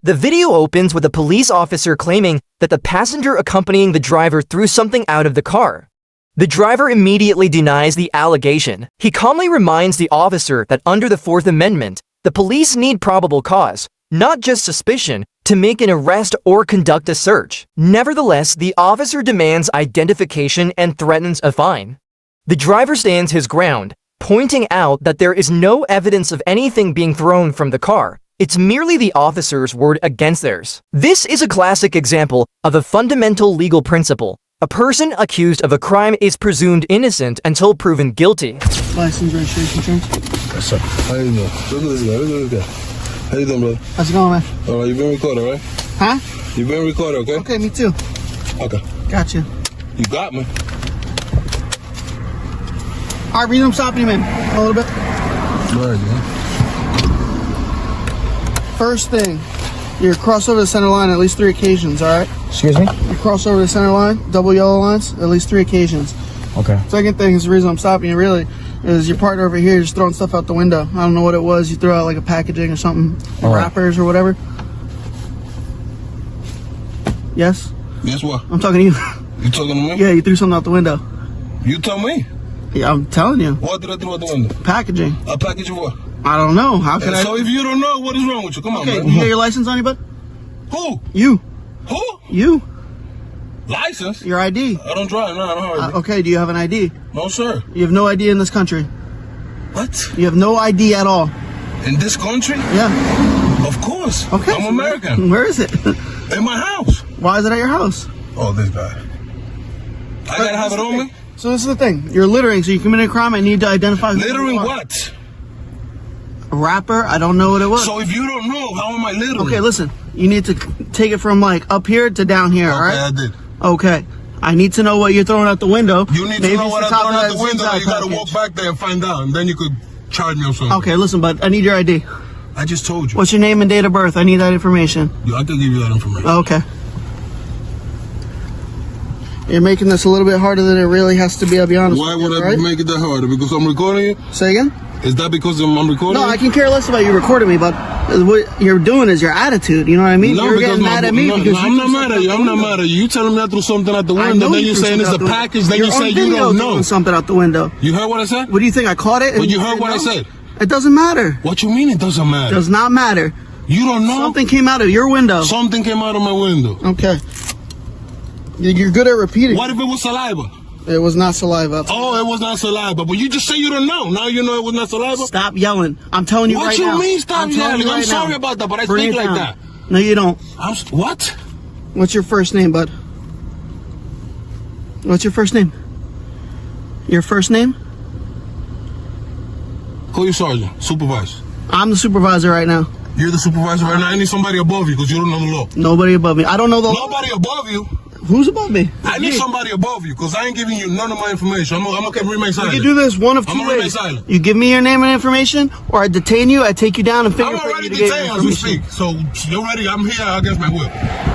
The video opens with a police officer claiming that the passenger accompanying the driver threw something out of the car. The driver immediately denies the allegation. He calmly reminds the officer that under the Fourth Amendment, the police need probable cause, not just suspicion, to make an arrest or conduct a search. Nevertheless, the officer demands identification and threatens a fine. The driver stands his ground, pointing out that there is no evidence of anything being thrown from the car. It's merely the officer's word against theirs. This is a classic example of a fundamental legal principle. A person accused of a crime is presumed innocent until proven guilty. License, registration, insurance. Yes, sir. How you doing? Look at this guy. Look at this guy. How you doing, brother? How's it going, man? All right, you've been recorded, right? Huh? You've been recorded, okay? Okay, me too. Okay. Gotcha. You got me. All right, reason I'm stopping you, man. A little bit. All right, man. First thing, you're cross over the center line at least 3 occasions, all right? Excuse me? You cross over the center line, double yellow lines, at least 3 occasions. Okay. Second thing is the reason I'm stopping you really is your partner over here is throwing stuff out the window. I don't know what it was. You threw out like a packaging or something, wrappers or whatever. Yes? Yes, what? I'm talking to you. You talking to me? Yeah, you threw something out the window. You tell me. Yeah, I'm telling you. What did I throw out the window? Packaging. A package of what? I don't know. How can I? So if you don't know, what is wrong with you? Come on, Okay, man. you got your license on you, bud? Who? You. Who? You. License? Your ID. I don't drive. No, I don't have ID. Okay, do you have an ID? No, sir. You have no ID in this country. What? You have no ID at all. In this country? Yeah. Of course. Okay. I'm American. Where is it? In my house. Why is it at your house? Oh, this guy. I gotta have it on me? So this is the thing. You're littering, so you committed a crime. I need to identify who Littering you are. what? A rapper? I don't know what it was. So if you don't know, how am I littering? Okay, listen. You need to take it from like up here to down here, all right? I did. Okay. I need to know what you're throwing out the window. You need to know what I'm throwing out the window. You gotta walk back there and find out, and then you could charge me or something. Okay, listen, but I need your ID. I just told you. What's your name and date of birth? I need that information. Yeah, I can give you that information. Okay. You're making this a little bit harder than it really has to be, I'll be honest. Why would I make it that harder? Because I'm recording you? Say again? Is that because I'm recording No, I can care less about you recording me, but what you're doing is your attitude, you know what I mean? No, you're getting mad at me because I'm not mad at you. I'm not mad at you. You telling me I threw something out the window, then you're saying it's a package, then you say you don't know. Something out the window. You heard what I said? What do you think, I caught it? But you heard what I said? It doesn't matter. What you mean it doesn't matter? Does not matter. You don't know? Something came out of your window. Something came out of my window. Okay. You're good at repeating. What if it was saliva? It was not saliva. Oh, it was not saliva. But you just say you don't know. Now you know it was not saliva? Stop yelling. I'm telling you right now. What you mean stop yelling? I'm sorry about that, but I speak like that. No, you don't. What? What's your first name, bud? What's your first name? Your first name? Call you sergeant, supervisor. I'm the supervisor right now. You're the supervisor right now? I need somebody above you because you don't know the law. Nobody above me. I don't know the law. Nobody above you? Who's above me? I need somebody above you because I ain't giving you none of my information. I'm going to remain silent. You can do this one of two ways. Remain silent. You give me your name and information, or I detain you, I take you down and fingerprint you. I'm already detained as we speak. So you're ready. I'm here against my will.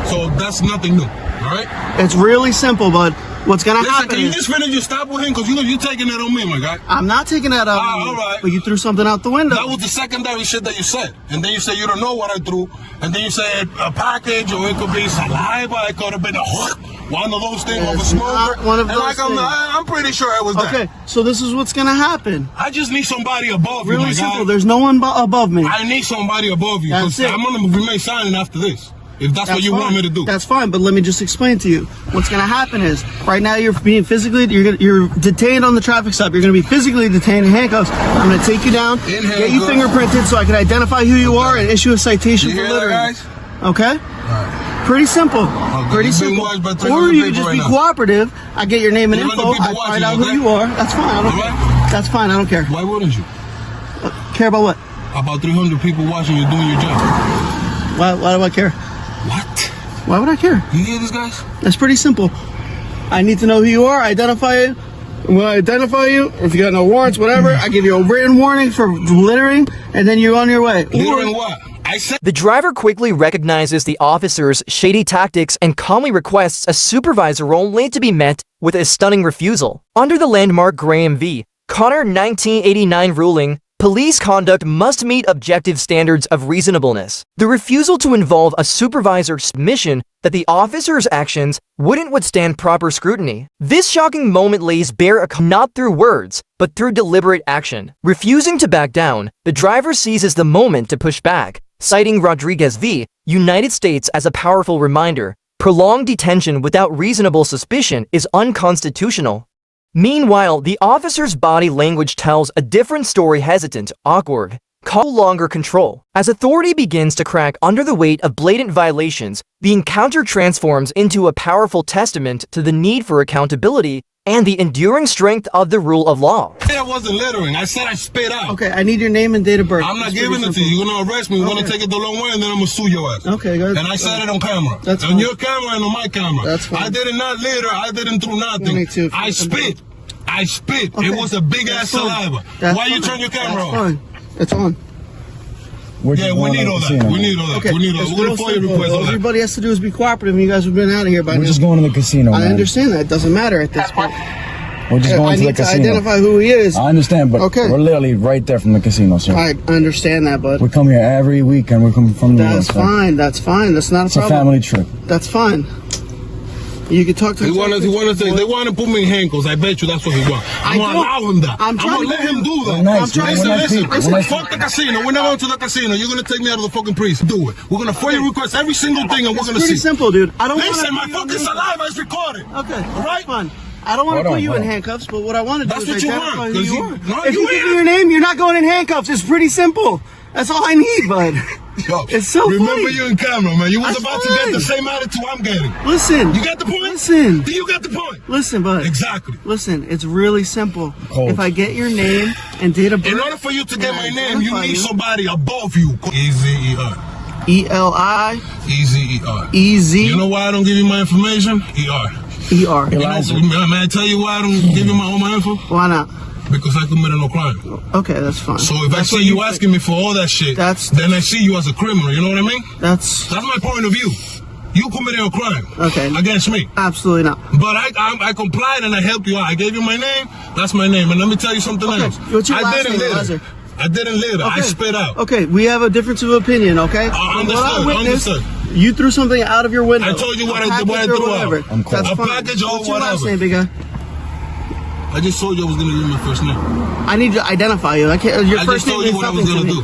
So that's nothing new. All right? It's really simple, bud. What's going to happen can you just finish your stop with him? Because you're taking that on me, my guy. I'm not taking that out on you. All right. But you threw something out the window. That was the secondary shit that you said. And then you said you don't know what I threw. And then you said a package, or it could be saliva. It could have been one of those things of a smoker. One of those like things. I'm pretty sure it was that. Okay, so this is what's going to happen. I just need somebody above you, Really my simple. guy. There's no one above me. I need somebody above you. That's it. I'm going to remain silent after this. If that's what you want me to do. That's fine, but let me just explain to you. What's going to happen is, right now you're being you're detained on the traffic stop. You're going to be physically detained in handcuffs. I'm going to take you down, get you fingerprinted so I can identify who you are and issue a citation for littering. Okay? Right. Pretty simple. Okay. Pretty simple. Or you just be cooperative. I get your name and info. I find out who you are. That's fine. I don't care. That's fine. I don't care. Why wouldn't you? Care about what? About 300 people watching you doing your job. Why do I care? What? Why would I care? You hear these guys? That's pretty simple. I need to know who you are, identify you. When I identify you, if you got no warrants, whatever, I give you a written warning for littering, and then you're on your way. Littering what? The driver quickly recognizes the officer's shady tactics and calmly requests a supervisor only to be met with a stunning refusal. Under the landmark Graham v. Connor 1989 ruling, police conduct must meet objective standards of reasonableness. The refusal to involve a supervisor's submission that the officer's actions wouldn't withstand proper scrutiny. This shocking moment lays bare not through words, but through deliberate action. Refusing to back down, the driver seizes the moment to push back, citing Rodriguez v. United States as a powerful reminder. Prolonged detention without reasonable suspicion is unconstitutional. Meanwhile, the officer's body language tells a different story: hesitant, awkward, no longer control. As authority begins to crack under the weight of blatant violations, the encounter transforms into a powerful testament to the need for accountability and the enduring strength of the rule of law. I wasn't littering. I said I spit out. Okay, I need your name and date of birth. I'm not giving it to you. You're going to arrest me. You're going to take it the long way, and then I'm going to sue your ass. Okay, guys. And I said it on camera. That's on your camera and on my camera. That's fine. I did not litter. I didn't do nothing. I spit. I spit. Okay. It was a big-ass saliva. Why you turn your camera on? Fine. It's on. Yeah, we need all that. We need all that. Okay. We need all that. We're going to FOIA request all All that. everybody has to do is be cooperative, and you guys have been out of here by now. We're just going to the casino, I man. understand that. It doesn't matter at this point. We're just going to the casino. I need to identify who he is. I understand, but we're literally right there from the casino, sir. I understand that, bud. We come here every weekend. We come from New York. That's fine. That's fine. That's not a problem. It's a family trip. That's fine. You can talk to him. They want to put me in handcuffs. I bet you that's what he wants. I'm going to allow him that. I'm going to let him do that. Listen, fuck the casino. We're not going to the casino. You're going to take me out of the fucking priest. Do it. We're going to FOIA request every single thing, and we're going to see. It's pretty simple, dude. I don't Listen, my fucking saliva is recorded. Okay, all right, fine. I don't want to put you in handcuffs, but what I want to do is identify who you are. If you give me your name, you're not going in handcuffs. It's pretty simple. That's all I need, bud. Yo, it's so remember funny. you in camera, man. You was about to get the same attitude I'm getting. Listen. You got the point? Listen. Do you get the point? Listen, bud. Exactly. Listen, it's really simple. If I get your name and date of birth. In order for you to get my name, you need somebody above you. E-Z-E-R. E-L-I. E-Z-E-R. E-Z. You know why I don't give you my information? E-R. E-R. You know, may I tell you why I don't give you all my info? Why not? Because I committed no crime. Okay, that's fine. So if I see you asking me for all that shit, then I see you as a criminal. You know what I mean? That's my point of view. You committed a crime. Okay. Against me. Absolutely not. But I complied and I helped you out. I gave you my name. That's my name. And let me tell you something else. What's your last name, litter. I didn't litter. I spit out. Okay, we have a difference of opinion, okay? Understood. You threw something out of your window. I told you what I threw out. I'm cool. That's fine. Package or What's your whatever. last name, big guy? I just told you I was going to give you my first name. I need to identify you. I can't. Your first name told you what I was going to do.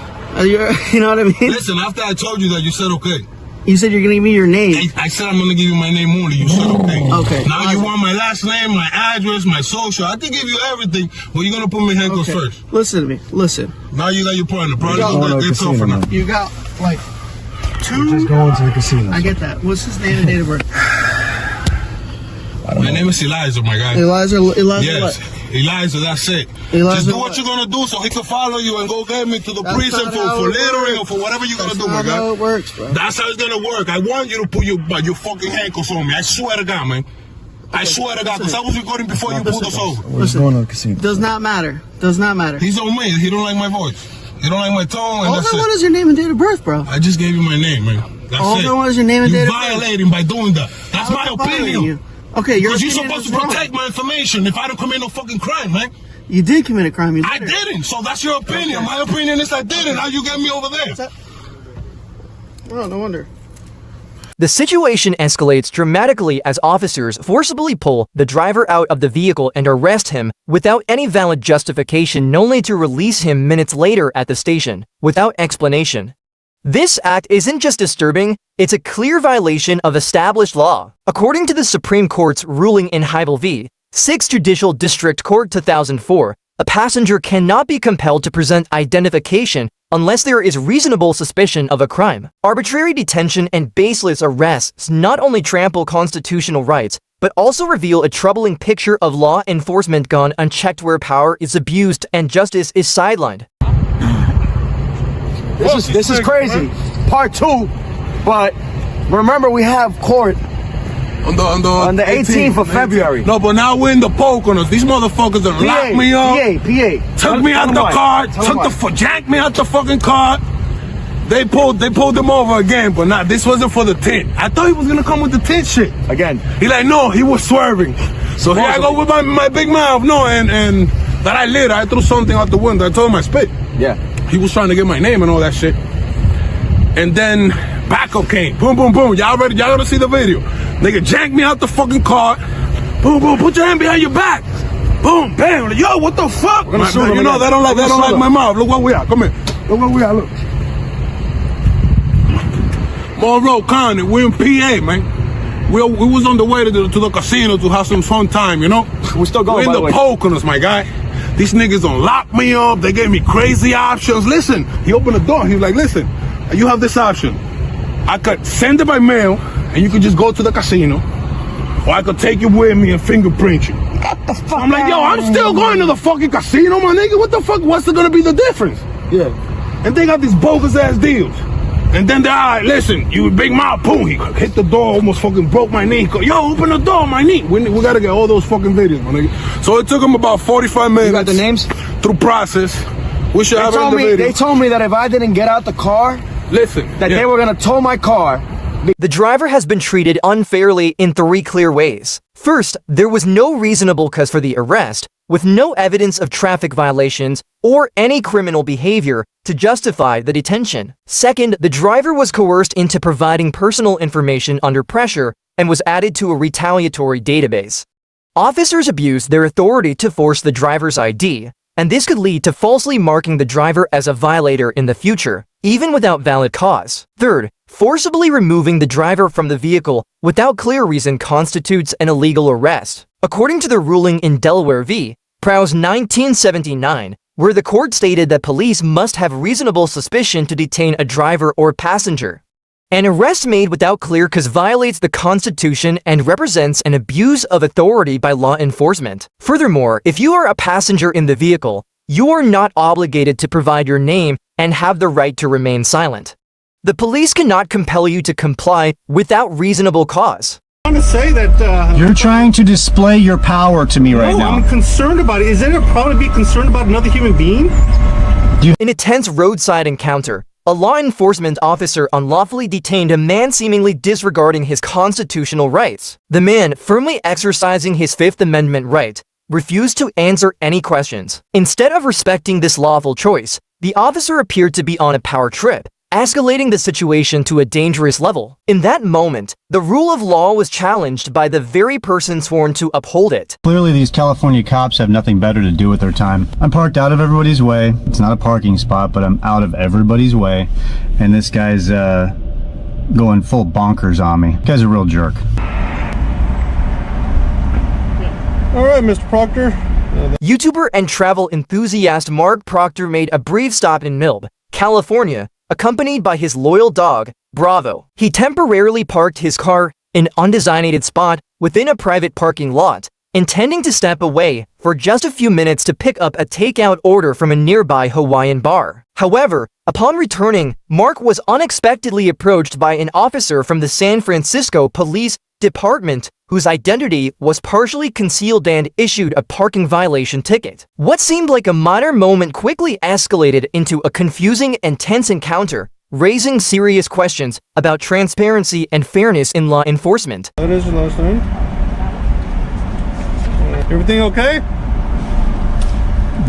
You know what I mean? Listen, after I told you that, you said okay. You said you're going to give me your name. I said I'm going to give you my name only. You said okay. Okay. Now you want my last name, my address, my social. I can give you everything, but you're going to put me handcuffs first. Listen to me. Listen. Now you got your partner. Partner's going to get You got, like, two. Just going to the casino. I get that. What's his name and date of birth? My name is Elijah, my guy. Elijah yes. what? Elijah, that's it. Just do what you're going to do so he can follow you and go get me to the prison for littering or for whatever you're going to do, my guy. That's how it works, bro. That's how it's going to work. I want you to put your fucking handcuffs on me. I swear to God, man. I swear to God, because I was recording before you pulled us over. We're just going to the casino. Does not matter. Does not matter. He's on me. He don't like my voice. He don't like my tone. All I want is your name and date of birth, bro. I just gave you my name, man. That's All it. I want is your name and date of birth. You're violating by doing that. That's my opinion. Okay, because you're supposed to protect my information if I don't commit no fucking crime, man. You did commit a crime. I didn't, so that's your opinion. Okay. My opinion is I didn't. Now you get me over there. Oh, no wonder. The situation escalates dramatically as officers forcibly pull the driver out of the vehicle and arrest him without any valid justification, only to release him minutes later at the station, without explanation. This act isn't just disturbing, it's a clear violation of established law. According to the Supreme Court's ruling in Hybel v. 6th Judicial District Court 2004, a passenger cannot be compelled to present identification unless there is reasonable suspicion of a crime. Arbitrary detention and baseless arrests not only trample constitutional rights, but also reveal a troubling picture of law enforcement gone unchecked, where power is abused and justice is sidelined. This is crazy. Part 2, but remember we have court on the 18th of February. No, but now we're in the poke on us. These motherfuckers that locked me up. PA. Took me out the car. Jacked me out the fucking car. They pulled them over again, but not. This wasn't for the tint. I thought he was gonna come with the tint shit again. He like, no, he was swerving. So here I go with my big mouth. No, and that I lit. I threw something out the window. I told him I spit. Yeah. He was trying to get my name and all that shit. And then backup came. Boom, boom, boom. Y'all gotta see the video. Nigga jacked me out the fucking car. Boom, boom. Put your hand behind your back. Boom, bam. Yo, what the fuck? You know they don't like my mouth. Look where we are. Come here. Look where we are. Look. Monroe County. We're in PA, man. We was on the way to the casino to have some fun time. You know. We're still going. We're in the poke on us, my guy. These niggas don't lock me up. They gave me crazy options. Listen, he opened the door. He was like, listen, you have this option. I could send it by mail, and you could just go to the casino. Or I could take you with me and fingerprint you. What the fuck? I'm like, yo, I'm still going to the fucking casino, my nigga. What the fuck? What's gonna be the difference? Yeah. And they got these bogus ass deals. And then they're like, listen, you big mouth, boom. He hit the door, almost fucking broke my knee. Yo, open the door, my knee. We gotta get all those fucking videos, my nigga. So it took him about 45 minutes. You got the names? Through process. We should have it in the video. They told me that if I didn't get out the car, they were gonna tow my car. The driver has been treated unfairly in 3 clear ways. First, there was no reasonable cause for the arrest, with no evidence of traffic violations or any criminal behavior to justify the detention. Second, the driver was coerced into providing personal information under pressure and was added to a retaliatory database. Officers abused their authority to force the driver's ID, and this could lead to falsely marking the driver as a violator in the future, even without valid cause. Third, forcibly removing the driver from the vehicle without clear reason constitutes an illegal arrest. According to the ruling in Delaware v. Prowse 1979, where the court stated that police must have reasonable suspicion to detain a driver or passenger. An arrest made without clear cause violates the Constitution and represents an abuse of authority by law enforcement. Furthermore, if you are a passenger in the vehicle, you are not obligated to provide your name and have the right to remain silent. The police cannot compel you to comply without reasonable cause. I'm trying to say that you're trying to display your power to me right now. I'm concerned about it. Is there a problem to be concerned about another human being? In a tense roadside encounter, a law enforcement officer unlawfully detained a man seemingly disregarding his constitutional rights. The man, firmly exercising his Fifth Amendment right, refused to answer any questions. Instead of respecting this lawful choice, the officer appeared to be on a power trip, escalating the situation to a dangerous level. In that moment, the rule of law was challenged by the very person sworn to uphold it. Clearly, these California cops have nothing better to do with their time. I'm parked out of everybody's way. It's not a parking spot, but I'm out of everybody's way. And this guy's going full bonkers on me. This guy's a real jerk. All right, Mr. Proctor. YouTuber and travel enthusiast Mark Proctor made a brief stop in Milb, California, accompanied by his loyal dog, Bravo. He temporarily parked his car in an undesignated spot within a private parking lot, intending to step away for just a few minutes to pick up a takeout order from a nearby Hawaiian bar. However, upon returning, Mark was unexpectedly approached by an officer from the San Francisco Police Department whose identity was partially concealed and issued a parking violation ticket. What seemed like a minor moment quickly escalated into a confusing and tense encounter, raising serious questions about transparency and fairness in law enforcement. That is your last name. Everything okay?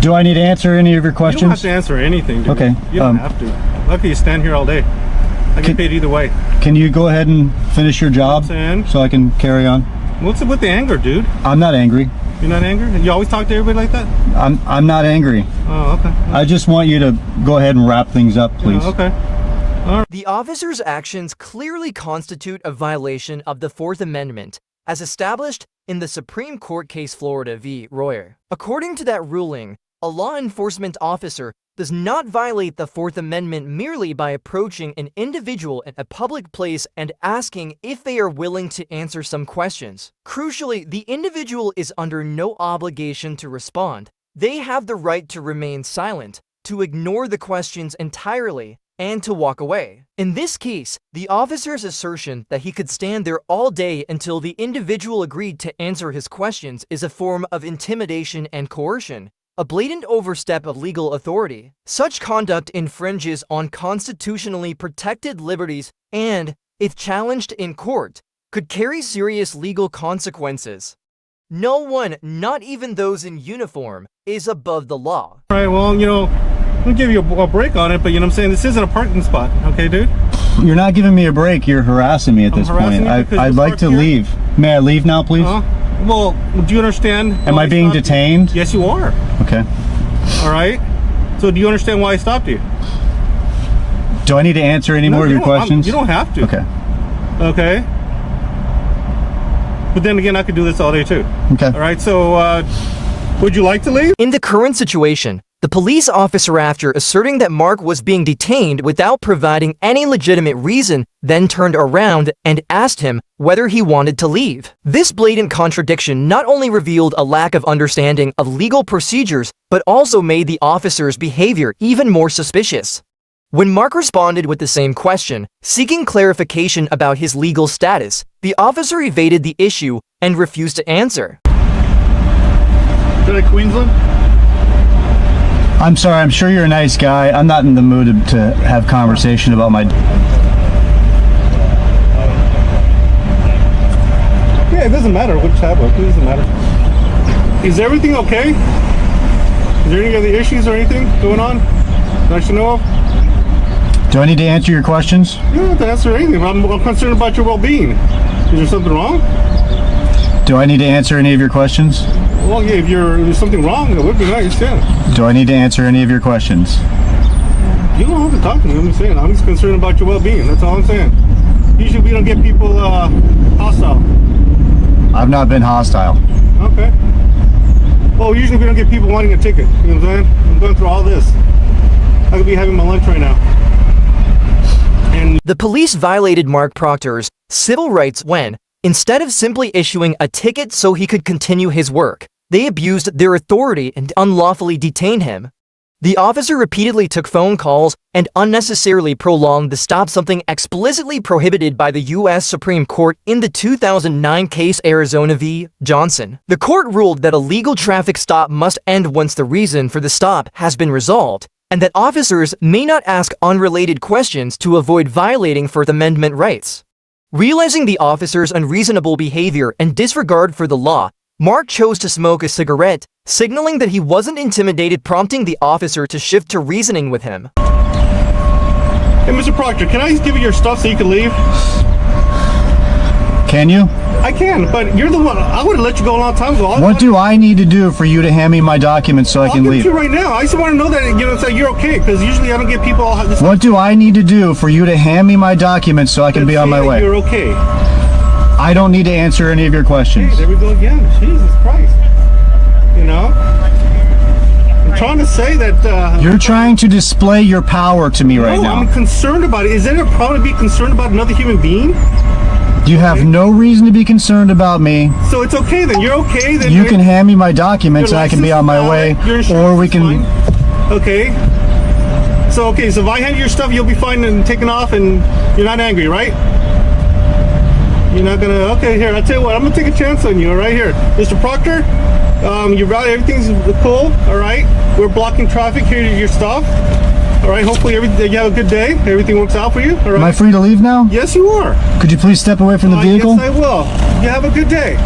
Do I need to answer any of your questions? You don't have to answer anything, dude. Okay. You don't have to. Lucky you stand here all day. I get paid either way. Can you go ahead and finish your job so I can carry on? What's it with the anger, dude? I'm not angry. You're not angry? You always talk to everybody like that? I'm not angry. Oh, okay. I just want you to go ahead and wrap things up, please. Yeah, okay. All right. The officer's actions clearly constitute a violation of the Fourth Amendment, as established in the Supreme Court case Florida v. Royer. According to that ruling, a law enforcement officer does not violate the Fourth Amendment merely by approaching an individual in a public place and asking if they are willing to answer some questions. Crucially, the individual is under no obligation to respond. They have the right to remain silent, to ignore the questions entirely, and to walk away. In this case, the officer's assertion that he could stand there all day until the individual agreed to answer his questions is a form of intimidation and coercion, a blatant overstep of legal authority. Such conduct infringes on constitutionally protected liberties and, if challenged in court, could carry serious legal consequences. No one, not even those in uniform, is above the law. All right, well, you know, I'll give you a break on it, but you know what I'm saying? This isn't a parking spot, okay, dude? You're not giving me a break. You're harassing me at this point. I'd like to leave. May I leave now, please? Well, do you understand? Am I being detained? Yes, you are. Okay. All right. So do you understand why I stopped you? Do I need to answer any more of your questions? You don't have to. Okay. Okay. But then again, I could do this all day too. Okay. All right. So would you like to leave? In the current situation, the police officer, after asserting that Mark was being detained without providing any legitimate reason, then turned around and asked him whether he wanted to leave. This blatant contradiction not only revealed a lack of understanding of legal procedures, but also made the officer's behavior even more suspicious. When Mark responded with the same question, seeking clarification about his legal status, the officer evaded the issue and refused to answer. Good at Queensland? I'm sorry, I'm sure you're a nice guy. I'm not in the mood to have conversation about my... Yeah, it doesn't matter which tablet. It doesn't matter. Is everything okay? Is there any other issues or anything going on that I should know of? Do I need to answer your questions? You don't have to answer anything. I'm concerned about your well-being. Is there something wrong? Do I need to answer any of your questions? Well, yeah, if there's something wrong, it would be nice, yeah. Do I need to answer any of your questions? You don't have to talk to me, I'm just saying. I'm just concerned about your well-being, that's all I'm saying. Usually we don't get people hostile. I've not been hostile. Okay. Well, usually we don't get people wanting a ticket, you know what I'm saying? I'm going through all this. I could be having my lunch right now. The police violated Mark Proctor's civil rights when, instead of simply issuing a ticket so he could continue his work, they abused their authority and unlawfully detained him. The officer repeatedly took phone calls and unnecessarily prolonged the stop, something explicitly prohibited by the U.S. Supreme Court in the 2009 case Arizona v. Johnson. The court ruled that a legal traffic stop must end once the reason for the stop has been resolved, and that officers may not ask unrelated questions to avoid violating Fourth Amendment rights. Realizing the officer's unreasonable behavior and disregard for the law, Mark chose to smoke a cigarette, signaling that he wasn't intimidated, prompting the officer to shift to reasoning with him. Hey, Mr. Proctor, can I give you your stuff so you can leave? Can you? I can, but you're the one. I would have let you go a long time ago. What do I need to do for you to hand me my documents so I can leave? I'll give it to you right now. I just want to know that, you know, so you're okay, because usually I don't get people all this. What do I need to do for you to hand me my documents so I can be on my way? You're okay. I don't need to answer any of your questions. Hey, there we go again. Jesus Christ. You know? I'm trying to say that... You're trying to display your power to me right now. I'm concerned about it. Is there a problem to be concerned about another human being? You have no reason to be concerned about me. So it's okay then. You're okay then. You can hand me my documents and I can be on my way. Or we can... Okay. So if I hand you your stuff, you'll be fine and taken off and you're not angry, right? You're not gonna, okay, here, I'll tell you what, I'm gonna take a chance on you, all right, here. Mr. Proctor, everything's cool, all right? We're blocking traffic, here's your stuff. All right, hopefully you have a good day, everything works out for you, all right? Am I free to leave now? Yes, you are. Could you please step away from the vehicle? Yes, I will. You have a good day.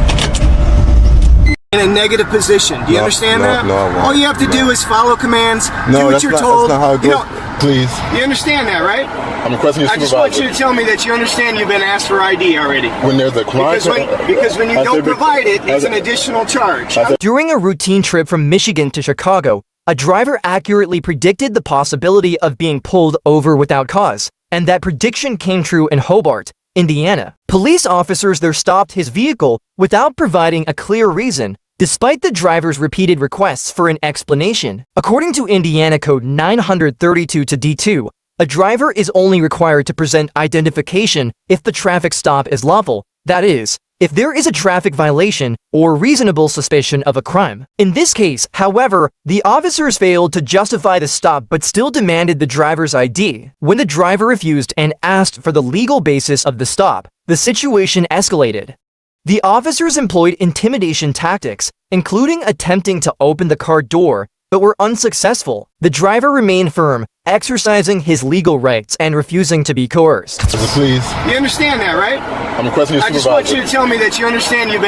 In a negative position, do you understand that? No, I won't. All you have to do is follow commands, do what you're told. That's not how it goes. Please. You understand that, right? I'm requesting your supervisor. I just want you to tell me that you understand you've been asked for ID already. When there's a crime... Because when you don't provide it, it's an additional charge. During a routine trip from Michigan to Chicago, a driver accurately predicted the possibility of being pulled over without cause, and that prediction came true in Hobart, Indiana. Police officers there stopped his vehicle without providing a clear reason, despite the driver's repeated requests for an explanation. According to Indiana Code 932-D2, a driver is only required to present identification if the traffic stop is lawful, that is, if there is a traffic violation or reasonable suspicion of a crime. In this case, however, the officers failed to justify the stop but still demanded the driver's ID. When the driver refused and asked for the legal basis of the stop, the situation escalated. The officers employed intimidation tactics, including attempting to open the car door, but were unsuccessful. The driver remained firm, exercising his legal rights and refusing to be coerced. Please. You understand that, right? I'm requesting your supervisor. I just want you to tell me that you understand you've been